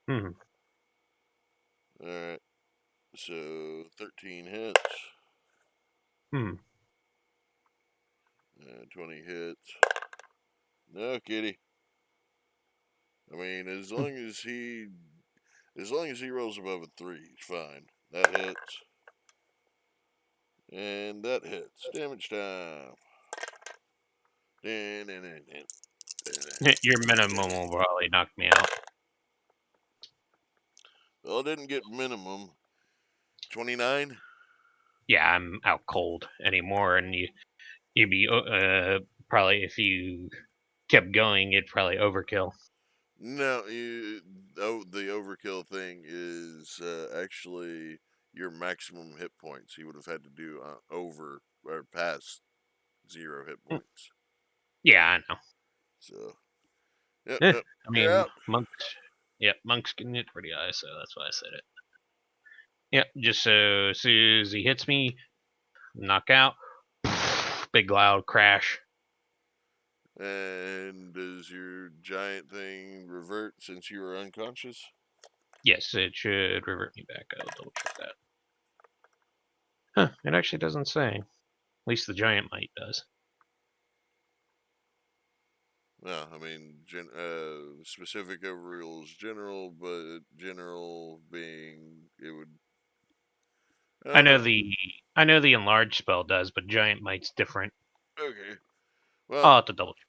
Hmm. Alright. So, 13 hits. 20 hits. No, kitty. I mean, as long as he rolls above a 3, he's fine. That hits. And that hits. Damage time. Your minimum will probably knock me out. Well, it didn't get minimum. 29? Yeah, I'm out cold anymore, and you'd be probably, if you kept going, it'd probably overkill. No, the overkill thing is actually your maximum hit points. He would have had to do over or past 0 hit points. Yeah, I know. So, yep, I you're mean, out. monks can hit pretty high, so that's why I said it. Yep, just so as soon as he hits me, knockout, big loud crash. And does your giant thing revert since you were unconscious? Yes, it should revert me back. I'll double check that. Huh, it actually doesn't say. At least the giant might does. No, I mean, specific overrules general, but general being it would. I know the enlarge spell does, but giant might's different. Okay. I'll Well, have to double check.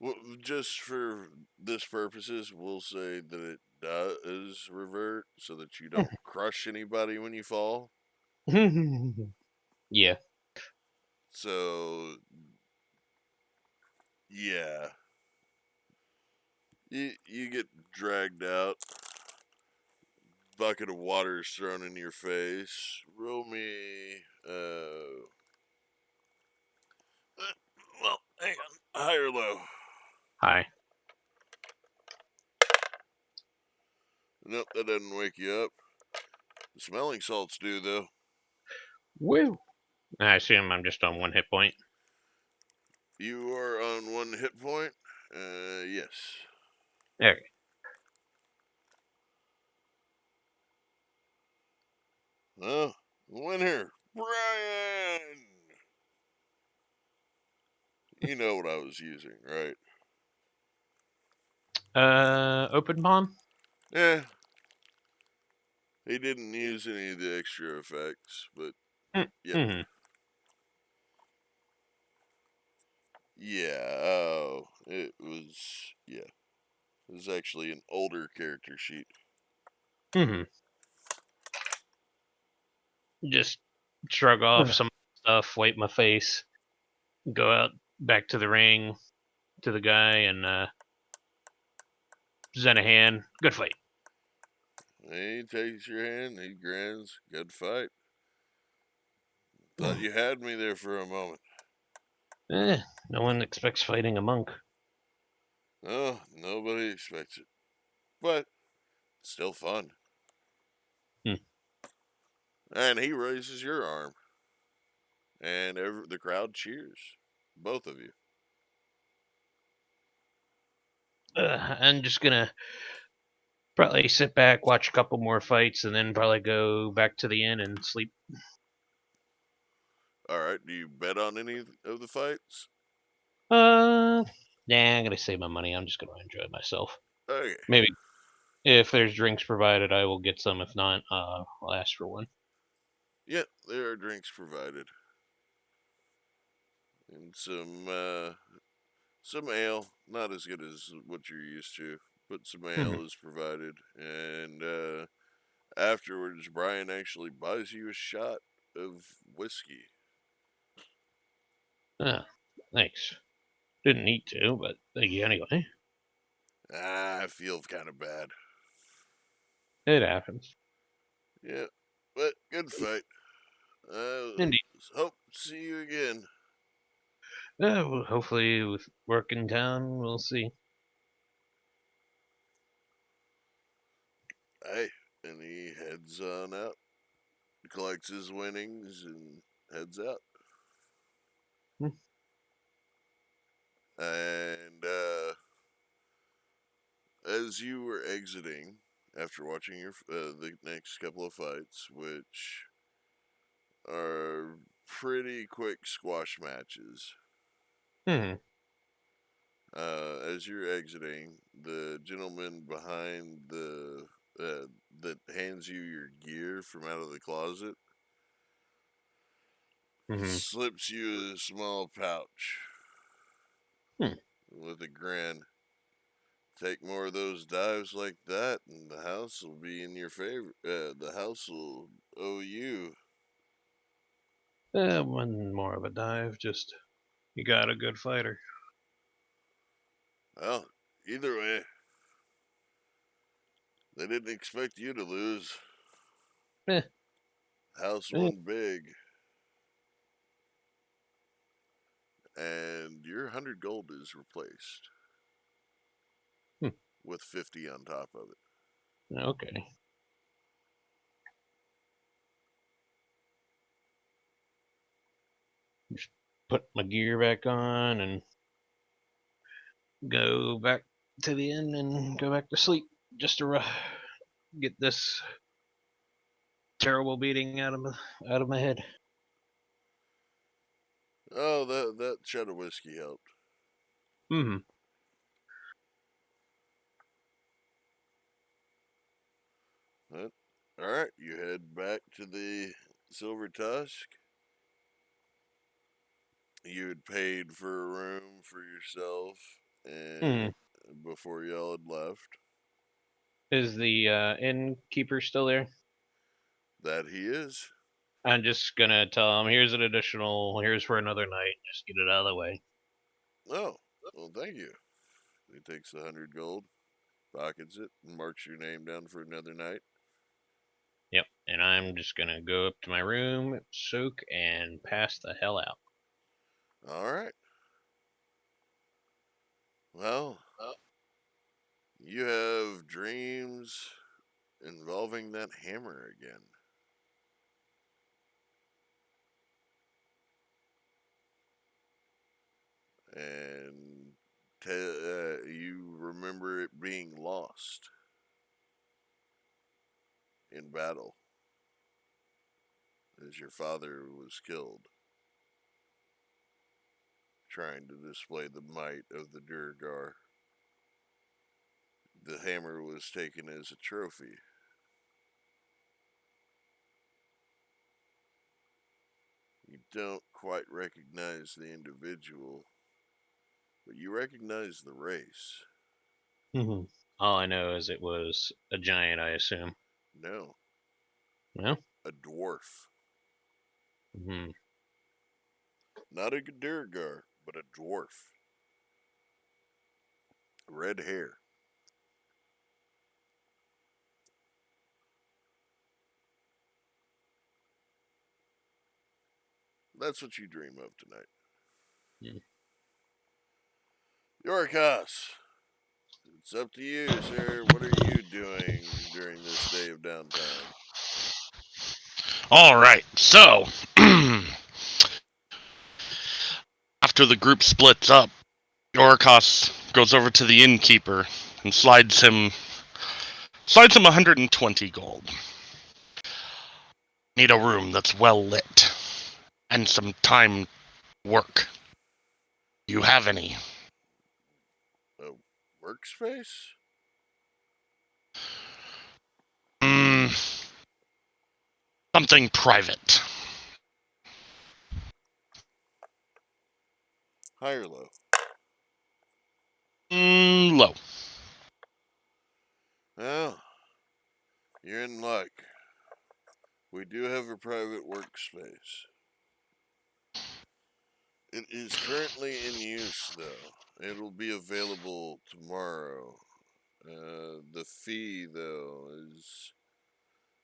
well, just for this purposes, we'll say that it does revert, so that you don't crush anybody when you fall. Yeah. So, yeah, you get dragged out. Bucket of water is thrown in your face. Roll me, well, hang on, high or low? Hi. Nope, that doesn't wake you up. The smelling salts do, though. Woo. I assume I'm just on 1 hit point. You are on 1 hit point. Yes. Okay. Well, winner, Brian. You know what I was using, right? Open palm? Yeah. He didn't use any of the extra effects, but yep. Mm-hmm. Yeah, it was actually an older character sheet. Mm-hmm. just shrug off some stuff, wipe my face, go out back to the ring to the guy, and present a hand. Good fight. He takes your hand, he grins. Good fight. Thought you had me there for a moment. No one expects fighting a monk. Oh, nobody expects it. But still fun. Hmm. And he raises your arm. And the crowd cheers. Both of you. I'm just gonna probably sit back, watch a couple more fights, and then probably go back to the inn and sleep. Alright, do you bet on any of the fights? Nah, I'm gonna save my money. I'm just gonna enjoy myself. Okay. Maybe if there's drinks provided, I will get some. If not, I'll ask for one. Yeah, there are drinks provided. And some ale. Not as good as what you're used to. But some ale is provided. And afterwards, Brian actually buys you a shot of whiskey. Thanks. Didn't need to, but thank you anyway. I feel kind of bad. It happens. Yeah, but good fight. Indeed. Hope to see you again. Well, hopefully, with work in town, we'll see. Hey, and he heads on out, collects his winnings, and heads out. And as you were exiting, after watching your the next couple of fights, which are pretty quick squash matches, as you're exiting, the gentleman behind the that hands you your gear from out of the closet slips you a small pouch with a grin. Take more of those dives like that, and the house will be in your favor. The house will owe you. One more of a dive. Just you got a good fighter. Well, either way, they didn't expect you to lose. Eh. House won big. And your 100 gold is replaced with 50 on top of it. Okay. Just put my gear back on and go back to the inn and go back to sleep just to get this terrible beating out of my head. Oh, that shot of whiskey helped. But, all right, you head back to the Silver Tusk. You had paid for a room for yourself, and before y'all had left. Is the innkeeper still there? That he is. I'm just gonna tell him, here's for another night. Just get it out of the way. Oh, well, thank you. He takes the 100 gold, pockets it, and marks your name down for another night. Yep, and I'm just gonna go up to my room, soak, and pass the hell out. All right. Well, you have dreams involving that hammer again. And you remember it being lost in battle as your father was killed, trying to display the might of the Durgar. The hammer was taken as a trophy. You don't quite recognize the individual, but you recognize the race. All I know is it was a giant, I assume. No. No? A dwarf. Hmm. Not a Durgar, but a dwarf. Red hair. That's what you dream of tonight. Hmm. Yorkos, it's up to you, sir. What are you doing during this day of downtime? All right, so after the group splits up, Orikos goes over to the innkeeper and slides him 120 gold. Need a room that's well lit and some time work. You have any? A workspace? Something private. High or low? Low. Well, you're in luck. We do have a private workspace. It is currently in use, though. It'll be available tomorrow. The fee, though, is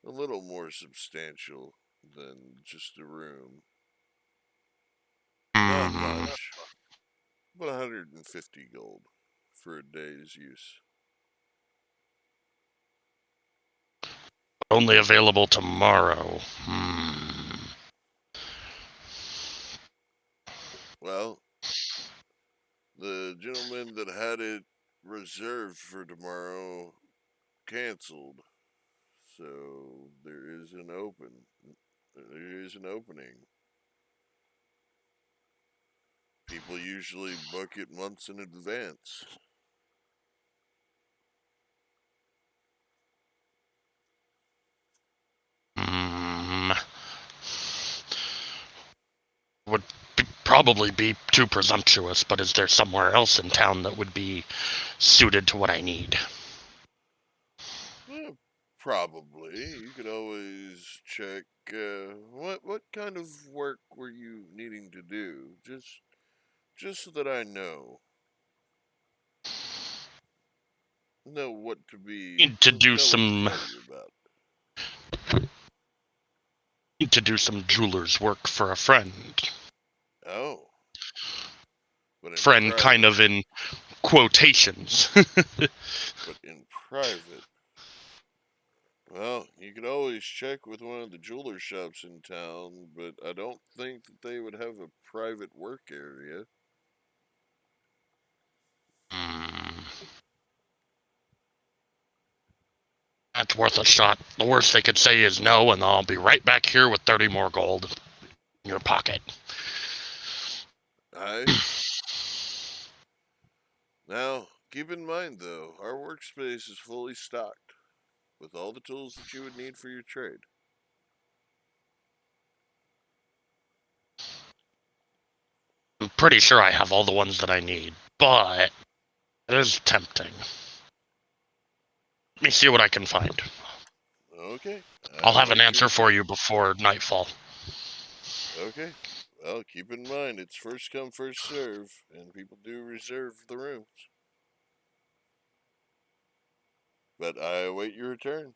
a little more substantial than just a room. Not much, but 150 gold for a day's use. Only available tomorrow. Well, the gentleman that had it reserved for tomorrow canceled, so there is an opening. People usually book it months in advance. Would probably be too presumptuous, but is there somewhere else in town that would be suited to what I need? Probably. You could always check. What kind of work were you needing to do? Just so that I know what to be. Need to do know some. what to tell you about. Need to do some jeweler's work for a friend. Oh, but in Friend, private. kind of in quotations. But in private. Well, you could always check with one of the jeweler shops in town, but I don't think that they would have a private work area. That's worth a shot. The worst they could say is no, and I'll be right back here with 30 more gold in your pocket. Aye. Now, keep in mind, though, our workspace is fully stocked with all the tools that you would need for your trade. I'm pretty sure I have all the ones that I need, but it is tempting. Let me see what I can find. Okay. I'll have an answer for you before nightfall. Okay. Well, keep in mind, it's first come, first serve, and people do reserve the rooms. But I await your return.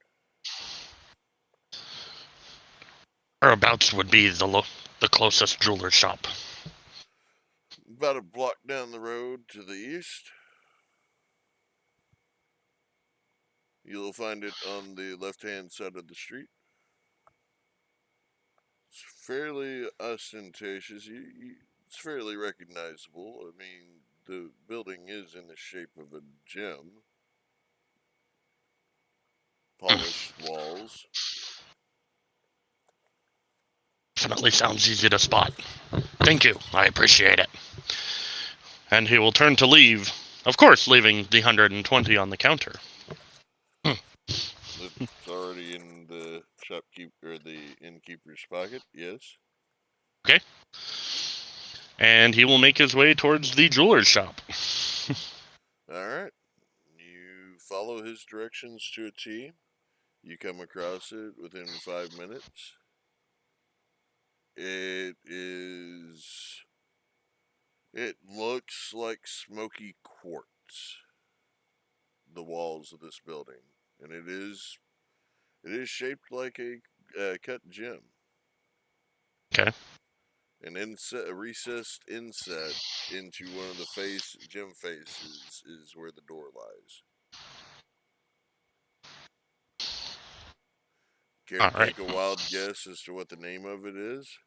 Whereabouts would be the closest jeweler shop? About a block down the road to the east. You'll find it on the left-hand side of the street. It's fairly ostentatious. It's fairly recognizable. I mean, the building is in the shape of a gem. Polished walls. Definitely sounds easy to spot. Thank you. I appreciate it. And he will turn to leave, of course, leaving the 120 on the counter. It's already in the shopkeeper or the innkeeper's pocket. Yes. Okay. And he will make his way towards the jeweler's shop. All right. You follow his directions to a T. You come across it within 5 minutes. It is. It looks like smoky quartz. The walls of this building, and it is shaped like a cut gem. Okay. An a recessed inset into one of the gem faces is where the door lies. Care All to right. take a wild guess as to what the name of it is?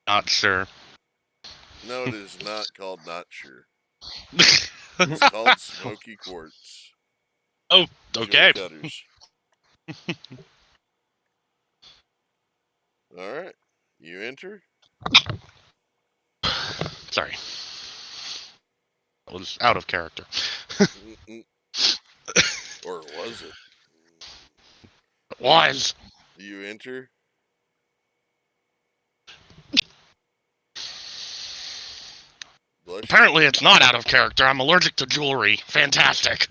Not sure. No, it is not called Not Sure. It's called Smoky Quartz. Oh, Jewel okay. Cutters. All right. You enter? Sorry. That was out of character. Mm-mm. Or was it? It was. You enter? Bless you. Apparently, it's not out of character. I'm allergic to jewelry. Fantastic.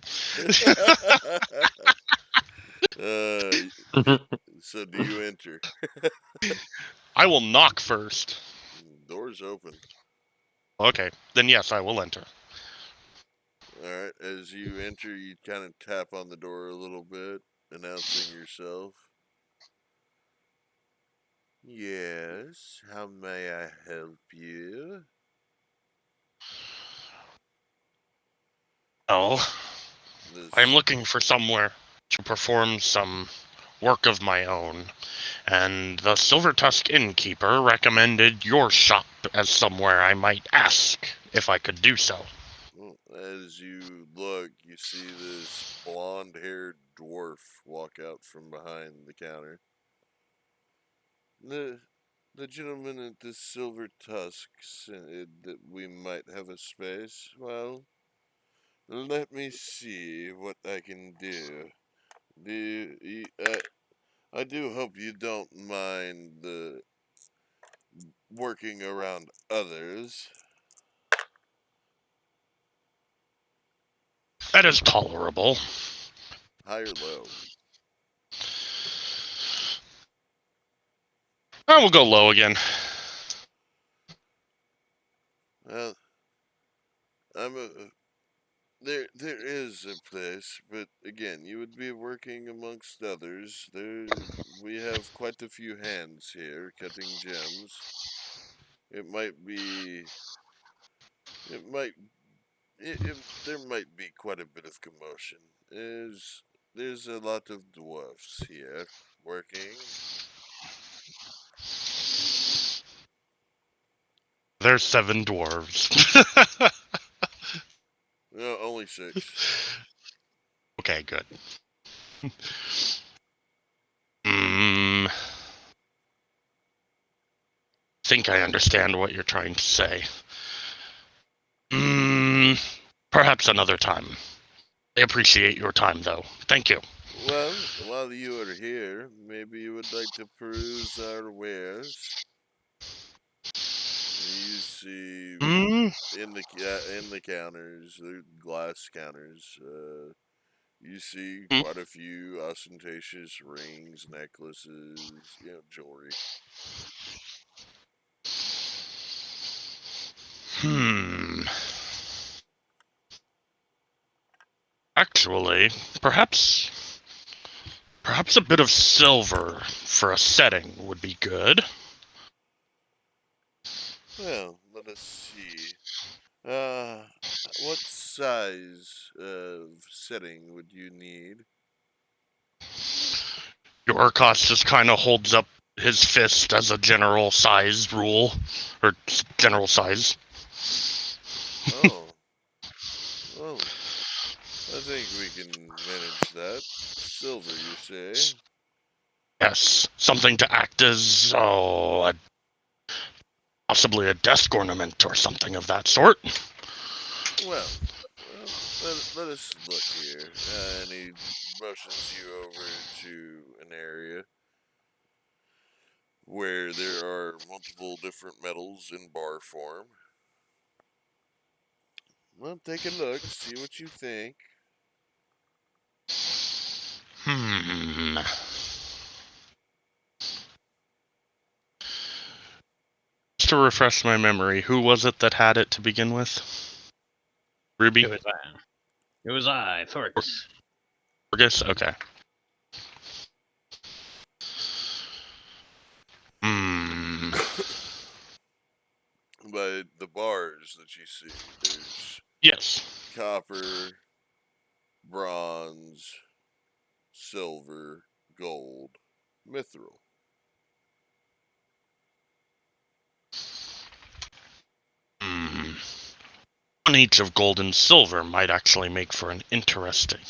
So do you enter? I will knock first. Door's open. Okay, then yes, I will enter. Alright, as you enter, you kind of tap on the door a little bit, announcing yourself. Yes, how may I help you? Well, This, I'm looking for somewhere to perform some work of my own, and the Silver Tusk innkeeper recommended your shop as somewhere I might ask if I could do so. well, as you look, you see this blonde-haired dwarf walk out from behind the counter. The gentleman at the Silver Tusk said that we might have a space. Well, let me see what I can do. I do hope you don't mind the working around others. That is tolerable. High or low? I will go low again. Well, there is a place, but again, you would be working amongst others. We have quite a few hands here cutting gems. There might be quite a bit of commotion. There's a lot of dwarfs here working. There's 7 dwarves. No, only 6. Okay, good. Think I understand what you're trying to say. Perhaps another time. I appreciate your time, though. Thank you. Well, while you are here, maybe you would like to peruse our wares. You see in the counters, the glass counters, you see quite a few ostentatious rings, necklaces, jewelry. Actually, perhaps a bit of silver for a setting would be good. Well, let us see. What size of setting would you need? Your cost just kind of holds up his fist as a general size rule, or general size. Oh. Well, I think we can manage that. Silver, you say? Yes, something to act as, possibly a desk ornament or something of that sort. Well, let us look here. And he motions you over to an area where there are multiple different metals in bar form. Well, take a look, see what you think. Hmm. Just to refresh my memory, who was it that had it to begin with? Ruby? It was I. It was I, Thorgus. Fergus? Okay. Hmm. But the bars that you see, there's Yes. copper, bronze, silver, gold, mithril. Hmm. One each of gold and silver might actually make for an interesting.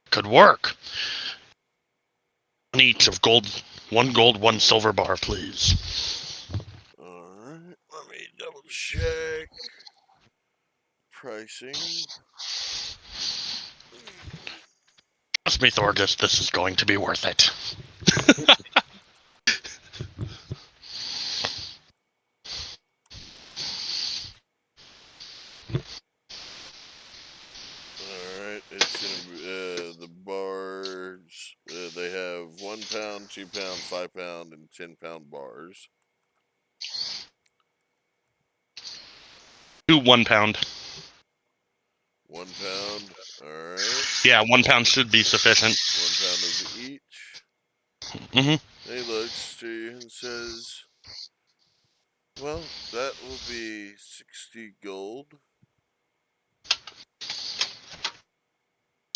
Could work. One each of gold, one silver bar, please. Alright, let me double check. Pricing. Trust me, Thorgus, this is going to be worth it. Alright, it's gonna be, the bars, they have 1 pound, 2 pound, 5 pound, and 10 pound bars. 2 1 pound. 1 pound, alright. Yeah, 1 pound should be sufficient. 1 pound of each. Mm-hmm. And he looks to you and says, well, that will be 60 gold.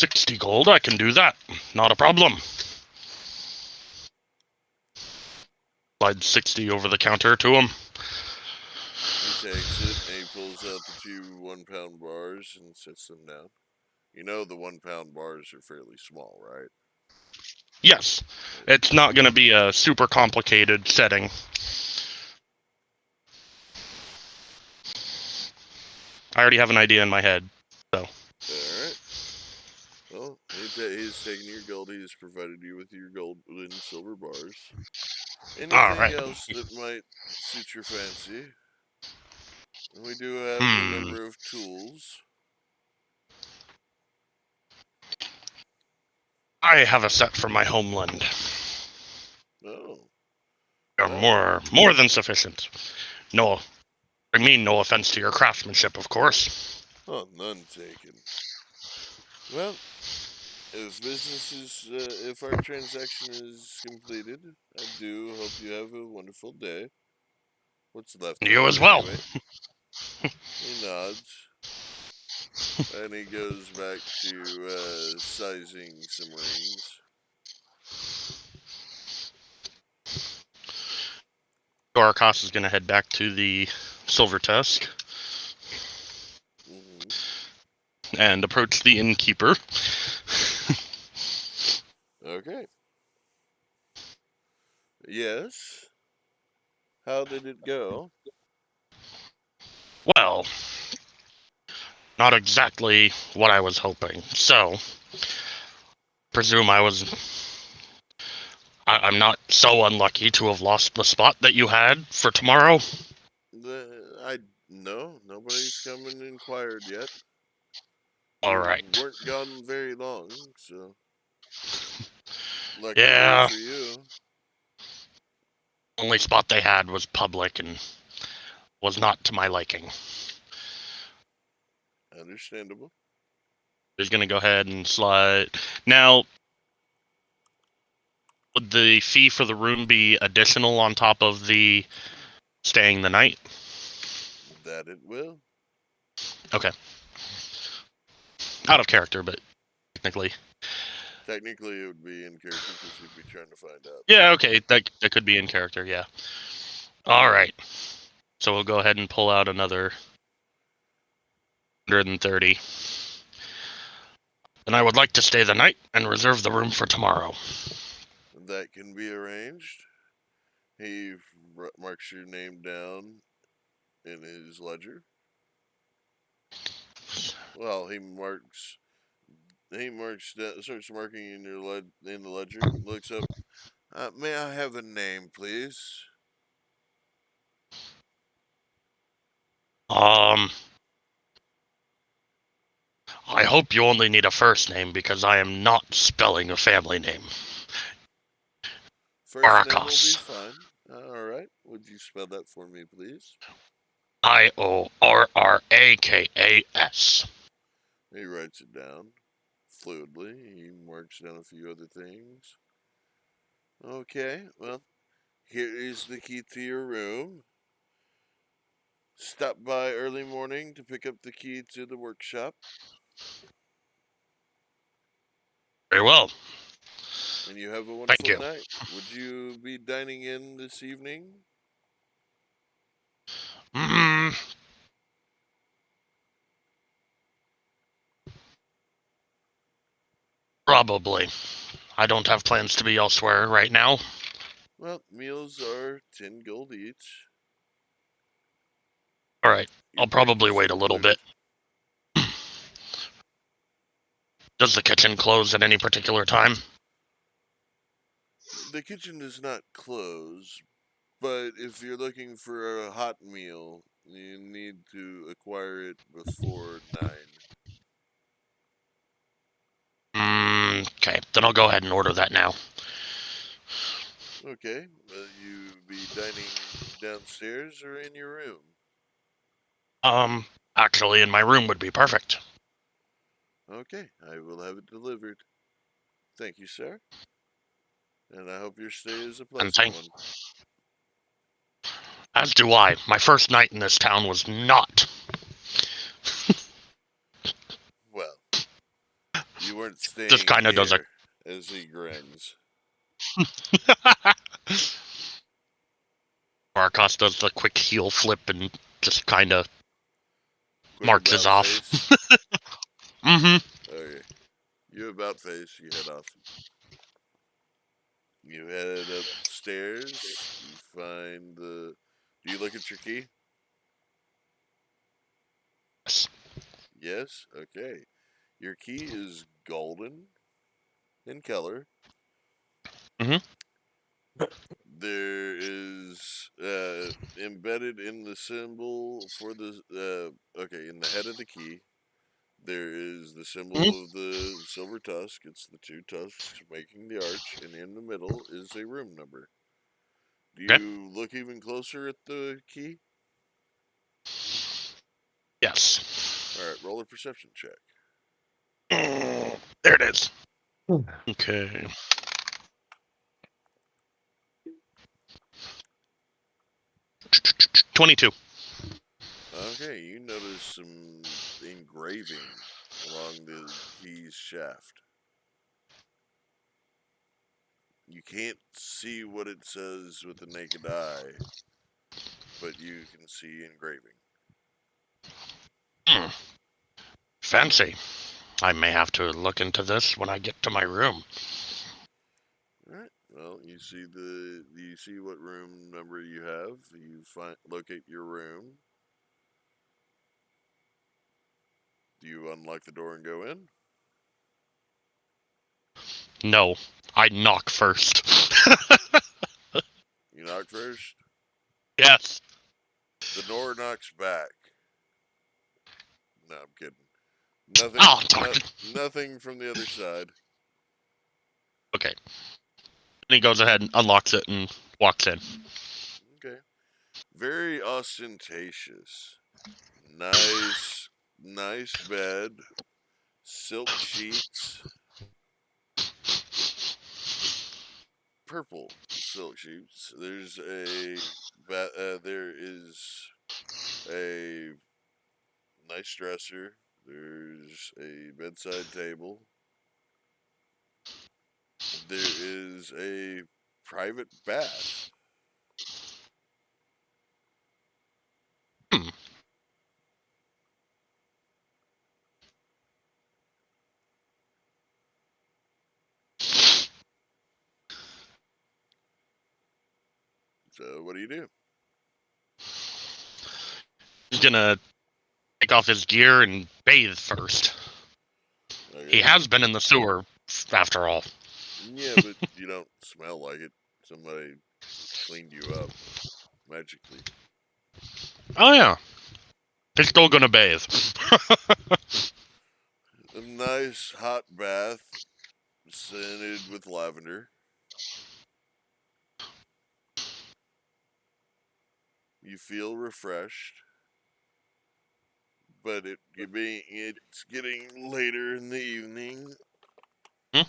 60 gold, I can do that. Not a problem. Slide 60 over the counter to him. He takes it and he pulls out the 2 1 pound bars and sets them down. You know the 1 pound bars are fairly small, right? Yes. It's not going to be a super complicated setting. I already have an idea in my head. Alright. Well, he's taken your gold. He's provided you with your gold and silver bars. Anything Alright. else that might suit your fancy? And we do have a number of tools. I have a set from my homeland. Oh. They're more than sufficient. No, I mean no offense to your craftsmanship, of course. Oh, none taken. Well, if our transaction is completed, I do hope you have a wonderful day. What's left of You it as well. anyway. He nods. And he goes back to sizing some rings. Gorakos is going to head back to the Silver Tusk and approach the innkeeper. Okay. Yes. How did it go? Well, not exactly what I was hoping. So, presume I'm not so unlucky to have lost the spot that you had for tomorrow. No, nobody's come and inquired yet. All right. Weren't gone very long, so. Lucky Yeah. for you. Only spot they had was public and was not to my liking. Understandable. He's going to go ahead and slide. Now, would the fee for the room be additional on top of the staying the night? That it will. Okay. Out of character, but technically. Technically, it would be in character because you'd be trying to find out. Yeah, okay. That could be in character, yeah. All right. So we'll go ahead and pull out another 130. And I would like to stay the night and reserve the room for tomorrow. That can be arranged. He marks your name down in his ledger. Well, starts marking in in the ledger. Looks up. May I have a name, please? I hope you only need a first name because I am not spelling a family name. First name will be Barakas. fine. All right. Would you spell that for me, please? IORRAKAS. He writes it down fluidly. He marks down a few other things. Okay, well, here is the key to your room. Stop by early morning to pick up the key to the workshop. Very well. And you have a Thank wonderful you. night. Would you be dining in this evening? Mm, probably. I don't have plans to be elsewhere right now. Well, meals are 10 gold each. All right. Your I'll probably breakfast wait a little bit. included. Does the kitchen close at any particular time? The kitchen does not close, but if you're looking for a hot meal, you need to acquire it before 9. Okay. Then I'll go ahead and order that now. Okay, will you be dining downstairs or in your room? Actually, in my room would be perfect. Okay, I will have it delivered. Thank you, sir. And I hope your stay is a And pleasant one. As do I. My first night in this town was not. Well, you weren't staying Just kinda does a- here, as he grins. Marcos does the quick heel flip and just kind of Quick marks us about off. face. Mm-hmm. Okay. You about face, you head off. You head upstairs, you find the... Do you look at your key? Yes. Yes? Okay. Your key is golden in color. Mhm. There is embedded in the symbol for the okay, in the head of the key, there is the symbol of the silver tusk. It's the two tusks making the arch, and in the middle is a room number. Do Okay. you look even closer at the key? Yes. All right, roll a perception check. There it is. Okay. $22. Okay, you notice some engraving along the key's shaft. You can't see what it says with the naked eye, but you can see engraving. Fancy. I may have to look into this when I get to my room. All right. Well, you see what room number you have. You locate your room. Do you unlock the door and go in? No, I knock first. You knock first. Yes. The door knocks back. No, I'm kidding. Nothing. Oh, darn it. Nothing from the other side. Okay. And he goes ahead and unlocks it and walks in. Okay. Very ostentatious. Nice bed. Silk sheets. Purple silk sheets. There is a nice dresser. There's a bedside table. There is a private bath. So what do you do? He's gonna take off his gear and bathe first. Okay. He has been in the sewer, after all. Yeah, but you don't smell like it. Somebody cleaned you up magically. Oh, yeah. He's still gonna bathe. nice hot bath scented with lavender. You feel refreshed, but it's getting later in the evening. Hmm?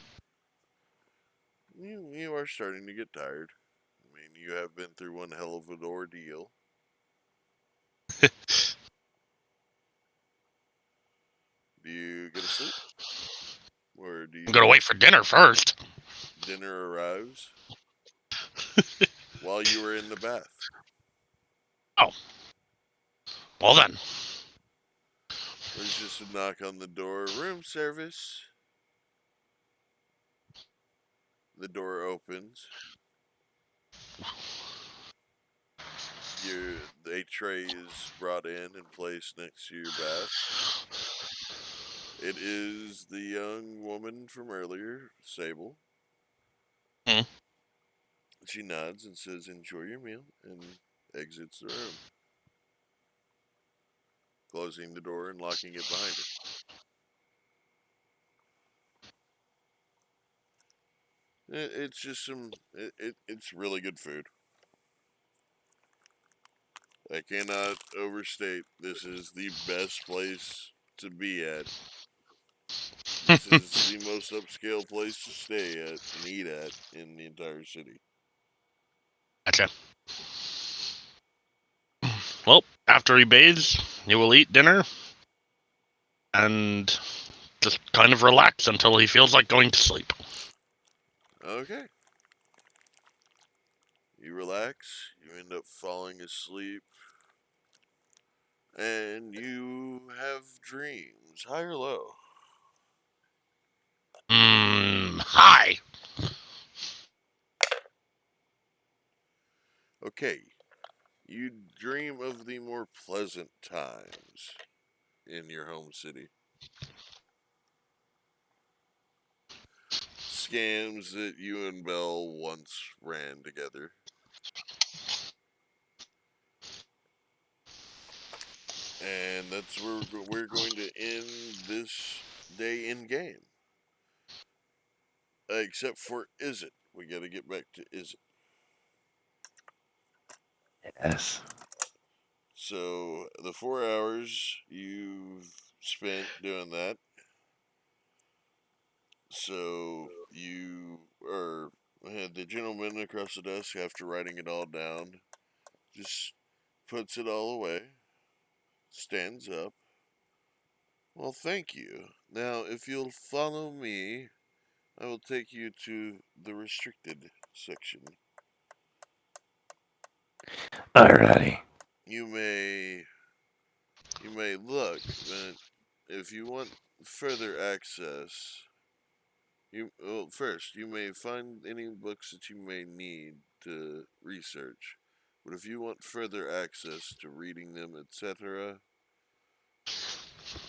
You are starting to get tired. I mean, you have been through one hell of an ordeal. Do you go to sleep? Or do you I'm gonna wait for dinner first. dinner arrives while you were in the bath? Well then. There's just a knock on the door. Room service. The door opens. A tray is brought in and placed next to your bath. It is the young woman from earlier, Sable. Hmm. She nods and says, "Enjoy your meal," and exits the room, closing the door and locking it behind her. It's just it's really good food. I cannot overstate, this is the best place to be at. This is the most upscale place to stay at and eat at in the entire city. Gotcha. Well, after he bathes, you will eat dinner and just kind of relax until he feels like going to sleep. Okay. You relax, you end up falling asleep, and you have dreams. High or low? Hi. Okay. You dream of the more pleasant times in your home city. Scams that you and Belle once ran together. And that's where we're going to end this day in game. Except for Is It. We got to get back to Is It. Yes. So the 4 hours you've spent doing that. So you are the gentleman across the desk, after writing it all down, just puts it all away, stands up. Well, thank you. Now, if you'll follow me, I will take you to the restricted section. Alrighty. You may look, but if you want further access, first you may find any books that you may need to research. But if you want further access to reading them, etc.,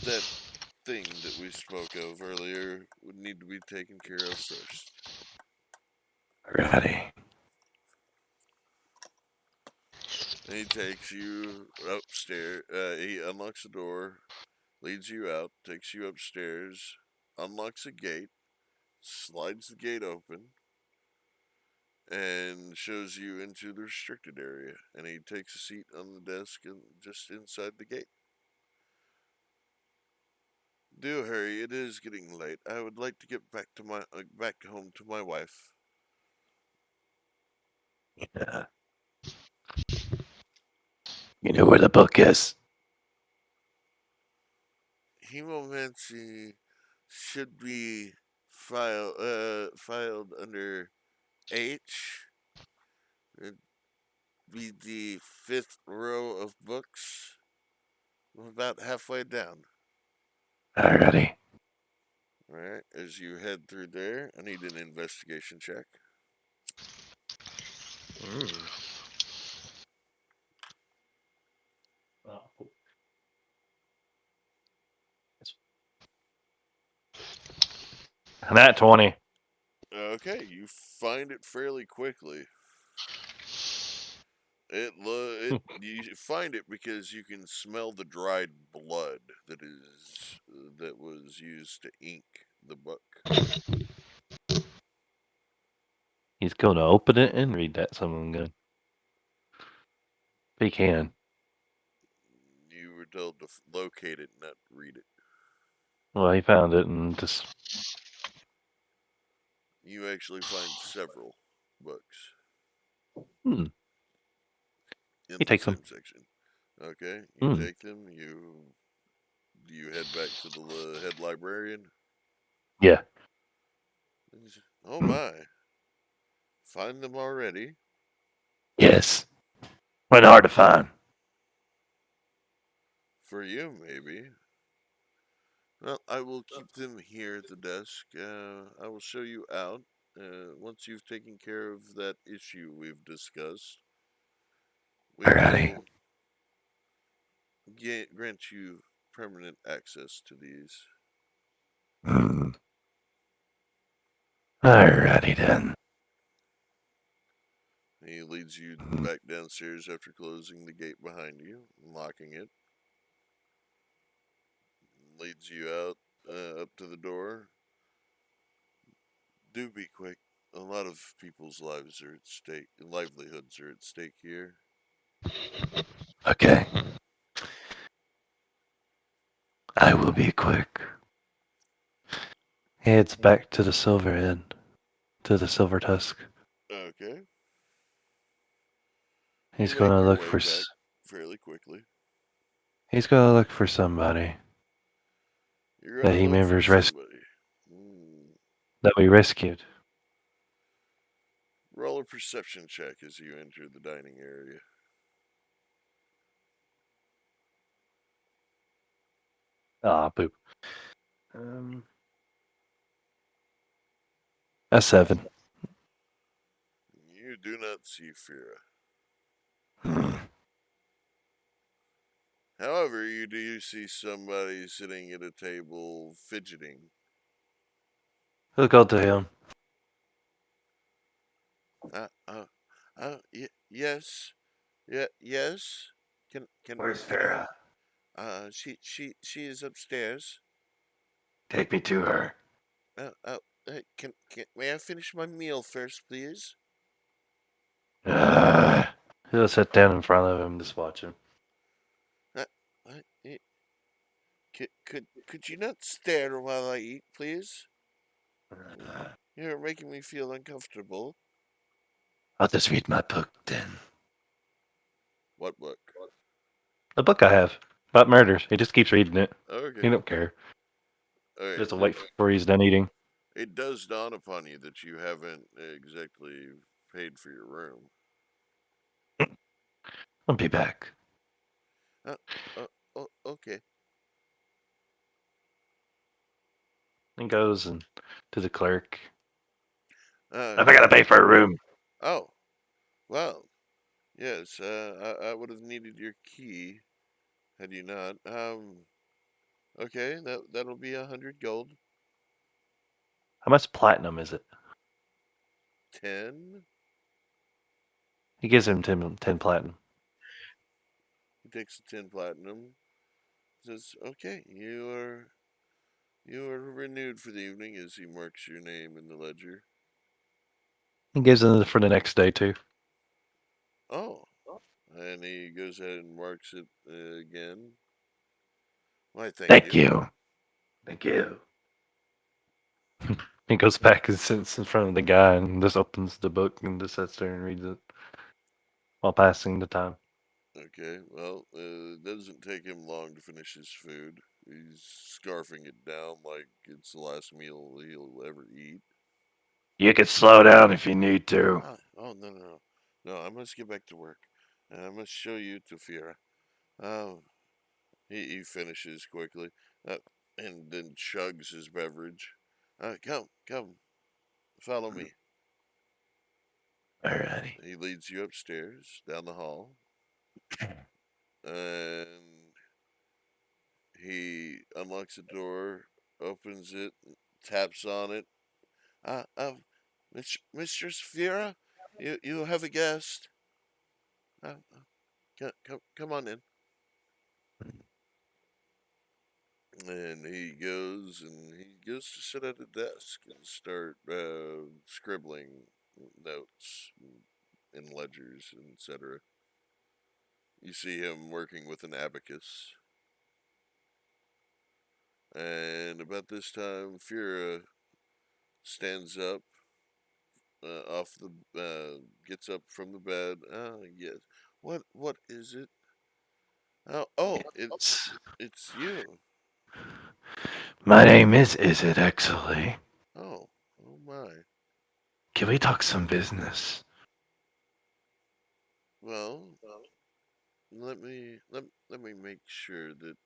that thing that we spoke of earlier would need to be taken care of first. Alrighty. And he takes you upstairs. He unlocks the door, leads you out, takes you upstairs, unlocks a gate, slides the gate open, and shows you into the restricted area. And he takes a seat on the desk and just inside the gate. Do hurry, it is getting late. I would like to get back to back home to my wife. Yeah. You know where the book is? Hemomancy should be filed under H. It'd be the 5th row of books. I'm about halfway down. Alrighty. Alright, as you head through there, I need an investigation check. That 20. Okay, you find it fairly quickly. You find it because you can smell the dried blood that was used to ink the book. He's going to open it and read that something good. If he can. You were told to locate it, not read it. Well, he found it and just. You actually find several books Hmm. in He the takes them. same section. Okay, you Hmm. take them. Do you head back to the head librarian? Yeah. Oh my! Find them already? Yes. Went hard to find. For you, maybe. Well, I will keep them here at the desk. I will show you out once you've taken care of that issue we've discussed. We Alrighty. will grant you permanent access to these. Hmm. Alrighty then. He leads you back downstairs after closing the gate behind you and locking it. Leads you out up to the door. Do be quick. A lot of people's lives are at stake. Livelihoods are at stake here. Okay. I will be quick. He heads back to the Silver Inn. To the Silver Tusk. Okay. He's You going make to your look way for. back fairly quickly. He's going to look for somebody You're that gonna he look for remembers somebody. that we rescued. Roll a perception check as you enter the dining area. Ah, poop. A 7. You do not see Fira. Hmm. However, you do see somebody sitting at a table fidgeting. He'll go to him. Yes. Yes. Can Where's can I? Farah? She is upstairs. Take me to her. May I finish my meal first, please? He'll sit down in front of him, just watch him. Could you not stare while I eat, please? You're making me feel uncomfortable. I'll just read my book then. What book? The book I have about murders. He just keeps reading it. Okay. He don't care. All Just to right. wait before he's done eating. It does dawn upon you that you haven't exactly paid for your room. I'll be back. Okay. He goes and to the clerk. I I gotta pay for a room. Oh, well, yes. I would have needed your key had you not. Okay. That'll be 100 gold. How much platinum is it? 10. He gives him 10 platinum. He takes the 10 platinum. Says, "Okay, you are renewed for the evening," as he marks your name in the ledger. He gives him for the next day too. Oh, and he goes ahead and marks it again. Why, thank you. Thank you. He goes back and sits in front of the guy and just opens the book and just sits there and reads it while passing the time. Okay, well, it doesn't take him long to finish his food. He's scarfing it down like it's the last meal he'll ever eat. You can slow down if you need to. Oh, no. No, I must get back to work. And I must show you to Fira. He finishes quickly and then chugs his beverage. Come, follow me. Alrighty. He leads you upstairs, down the hall. And he unlocks the door, opens it, taps on it. Mistress Fira, you have a guest. Come on in. And he goes to sit at a desk and start scribbling notes and ledgers, etc. You see him working with an abacus. And about this time, Fira stands up, gets up from the bed. Yes. What is it? It's you. My name is it actually? Oh my. Can we talk some business? Well, let me make sure that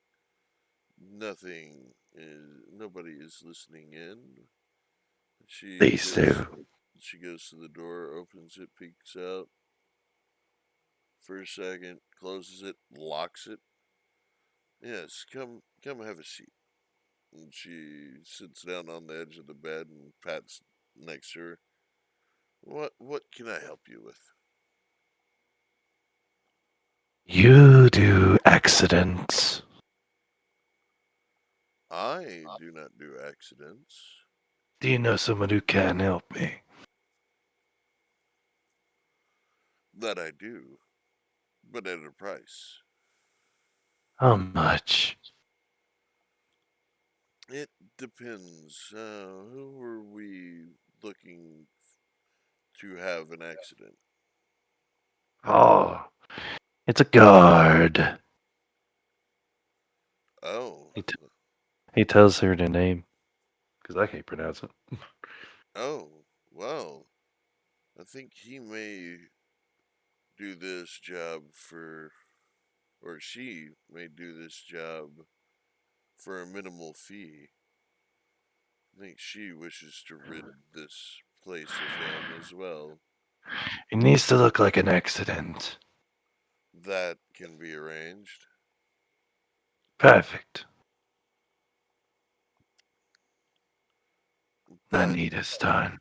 nobody is listening in. Please do. She goes to the door, opens it, peeks out for a second, closes it, locks it. Yes, come have a seat. And she sits down on the edge of the bed and pats next to her. What can I help you with? You do accidents. I do not do accidents. Do you know someone who can help me? That I do, but at a price. How much? It depends. Who are we looking to have an accident? Oh, it's a guard. Oh, He tells her the name, because I can't pronounce it. oh, well, I think he may do this job or she may do this job for a minimal fee. I think she wishes to rid this place of him as well. It needs to look like an accident. That can be arranged. Perfect. I But need his time.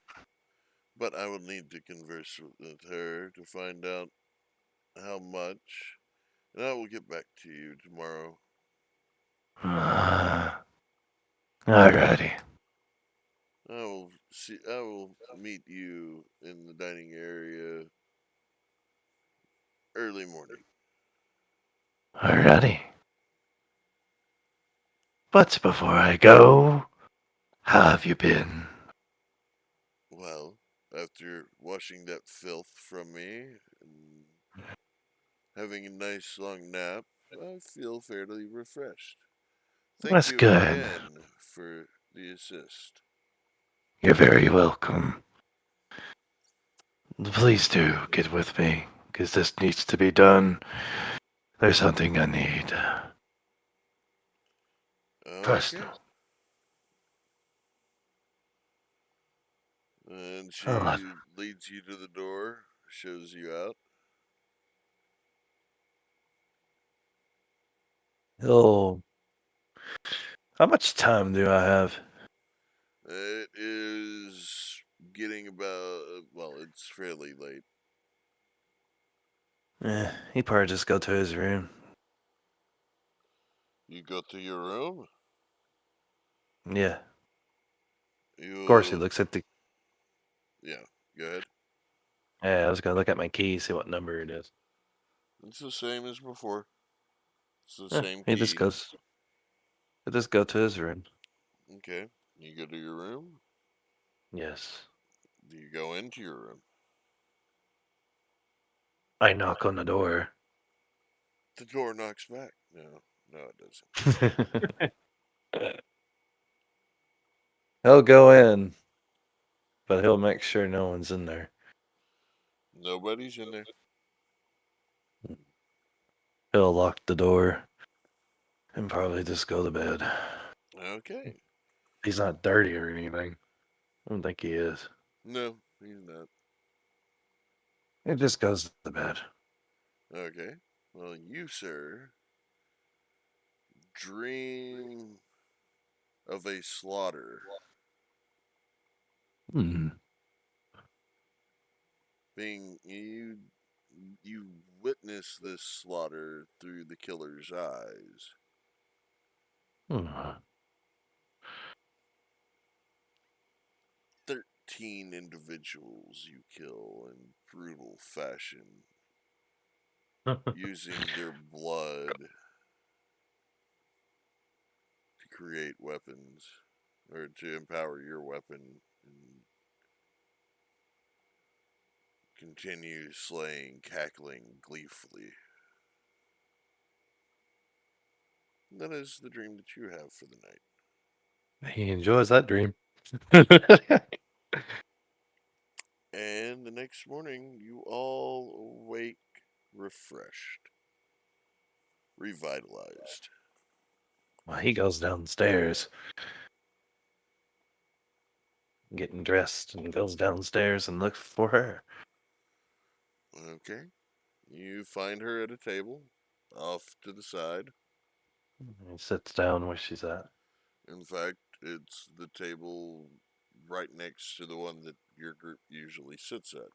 but I will need to converse with her to find out how much, and I will get back to you tomorrow. Alrighty. I will meet you in the dining area early morning. Alrighty. But before I go, how have you been? Well, after washing that filth from me and having a nice long nap, I feel fairly refreshed. Thank That's you good. again for the assist. You're very welcome. Please do get with me, because this needs to be done. There's something I need. First, Okay. And she Oh. leads you to the door, shows you out. Oh, how much time do I have? It is getting well, it's fairly late. He probably just go to his room. You go to your room? Yeah. You, Of course, he looks at the. yeah, go ahead. Yeah, I was gonna look at my key, see what number it is. It's the same as before. It's the same He key. just goes. He just go to his room. Okay. You go to your room? Yes. Do you go into your room? I knock on the door. The door knocks back. No, it doesn't. He'll go in, but he'll make sure no one's in there. Nobody's in there. He'll lock the door and probably just go to bed. Okay. He's not dirty or anything. I don't think he is. No, he's not. He just goes to bed. Okay. Well, you, sir, dream of a slaughter. Hmm. You witness this slaughter through the killer's eyes. Hmm. 13 individuals you kill in brutal fashion, using their blood to create weapons, or to empower your weapon, and continue slaying, cackling gleefully. That is the dream that you have for the night. He enjoys that dream. And the next morning, you all awake refreshed, revitalized. Well, he goes downstairs, getting dressed, and goes downstairs and looks for her. Okay. You find her at a table, off to the side. He sits down where she's at. In fact, it's the table right next to the one that your group usually sits at.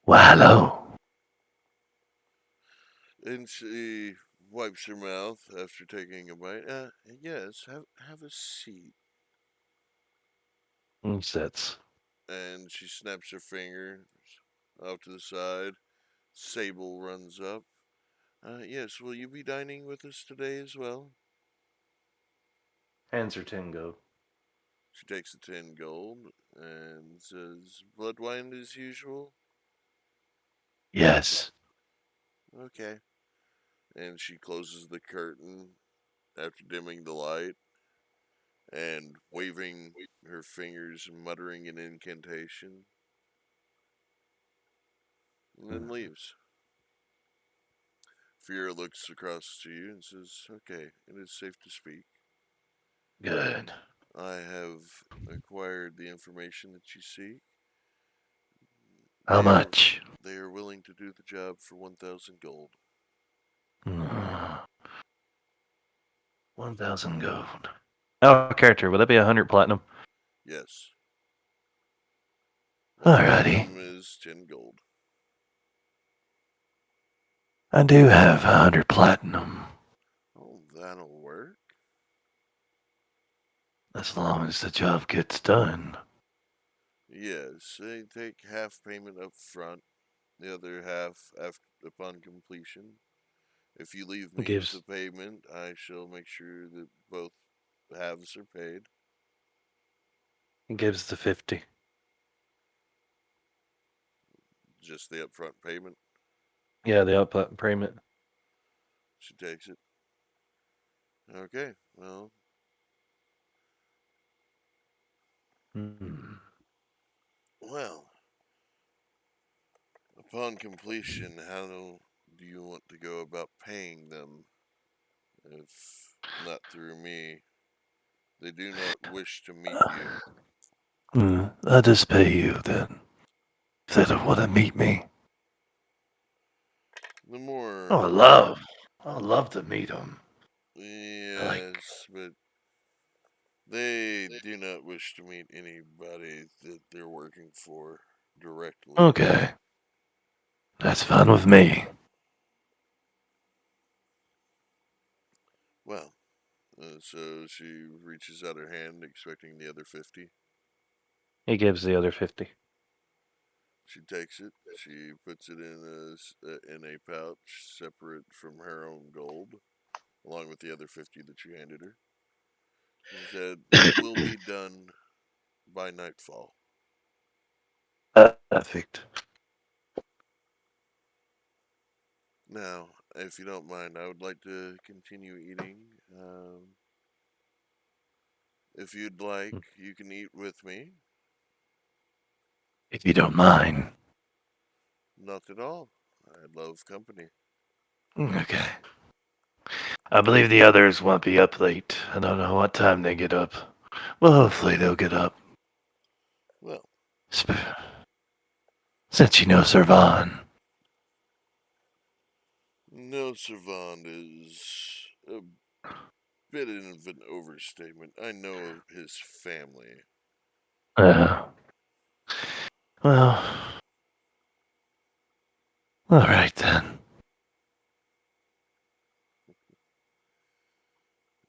Well, hello. And she wipes her mouth after taking a bite. Yes, have a seat. He sits. And she snaps her fingers off to the side. Sable runs up. Yes, will you be dining with us today as well? Hands her 10 gold. She takes the 10 gold and says, blood wine as usual? Yes. Okay. And she closes the curtain after dimming the light and waving her fingers, muttering an incantation, and then leaves. Fira looks across to you and says, okay, it is safe to speak. Good. I have acquired the information that you seek. How much? They are willing to do the job for 1,000 gold. 1,000 gold. Oh, character, would that be 100 platinum? Yes. Alrighty. Platinum is 10 gold. I do have 100 platinum. Oh, that'll work. As long as the job gets done. Yes, they take half payment up front, the other half upon completion. If you leave me with the payment, I shall make sure that both halves are paid. He gives the 50. Just the upfront payment. Yeah, the upfront payment. She takes it. Okay, well. Well, upon completion, how do you want to go about paying them? If not through me, they do not wish to meet you. I'll just pay you then. If they don't want to meet me. The more. Oh, I'd love to meet them. Yes, but they do not wish to meet anybody that they're working for directly. Okay. That's fine with me. Well, so she reaches out her hand, expecting the other 50. He gives the other 50. She takes it. She puts it in a pouch separate from her own gold, along with the other 50 that you handed her. She said, "It will be done by nightfall." Perfect. Now, if you don't mind, I would like to continue eating. If you'd like, you can eat with me. If you don't mind. Not at all. I love company. Okay. I believe the others won't be up late. I don't know what time they get up. Well, hopefully they'll get up. Well, since you know Servan. No, Servan is a bit of an overstatement. I know of his family. Well, All right then.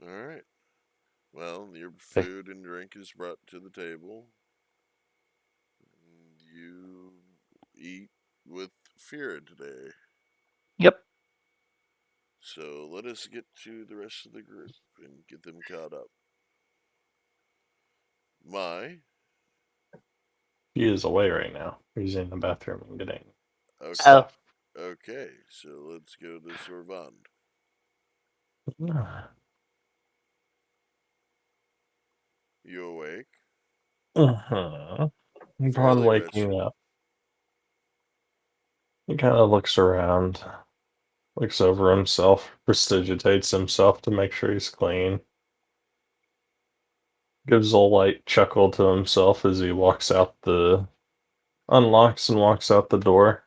All right. Well, your food and drink is brought to the table. And you eat with Fira today. Yep. So let us get to the rest of the group and get them caught up. Mai. He is away right now. He's in the bathroom and getting Okay. stuff. Okay, so let's go to Sorvand. You awake? Uh-huh. Upon Fairly waking restful. up, he kind of looks around, looks over himself, prestigitates himself to make sure he's clean. Gives a light chuckle to himself as he unlocks and walks out the door.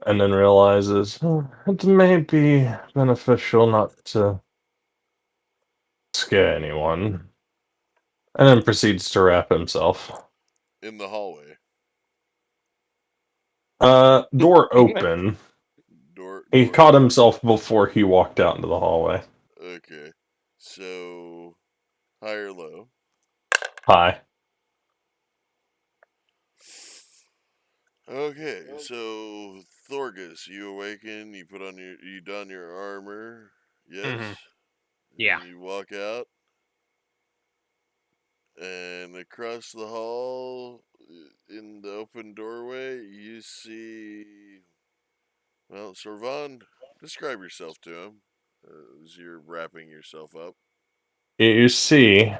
And then realizes it may be beneficial not to scare anyone. And then proceeds to wrap himself. In the hallway. Door open. He Door caught open. himself before he walked out into the hallway. Okay. So, high or low? Hi. Okay, so Thorgus, you awaken, you don your armor, yes? Yeah. And you walk out, and across the hall, in the open doorway, you see, well, Sorvand, describe yourself to him as you're wrapping yourself up. You see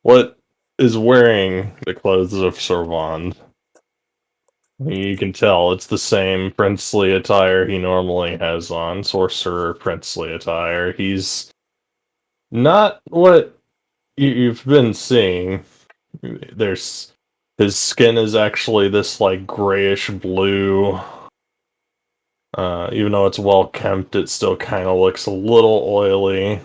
what is wearing the clothes of Sorvand. You can tell it's the same princely attire he normally has on, sorcerer princely attire. He's not what you've been seeing. There's his skin is actually this like grayish blue. Even though it's well kempt, it still kind of looks a little oily.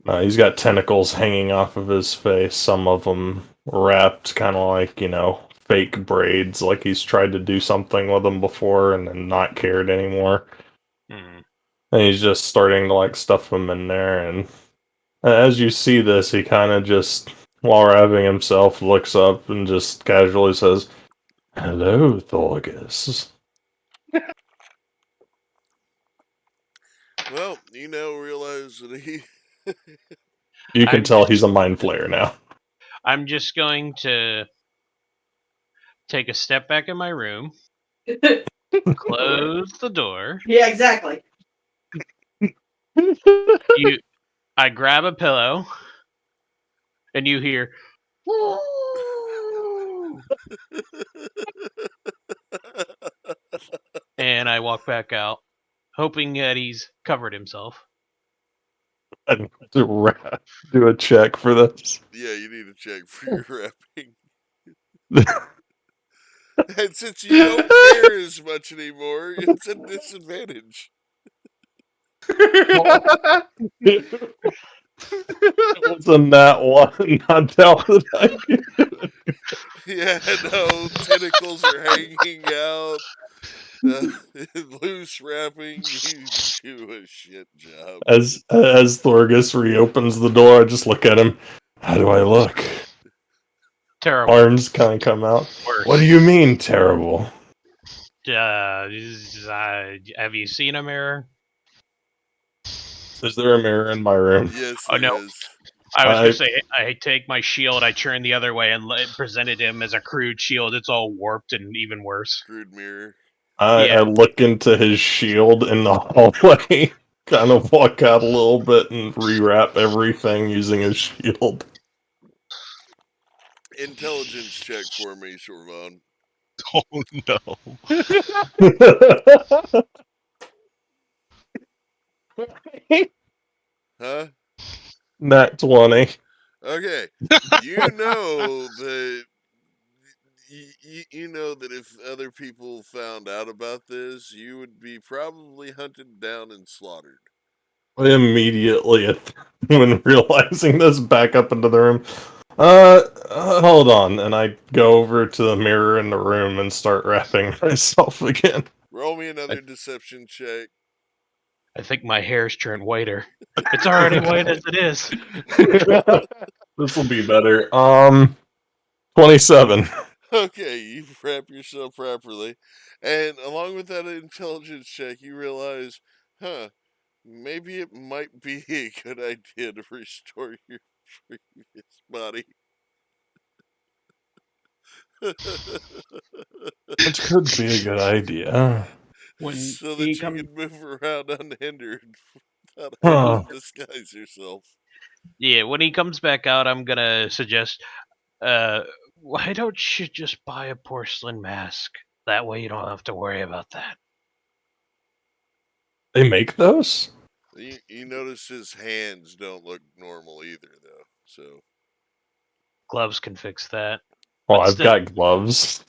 He's got tentacles hanging off of his face, some of them wrapped kind of like, fake braids, like he's tried to do something with them before and then not cared anymore. Hmm. And he's just starting to like stuff them in there. And as you see this, he kind of just, while wrapping himself, looks up and just casually says, "Hello, Thorgus." Well, you now realize that he... You can I'm tell just- he's a mind flayer now. I'm just going to take a step back in my room, close the door. Yeah, exactly. I grab a pillow, and you hear, and I walk back out, hoping that he's covered himself. I need to do a check for this. Yeah, you need to check for your wrapping. And since you don't care as much anymore, it's a disadvantage. It was a nat one. I doubt that I could. Yeah, no, tentacles are hanging out. Loose wrapping, you do a shit job. As Thorgus reopens the door, I just look at him. How do I look? Terrible. Arms kind of come out. Worse. What do you mean, terrible? Have you seen a mirror? Is there a mirror in my room? Yes, Oh, there no. is. I was gonna say, I take my shield, I turn the other way, and presented him as a crude shield. It's all warped and even worse. Crude mirror. I look into his shield in the hallway, kind of walk out a little bit and rewrap everything using his shield. Intelligence check for me, Sorvand. Oh no. Huh? Nat 20. Okay. You know that you know that if other people found out about this, you would be probably hunted down and slaughtered. I immediately, when realizing this, back up into the room. Hold on, and I go over to the mirror in the room and start wrapping myself again. Roll me another deception check. I think my hair's turned whiter. It's already white as it is. This will be better. 27. Okay, you wrap yourself properly, and along with that intelligence check, you realize, maybe it might be a good idea to restore your previous body. It could be a good idea. When so he that you comes, can move around unhindered without Huh. having to disguise yourself. yeah, when he comes back out, I'm gonna suggest, why don't you just buy a porcelain mask? That way you don't have to worry about that. They make those? You notice his hands don't look normal either, though. So Gloves can fix that. Well, But I've still- got gloves.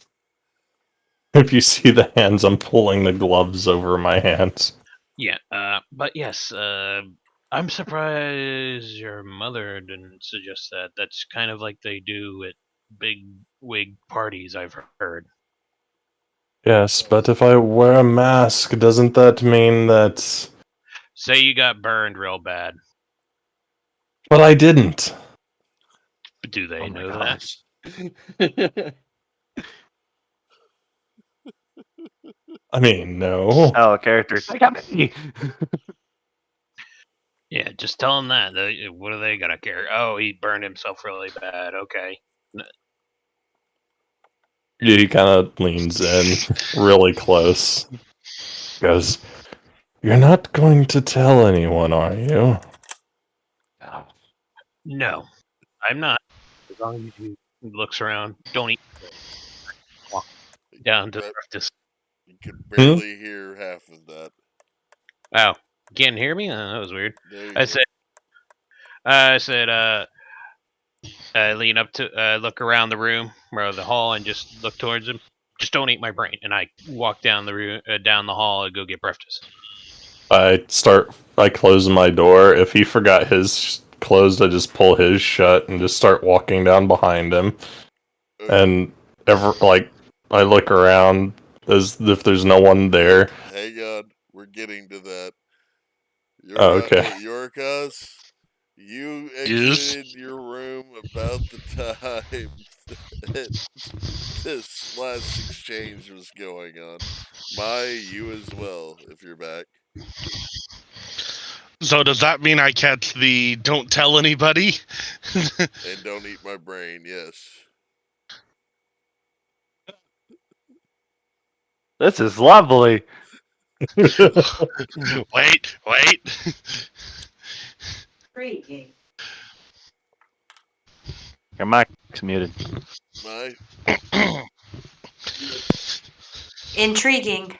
If you see the hands, I'm pulling the gloves over my hands. Yeah, but yes, I'm surprised your mother didn't suggest that. That's kind of like they do at big wig parties, I've heard. Yes, but if I wear a mask, doesn't that mean that... Say you got burned real bad. But I didn't. Do they Oh my know that? gosh. I mean, no. Oh, characters. I got me. Yeah, just tell them that. What are they gonna care? Oh, he burned himself really bad. Okay. He kind of leans in really close. Goes, "You're not going to tell anyone, are you?" No, I'm not. As long as he looks around, don't eat. Walk down to the breakfast. you could barely hear half of that. Oh, you can't hear me? That was weird. There you I go. said, lean up to, look around the room or the hall and just look towards him. Just don't eat my brain. And I walk down the room, down the hall and go get breakfast. I close my door. If he forgot his closed, I just pull his shut and just start walking down behind him. And I look around as if there's no one there. Hang on, we're getting to that. Okay. Yorkas, you Yes? exited your room about the time that this last exchange was going on. You as well, if you're back. So does that mean I catch the don't tell anybody? And don't eat my brain, yes. This is lovely. Wait. Freaking. Your mic's muted. My Intriguing.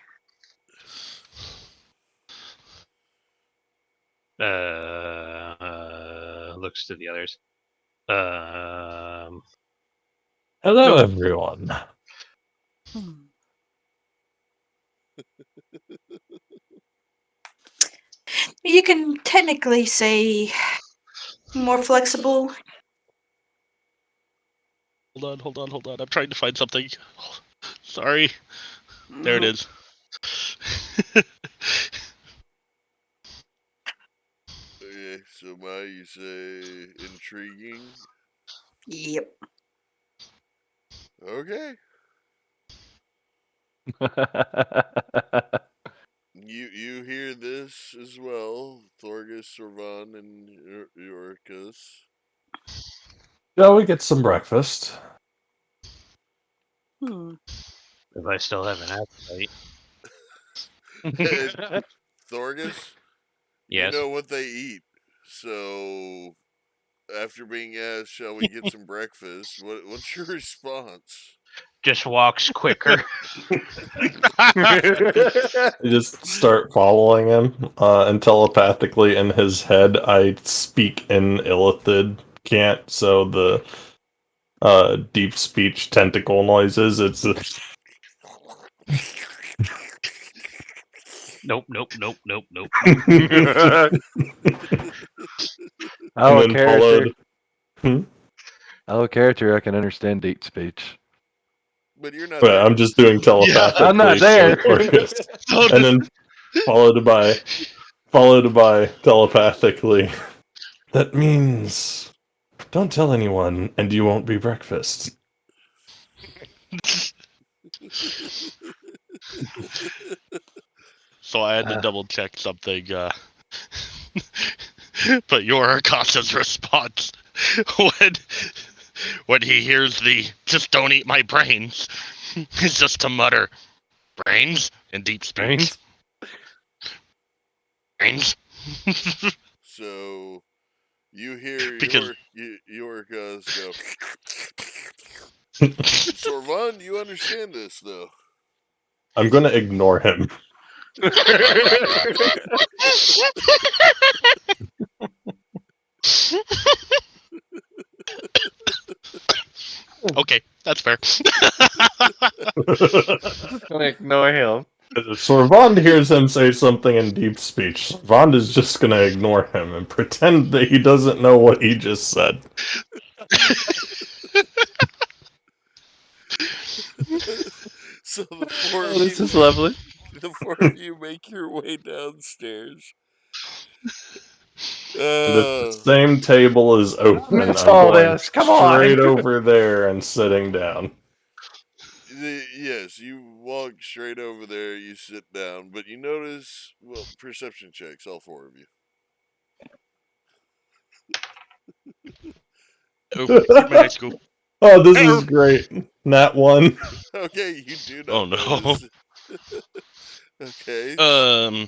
Looks to the others. Hello, everyone. You can technically say more flexible. Hold on. I'm trying to find something. Sorry. There it is. okay, so you say intriguing. Yep. Okay. You hear this as well, Thorgus, Sorvan, and Yorkas. Shall we get some breakfast? If I still have an appetite. Thorgus, Yes. you know what they eat. So, after being asked, shall we get some breakfast? What's your response? Just walks quicker. I just start following him, and telepathically in his head, I speak in Illithid cant, so the deep speech tentacle noises. It's Nope. Oh, and then character. followed. Oh, character, I can understand date speech. But you're not But there. I'm just doing telepathically. I'm not there. to Orcus. So And then followed by telepathically. That means don't tell anyone, and you won't be breakfast. So I had to double check something. But your Akasa's response when he hears the "just don't eat my brains" is just to mutter "brains" in deep speech. Brains. So you hear Because- your go. Sorvon, you understand this though. I'm gonna ignore him. Okay, that's fair. Ignore him. If Sorvond hears him say something in deep speech, Sorvond is just gonna ignore him and pretend that he doesn't know what he just said. So the four of This you, is lovely. the four of you make your way downstairs. The same table is open. Miss I'm all going this, come on. straight over there and sitting down. Yes, you walk straight over there, you sit down, but you notice, perception checks, all four of you. Oh, keep my high school. Oh, this is great. Nat 1. Okay, you do not Oh, no. notice. Okay. Oh,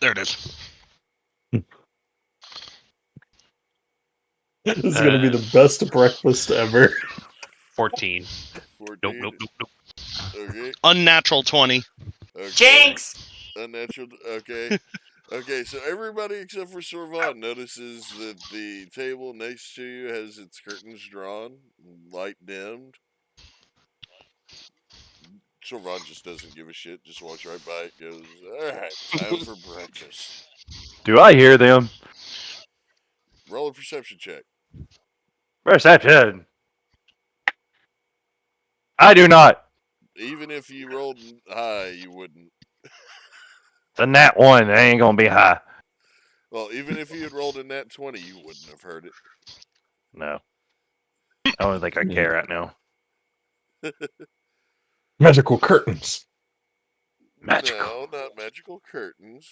there it is. This is gonna be the best breakfast ever. 14. 14. Nope. Okay. Unnatural 20. Okay. Jinx! Unnatural. Okay. Okay, so everybody except for Sorvon notices that the table next to you has its curtains drawn, light dimmed. Sorvon just doesn't give a shit, just walks right by it, goes, alright, time for breakfast. Do I hear them? Roll a perception check. Perception. I do not. Even if you rolled high, you wouldn't. It's a nat 1. It ain't gonna be high. Well, even if you had rolled a nat 20, you wouldn't have heard it. No. I don't think I care right now. Magical curtains. Magical. No, not magical curtains.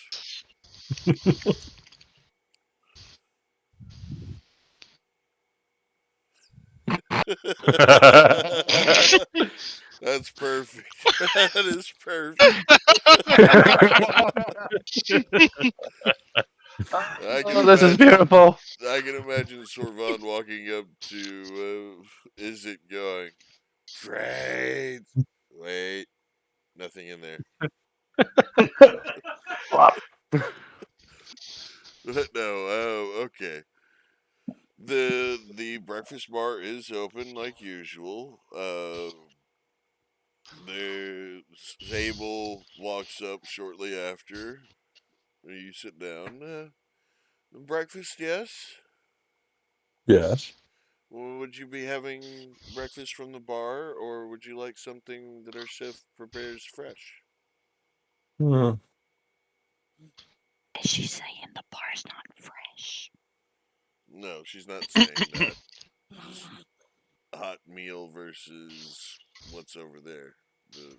That's perfect. That is perfect. This is beautiful. I can imagine Sorvon walking up to Is it going? Great. Wait. Nothing in there. No, okay. The breakfast bar is open like usual. The table walks up shortly after you sit down. Breakfast, yes? Yes. Would you be having breakfast from the bar, or would you like something that our chef prepares fresh? Hmm. Is she saying the bar's not fresh? No, she's not saying that. Hot meal versus what's over there. Could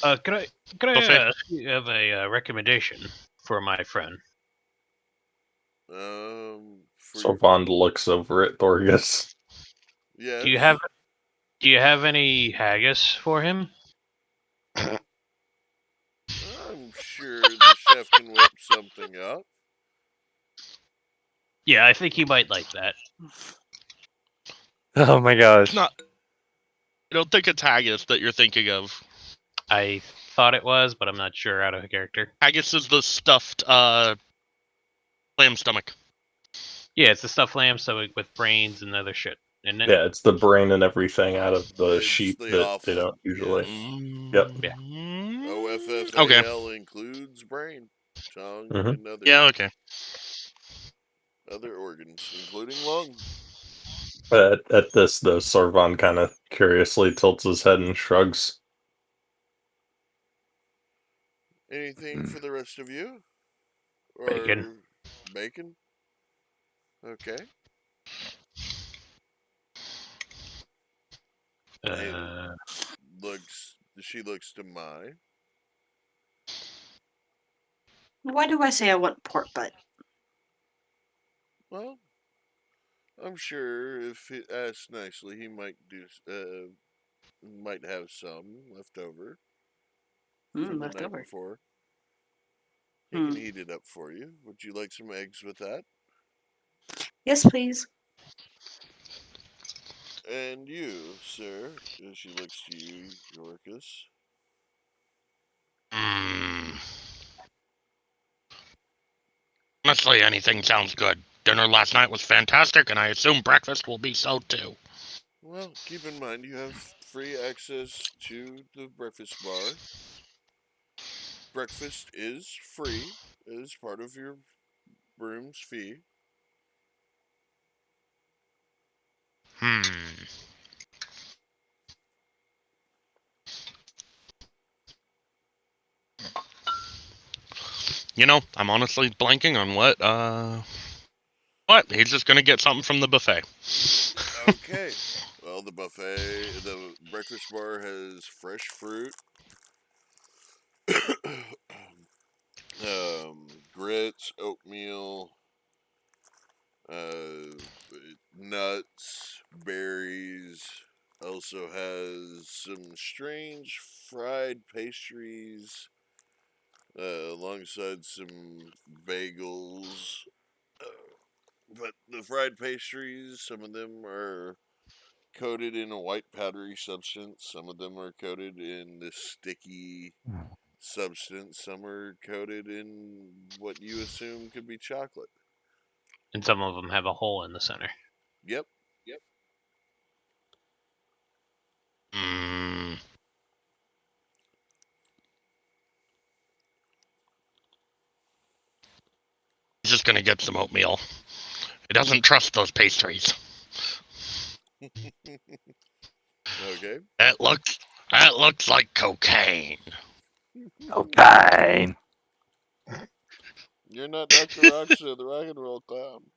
I Buffet. ask you have a recommendation for my friend? Sorvond looks over at Thorgus. Yes. Do you have any haggis for him? I'm sure the chef can whip something up. Yeah, I think he might like that. Oh my gosh. I don't think it's haggis that you're thinking of. I thought it was, but I'm not sure out of character. Haggis is the stuffed lamb stomach. Yeah, it's the stuffed lamb stomach with brains and other shit. Isn't it? Yeah, it's the brain and everything out of the It's sheep the that offal, they don't usually. yes. Yep. OFFAL includes brain, tongue, Mhm. and other. Yeah, okay. other organs, including lung. At this, though, Sorvan kind of curiously tilts his head and shrugs. Anything for the rest of you? Or Bacon. Bacon? Okay. She looks to Mai. Why do I say I want pork butt? Well, I'm sure if he asks nicely, he might might have some left over from the Left night over. before. He can heat it up for you. Would you like some eggs with that? Yes, please. And you, sir, as she looks to you, Yorkus. Honestly, anything sounds good. Dinner last night was fantastic, and I assume breakfast will be so too. Well, keep in mind you have free access to the breakfast bar. Breakfast is free. It is part of your room's fee. You know, I'm honestly blanking on what? He's just gonna get something from the buffet. Okay. Well, the breakfast bar has fresh fruit, grits, oatmeal, nuts, berries. Also has some strange fried pastries, alongside some bagels. But the fried pastries, some of them are coated in a white powdery substance. Some of them are coated in this sticky substance. Some are coated in what you assume could be chocolate. And some of them have a hole in the center. Yep. He's just gonna get some oatmeal. He doesn't trust those pastries. Okay. That looks like cocaine. Okay. You're not Dr. Rockstar, the rock and roll clown.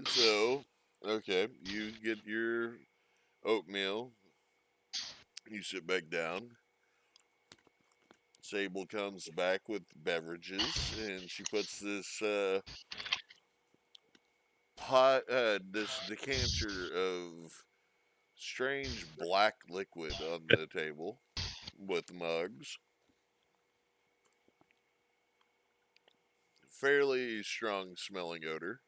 So, okay, you get your oatmeal. You sit back down. Sable comes back with beverages, and she puts this this decanter of strange black liquid on the table with mugs. Fairly strong smelling odor.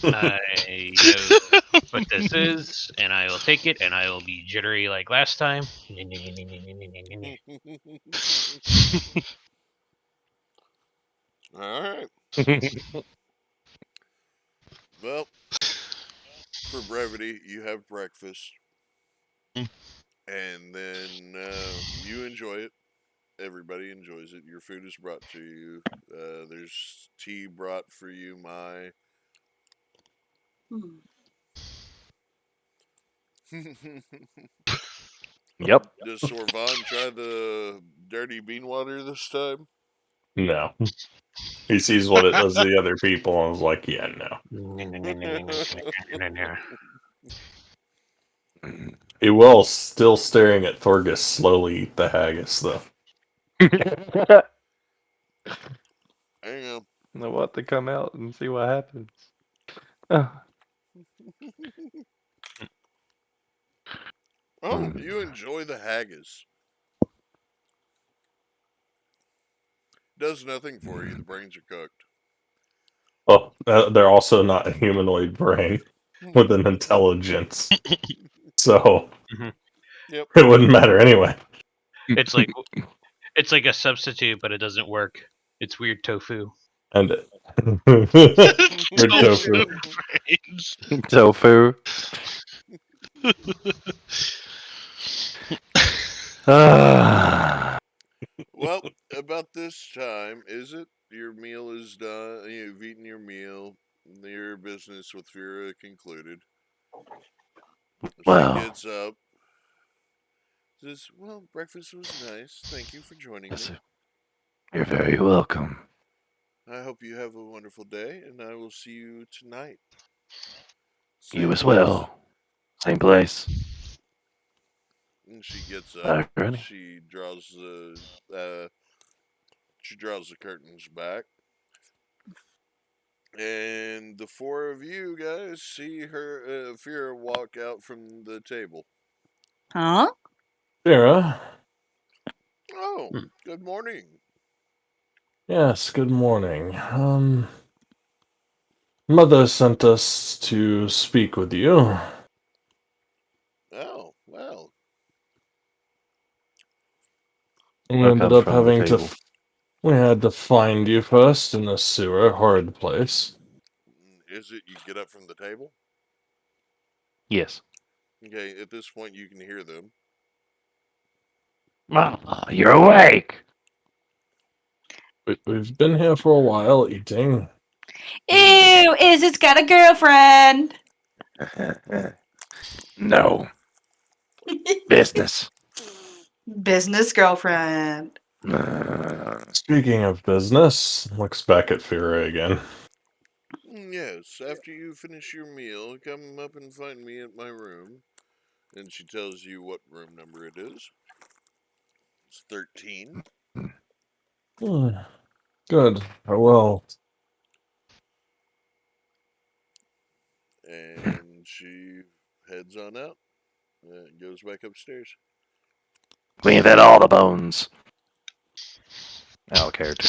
I know what this is, and I will take it, and I will be jittery like last time. Alright. Well, for brevity, you have breakfast. And then you enjoy it. Everybody enjoys it. Your food is brought to you. There's tea brought for you, Mai. Yep. Does Sorvan try the dirty bean water this time? No. He sees what it does to the other people and is like, yeah, no. He will, still staring at Thorgus, slowly eat the haggis, though. Hang on. I want to come out and see what happens. Oh, you enjoy the haggis. Does nothing for you. The brains are cooked. Well, they're also not a humanoid brain with an intelligence. So, Yep. It wouldn't matter anyway. It's like a substitute, but it doesn't work. It's weird tofu. And Or tofu. brains. Tofu. Ah. Well, about this time, is it? Your meal is done. You've eaten your meal. Your business with Vera concluded. Well. She gets up. Says, "Well, breakfast was nice. Thank you for joining me. You're very welcome. I hope you have a wonderful day, and I will see you tonight. You Same as place." well. Same place. And she gets up. Alrighty. She draws the curtains back. And the four of you guys see her, Fira, walk out from the table. Huh? Vera, Oh, good morning. yes, good morning. Mother sent us to speak with you. Oh, well. We Look ended up up from the having to. table. We had to find you first in the sewer, horrid place. Is it you get up from the table? Yes. Okay, at this point you can hear them. Ah, you're awake. We've been here for a while eating. Ew, Izzy's got a girlfriend. No. Business. Business girlfriend. Speaking of business, looks back at Fira again. Yes, after you finish your meal, come up and find me at my room. And she tells you what room number it is. It's 13. Good. Well, And she heads on out. Goes back upstairs. We've had all the bones. Out of character.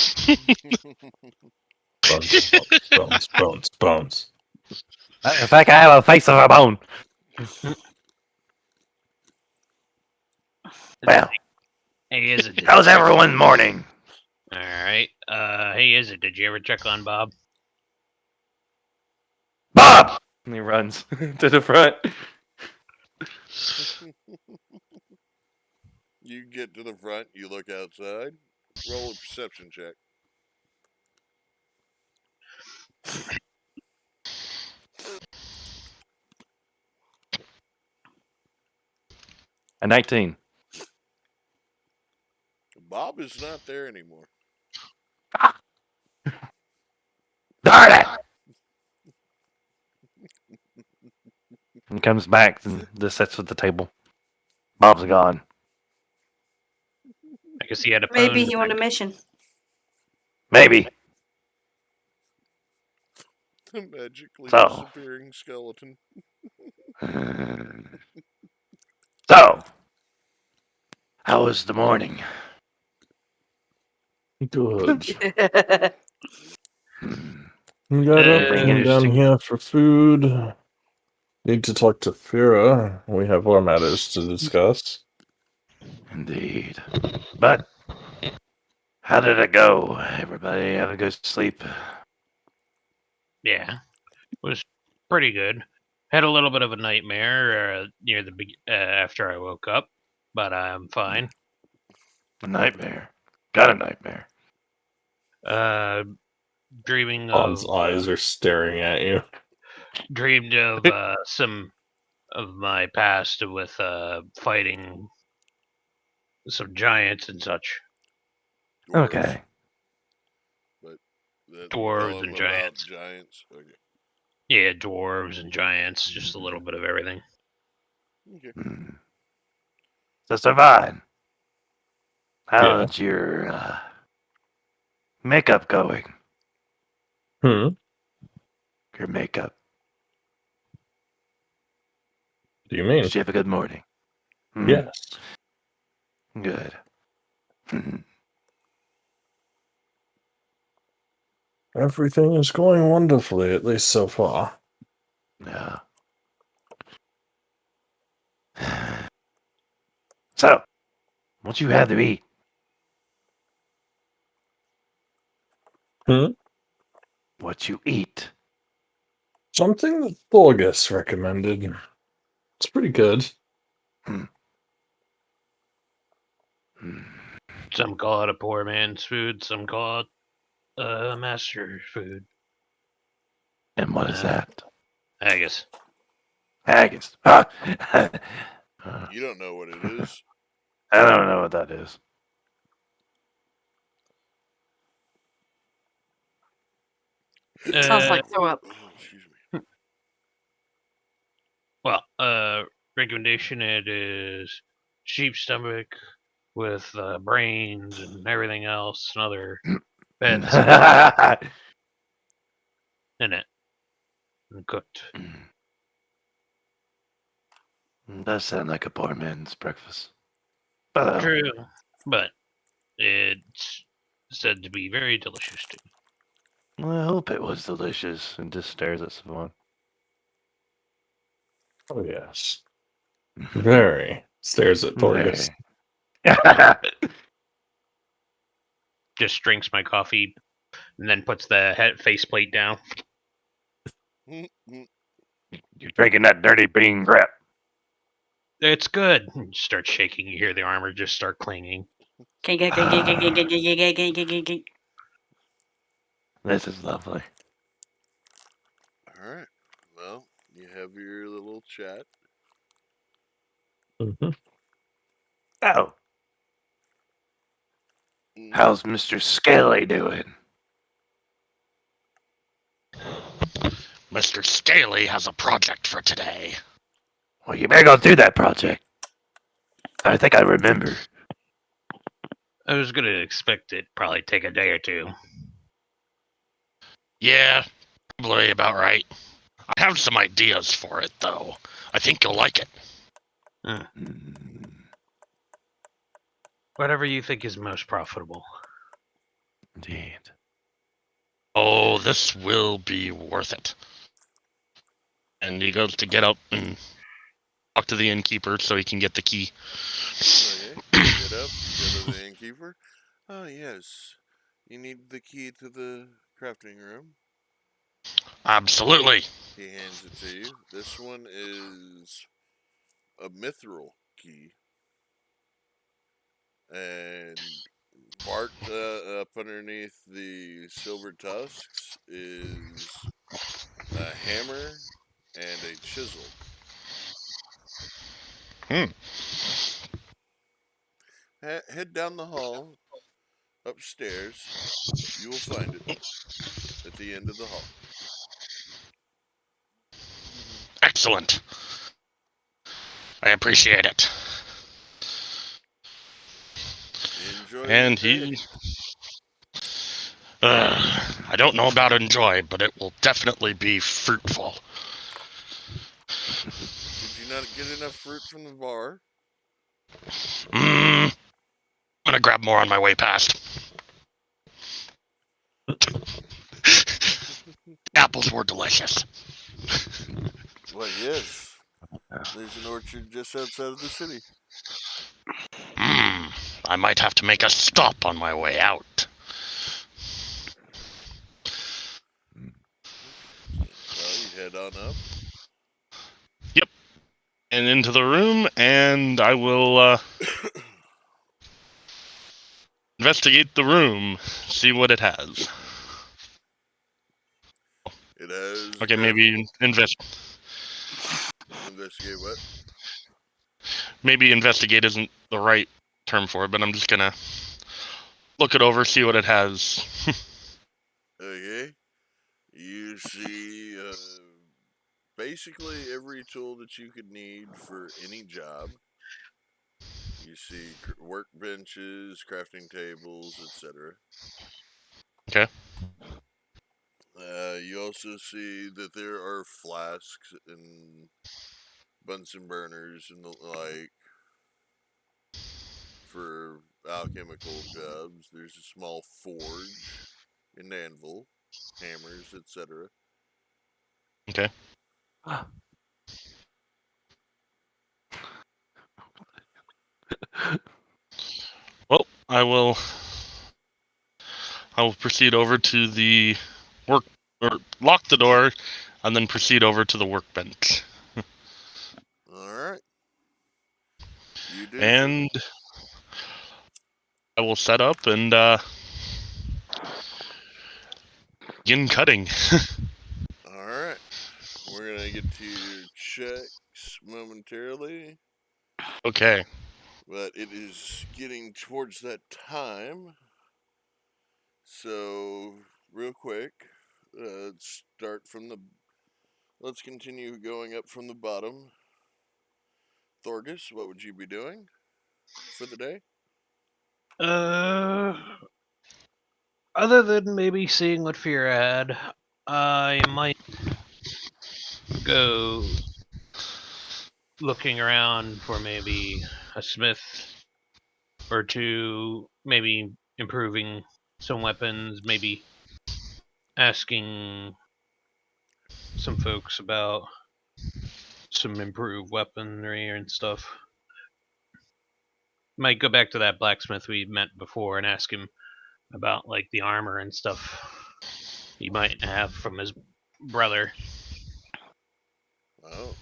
bones. Matter of fact, I have a face of a bone. Well, Hey, is it? how's everyone's morning? All right. Hey, is it? Did you ever check on Bob? Bob! And he runs to the front. You get to the front, you look outside, roll a perception check. A 19. Bob is not there anymore. Darn it! And comes back and just sits at the table. Bob's gone. I guess he had a phone. Maybe he won a mission. Maybe. A magically So. disappearing skeleton. So, how was the morning? Good. Hmm. We got up, Anything came down interesting? here for food. Need to talk to Fira. We have our matters to discuss. Indeed. But, how did it go? Everybody have a good sleep? Yeah, was pretty good. Had a little bit of a nightmare near the after I woke up, but I'm fine. A nightmare. Got a nightmare. Dreaming On's of eyes are staring at you. dreamed of some of my past with fighting some giants and such. Dwarves. Okay. But that Dwarves tell and him giants. About giants. Okay. Yeah, dwarves and giants, just a little bit of everything. Okay. Hmm. So, Savine, how's your makeup going? Hmm. Your makeup. What do you mean? Did you have a good morning? Hmm? Yes. Good. Hmm. Everything is going wonderfully, at least so far. Yeah. So, what you had to eat? Hmm? what you eat. Something that Bulgus recommended. It's pretty good. Hmm. Some call it a poor man's food. Some call it master food. And what is that? Haggis. Haggis. Huh? You don't know what it is. I don't know what that is. Sounds like throw up. Oh, excuse me. Well, recommendation, it is sheep stomach with brains and everything else and other bad stuff in it and cooked. Does sound like a poor man's breakfast. But True, but it's said to be very delicious too. I hope it was delicious. And just stares at Savon. Oh, yes. Very. Stares at Bulgus. Just drinks my coffee and then puts the faceplate down. You're drinking that dirty bean crap. It's good. Start shaking. You hear the armor just start clanging. This is lovely. All right. Well, you have your little chat. Mhm. Oh, how's Mr. Scaly doing? Mr. Scaly has a project for today. Well, you better go do that project. I think I remember. I was gonna expect it probably take a day or two. Yeah, probably about right. I have some ideas for it, though. I think you'll like it. Whatever you think is most profitable. Indeed. Oh, this will be worth it. And he goes to get up and talk to the innkeeper so he can get the key. Okay. Get up. Go to the innkeeper. Oh, yes. You need the key to the crafting room. Absolutely. He hands it to you. This one is a mithril key. And marked up underneath the silver tusks is a hammer and a chisel. Head down the hall, upstairs. You will find it at the end of the hall. Excellent. I appreciate it. Enjoy And your day. he... I don't know about enjoy, but it will definitely be fruitful. Did you not get enough fruit from the bar? I'm gonna grab more on my way past. Apples were delicious. Why, yes. There's an orchard just outside of the city. I might have to make a stop on my way out. Well, you head on up. Yep. And into the room, and I will investigate the room, see what it has. It has. Okay, maybe investigate what? Maybe investigate isn't the right term for it, but I'm just gonna look it over, see what it has. Okay. You see basically every tool that you could need for any job. You see workbenches, crafting tables, etc. Okay. You also see that there are flasks and Bunsen burners and the like for alchemical jobs. There's a small forge, an anvil, hammers, etc. Okay. Well, I will proceed over to the or lock the door, and then proceed over to the workbench. All right. You do. so. And I will set up and begin cutting. All right. We're gonna get to your checks momentarily, Okay. but it is getting towards that time. So, real quick, start from the. Let's continue going up from the bottom. Thorgus, what would you be doing for the day? Other than maybe seeing what Fear had, I might go looking around for maybe a smith or two, maybe improving some weapons, maybe asking some folks about some improved weaponry and stuff. Might go back to that blacksmith we met before and ask him about like the armor and stuff he might have from his brother. Oh.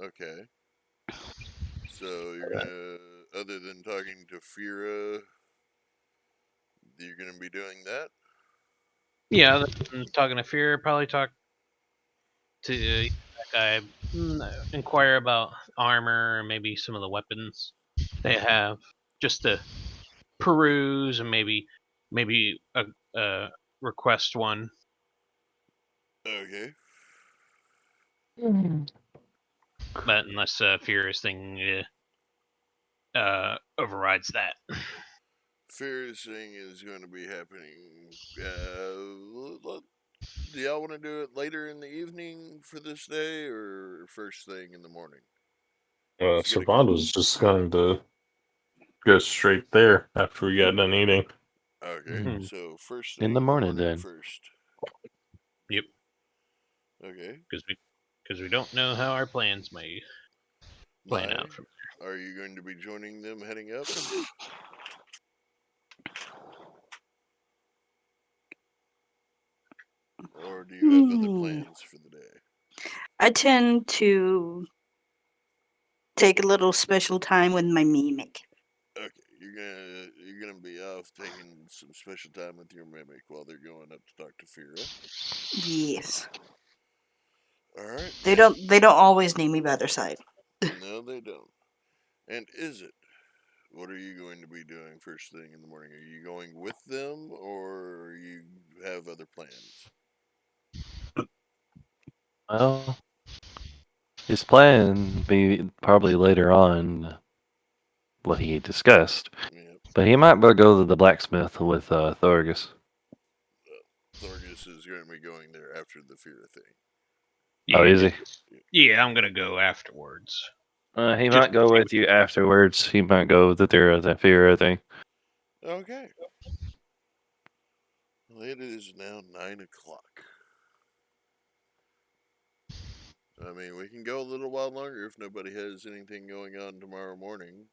Okay. So you're gonna, other than talking to Fira, you're gonna be doing that? Yeah, talking to Fear, probably talk to that guy, inquire about armor, maybe some of the weapons they have, just to peruse and maybe a request one. Okay. But unless Fear's thing overrides that. Fira's thing is going to be happening. Do y'all want to do it later in the evening for this day or first thing in the morning? Just get a- Servant was just going to go straight there after we got done eating. Okay, Hmm. so first thing In the morning, then. first. Yep, Okay. because we don't know how our plans may plan Mai, out from are you going to be joining them heading up? Or do you have other plans for the day? I tend to take a little special time with my mimic. Okay, you're gonna be off taking some special time with your mimic while they're going up to talk to Fira. Yes. All right. They don't always need me by their side. No, they don't. And is it? What are you going to be doing first thing in the morning? Are you going with them, or you have other plans? Well, his plan be probably later on what he discussed, Yep. but he might go to the blacksmith with Thorgus. Thorgus is going to be going there after the Fira thing. Oh, is he? Yeah, I'm gonna go afterwards. He Just might go with you afterwards. He might go with the Fira thing. Okay. Well, it is now 9 o'clock. I mean, we can go a little while longer if nobody has anything going on tomorrow morning.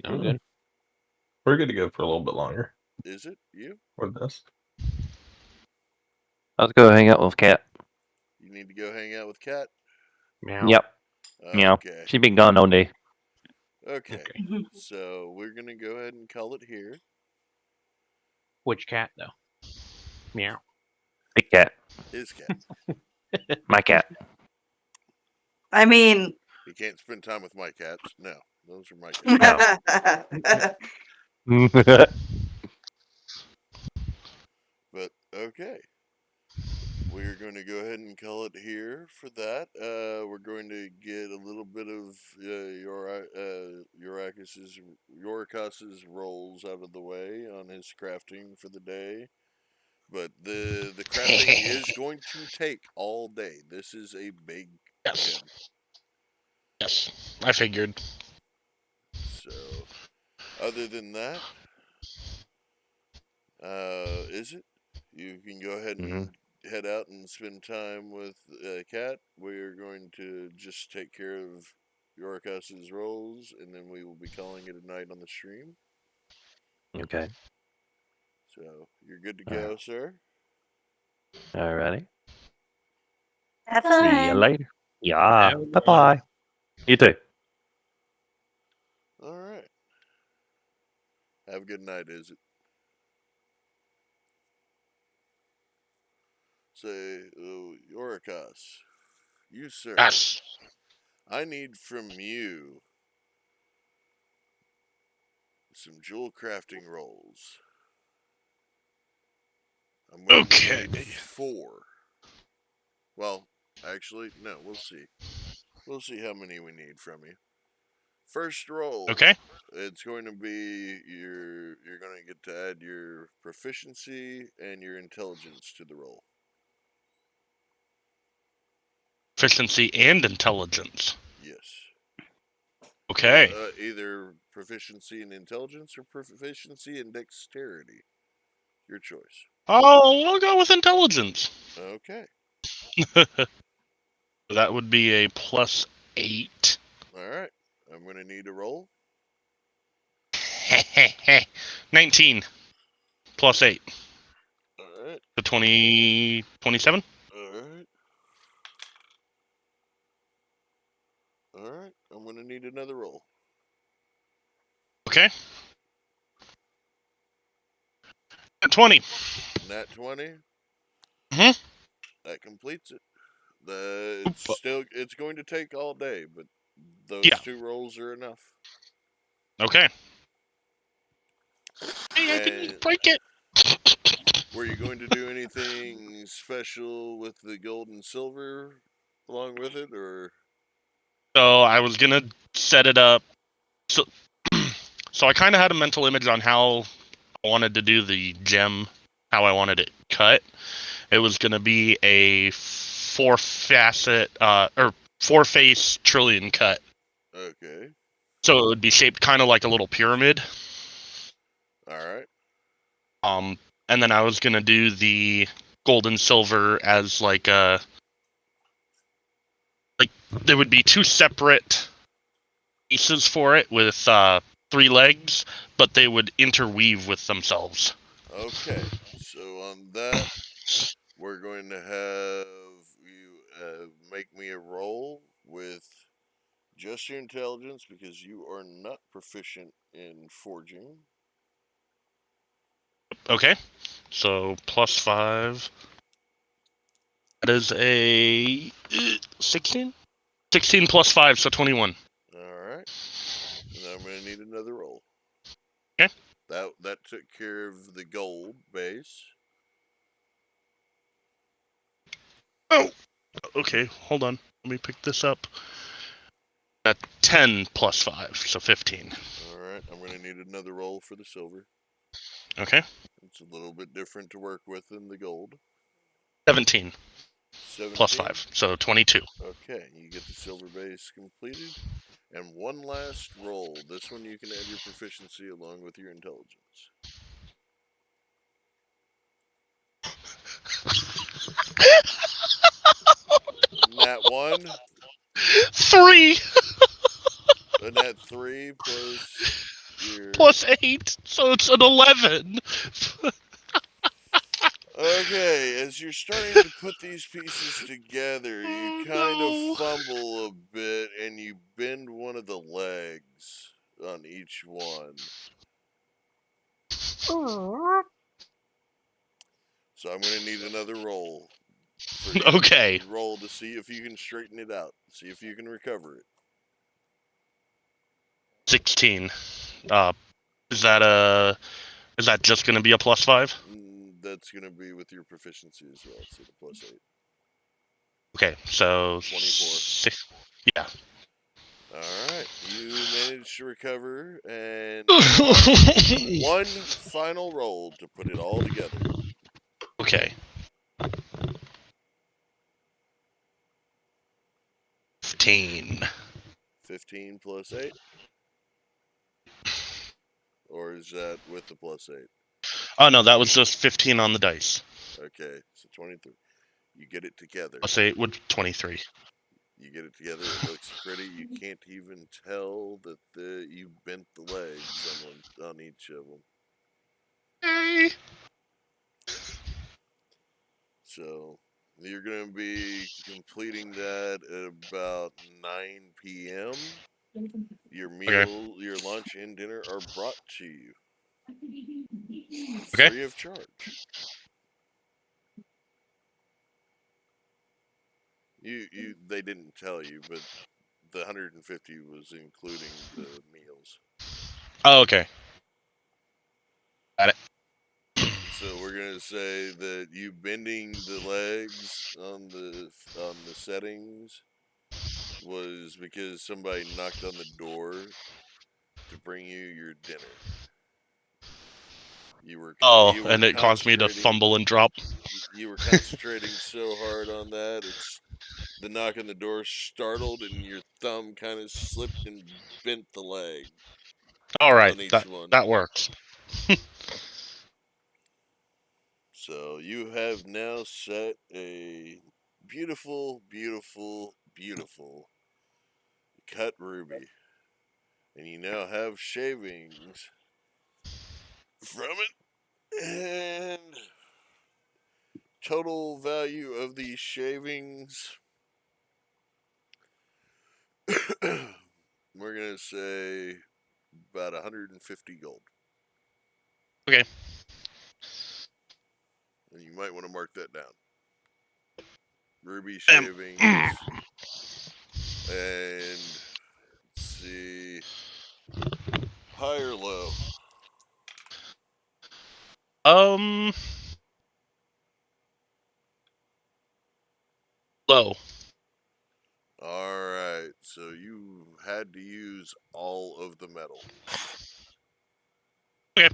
I'm good. We're good to go for a little bit longer Is it you? with this. Let's go hang out with Cat. You need to go hang out with Kat? Meow. Yep. Meow. Okay. She been gone all day. Okay. Okay. So we're going to go ahead and call it here. Which cat though? Meow. Big Cat. His cat. My cat. I mean, He can't spend time with my cats. No, those are my cats. But okay. We're going to go ahead and call it here for that. We're going to get a little bit of Yorikas's rolls out of the way on his crafting for the day. But the crafting is going to take all day. This is a big Yes. gem. Yes, I figured. So, other than that, is it? You can go ahead and head out and spend time with Kat. We're going to just take care of Yorikas's rolls, and then we will be calling it a night on the stream. Okay. So you're good to go, sir. Alrighty. Have See you fun. later. Yeah. Have a good Bye bye. You too. All right. Have a good night, is it? Say, Yorikas, you, sir. Yes. I need from you some jewel crafting rolls. I'm going to Okay. need 4. Well, actually, no, we'll see. We'll see how many we need from you. First roll. Okay. It's going to be you're going to get to add your proficiency and your intelligence to the roll. Efficiency and intelligence. Yes. Okay. Either proficiency in intelligence or proficiency in dexterity. Your choice. Oh, we'll go with intelligence. Okay. That would be a +8. All right. I'm going to need a roll. 19 +8. All right. So 27. All right. All right. I'm going to need another roll. Okay. 20. Nat 20. Mhm. That completes it. It's going to take all day, but those Yeah. 2 rolls are enough. Okay. Hey, I And didn't break it. were you going to do anything special with the gold and silver along with it, or? So I was gonna set it up. So, so I kind of had a mental image on how I wanted to do the gem, how I wanted it cut. It was gonna be a 4-facet or 4-face trillion cut. Okay. So it would be shaped kind of like a little pyramid. All right. And then I was gonna do the gold and silver as like there would be 2 separate pieces for it with 3 legs, but they would interweave with themselves. Okay. So on that, we're going to have you make me a roll with just your intelligence because you are not proficient in forging. Okay, so +5. That is a 16. 16 +5, so 21. All right. And I'm going to need another roll. Okay. That took care of the gold base. Oh, okay. Hold on. Let me pick this up. 10 +5, so 15. All right. I'm going to need another roll for the silver. Okay. It's a little bit different to work with than the gold. 17 17. +5, so 22. Okay, you get the silver base completed. And one last roll. This one you can add your proficiency along with your intelligence. Nat 1. 3 A nat 3 plus your. +8, so it's an 11. Okay, as you're starting to put these pieces together, you kind of fumble a bit and you bend one of the legs on each one. So I'm going to need another roll. For you Okay. to roll to see if you can straighten it out. See if you can recover it. 16. Is that just gonna be a +5? That's going to be with your proficiency as well, so the +8. Okay, so 24. 6. Yeah. Alright, you managed to recover, and Okay. one final roll to put it all together. 15. 15 plus 8? Or is that with the +8? Oh no, that was just 15 on the dice. Okay, so 23. You get it together. +8 would 23. You get it together. It looks pretty. You can't even tell that you bent the legs on each of them. Sorry. So you're going to be completing that at about 9 p.m. Your meal, your lunch, and dinner are brought to you Okay. free of charge. They didn't tell you, but the 150 was including the meals. Oh, okay. Got it. So we're gonna say that you bending the legs on the settings was because somebody knocked on the door to bring you your dinner. You were And it caused me to fumble and drop. You were concentrating so hard on that, it's the knock on the door startled, and your thumb kind of slipped and bent the leg. All right, on each one. that works. So you have now set a beautiful, beautiful, beautiful cut ruby, and you now have shavings from it, and total value of these shavings, we're gonna say about 150 gold. Okay. And you might want to mark that down. Ruby Bam. shavings. And let's see, high or low? Low. Alright, so you had to use all of the metal. Okay.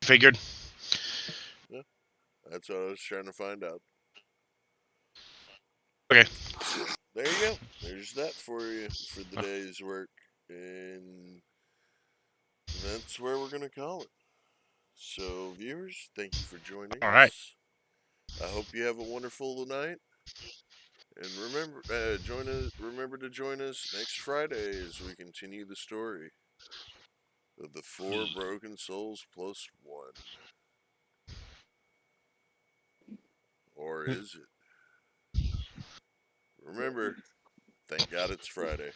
Figured. Yeah, that's what I was trying to find out. Okay. So, there you go. There's that for you for the day's work. And that's where we're going to call it. So, viewers, thank you for joining All right. us. I hope you have a wonderful night. And remember, remember to join us next Friday as we continue the story of the 4 broken souls plus 1. Or is it? Remember, thank God it's Friday.